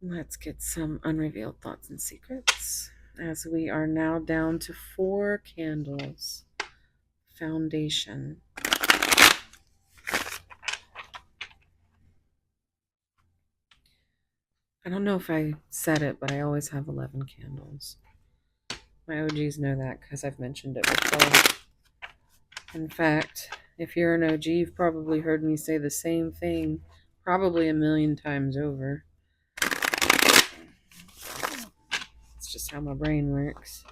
let's get some unrevealed thoughts and secrets, as we are now down to 4 candles. Foundation. I don't know if I said it, but I always have 11 candles. My OGs know that because I've mentioned it before. In fact, if you're an OG, you've probably heard me say the same thing probably a million times over. It's just how my brain works.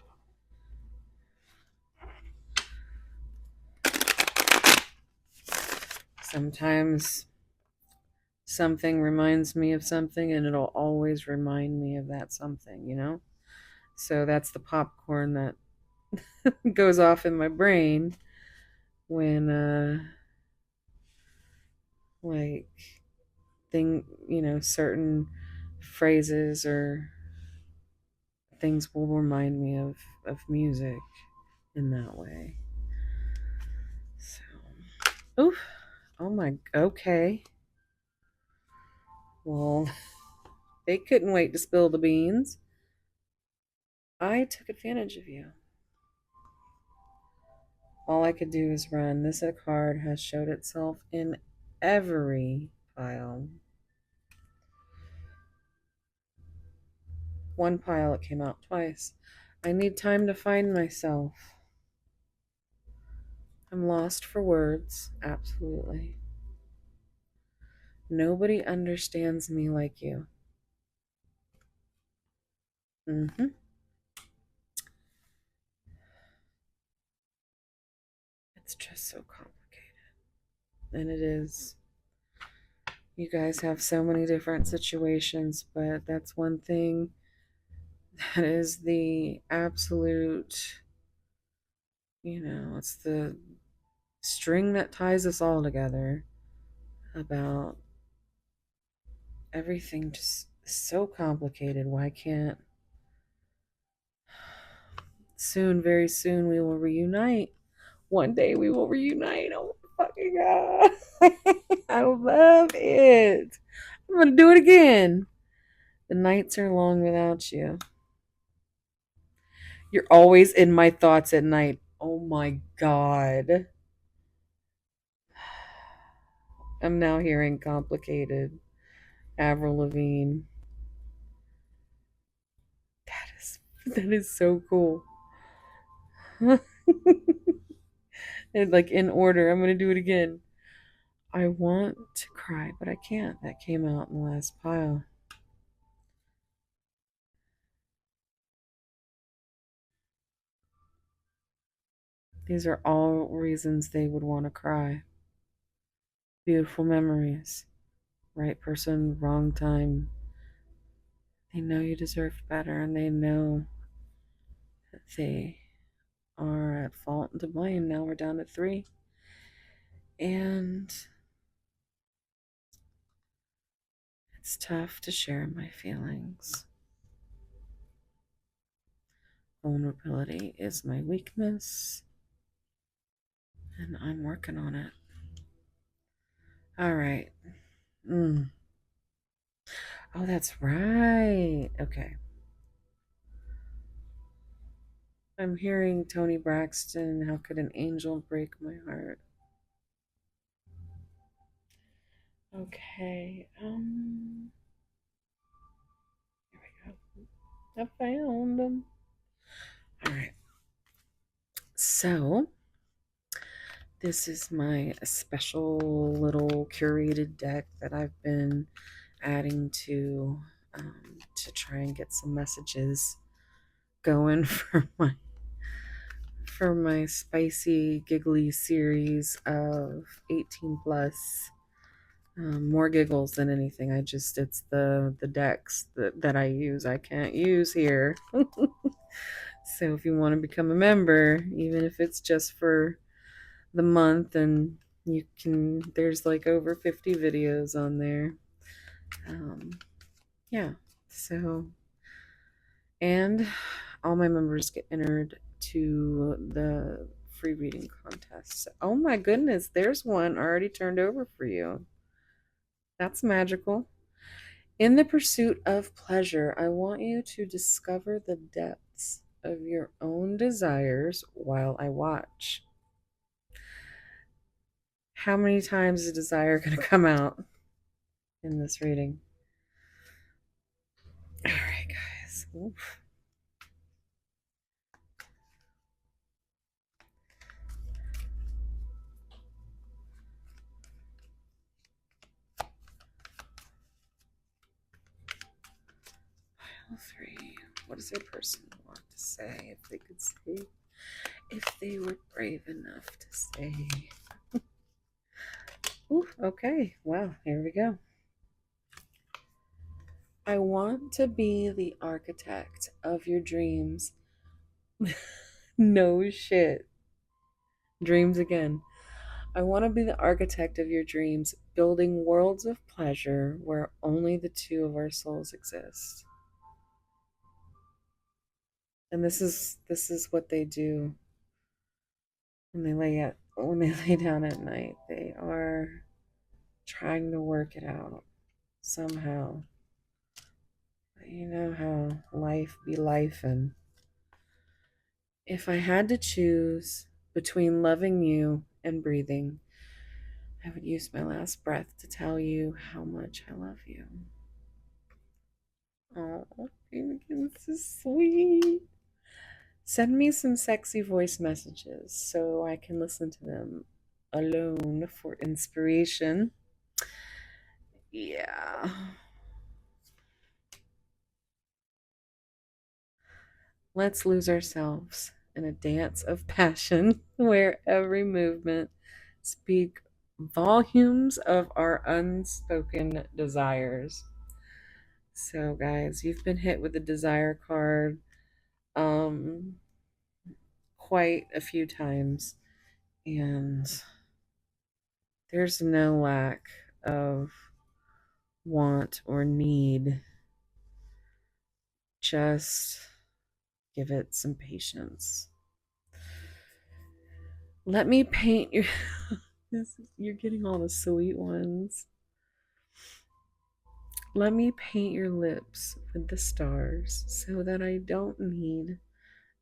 something reminds me of something, and it'll always remind me of that something, you know? So that's the popcorn that goes off in my brain when, like, certain phrases or things will remind me of music in that way. So, oof, oh my, okay. Well, they couldn't wait to spill the beans. I took advantage of you. All I could do is run. This card has showed itself in every pile. One pile it came out twice. I need time to find myself. I'm lost for words, absolutely. Nobody understands me like you. Mm-hmm. It's just so complicated. And it is. You guys have so many different situations, but that's one thing that is the absolute, it's the string that ties us all together about everything just so complicated. Why can't soon, very soon, we will reunite? One day we will reunite. Oh my fucking god. I love it. I'm gonna do it again. The nights are long without you. You're always in my thoughts at night. Oh my god. I'm now hearing complicated. Avril Lavigne. That is so cool. And like in order, I'm gonna do it again. I want to cry, but I can't. That came out in the last pile. These are all reasons they would want to cry. Beautiful memories. Right person, wrong time. They know you deserve better, and they know that they are at fault and to blame. Now we're down to 3. And it's tough to share my feelings. Vulnerability is my weakness, and I'm working on it. All right. Mm. Oh, that's right. Okay. I'm hearing Tony Braxton. How could an angel break my heart? Okay. Here we go. I found them. All right. So, this is my special little curated deck that I've been adding to try and get some messages going for my spicy giggly series of 18 plus. More giggles than anything. It's the decks that I use. I can't use here. So if you want to become a member, even if it's just for the month, and there's like over 50 videos on there. Um, yeah. So, and all my members get entered to the free reading contest. So, oh my goodness, there's one already turned over for you. That's magical. In the pursuit of pleasure, I want you to discover the depths of your own desires while I watch. How many times is desire going to come out in this reading? All right, guys. Oof. Pile 3. What does a person want to say if they could say, if they were brave enough to say? Oof, okay. Well, here we go. I want to be the architect of your dreams. No shit. Dreams again. I want to be the architect of your dreams, building worlds of pleasure where only the two of our souls exist. And this is what they do when they lay down at night. They are trying to work it out somehow. You know how life be life, and if I had to choose between loving you and breathing, I would use my last breath to tell you how much I love you. Oh, this is sweet. Send me some sexy voice messages so I can listen to them alone for inspiration. Yeah. Let's lose ourselves in a dance of passion where every movement speak volumes of our unspoken desires. So guys, you've been hit with the desire card um quite a few times, and there's no lack of want or need. Just give it some patience. Let me paint your you're getting all the sweet ones. Let me paint your lips with the stars so that I don't need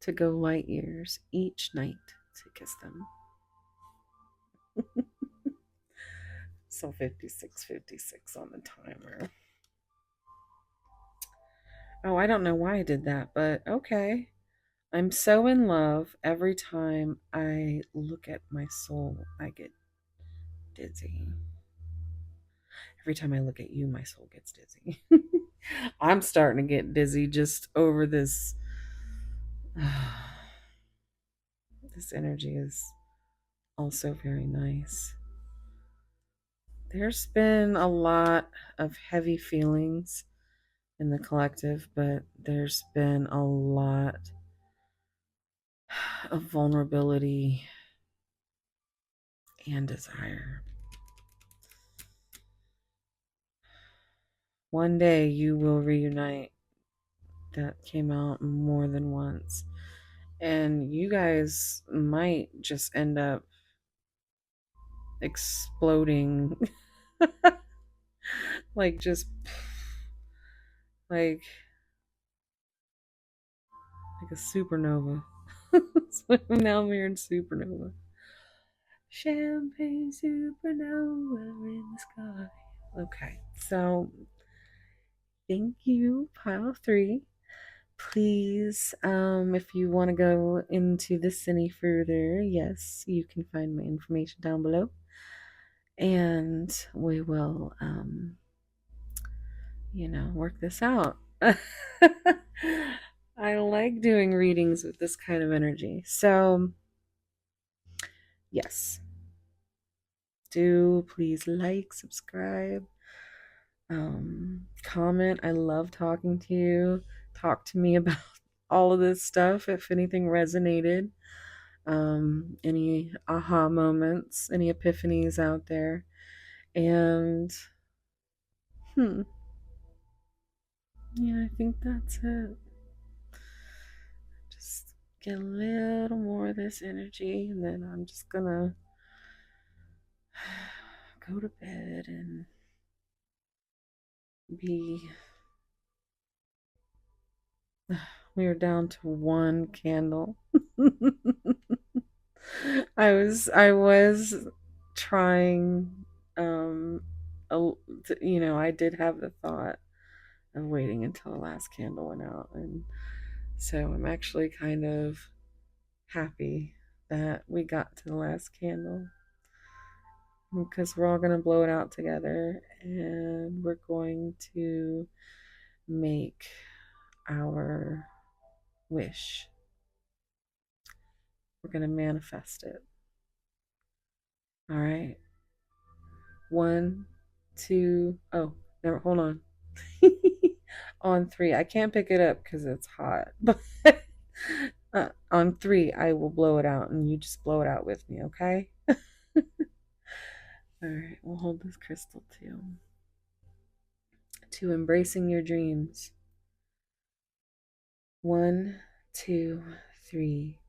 to go light years each night to kiss them. So 56:56 on the timer. Oh, I don't know why I did that, but okay. I'm so in love every time I look at my soul, I get dizzy. Every time I look at you, my soul gets dizzy. I'm starting to get dizzy just over this. This energy is also very nice. There's been a lot of heavy feelings in the collective, but there's been a lot of vulnerability and desire. One day you will reunite. That came out more than once. And you guys might just end up exploding like just like like a supernova. So now we're in supernova. Champagne supernova in the sky. Okay, so thank you, pile three. Please, if you want to go into this any further, yes, you can find my information down below. And we will, work this out. I like doing readings with this kind of energy. So, yes, do please like, subscribe, comment. I love talking to you. Talk to me about all of this stuff if anything resonated. Any aha moments, any epiphanies out there. And, yeah, I think that's it. Just get a little more of this energy, and then I'm just gonna go to bed and be. We are down to one candle. I was trying I did have the thought of waiting until the last candle went out, and so I'm actually kind of happy that we got to the last candle because we're all going to blow it out together, and we're going to make our wish. We're going to manifest it. All right. One, two, oh, never, hold on. On three, I can't pick it up because it's hot. But on three, I will blow it out, and you just blow it out with me, okay? All right, we'll hold this crystal too. To embracing your dreams. 1, 2, 3.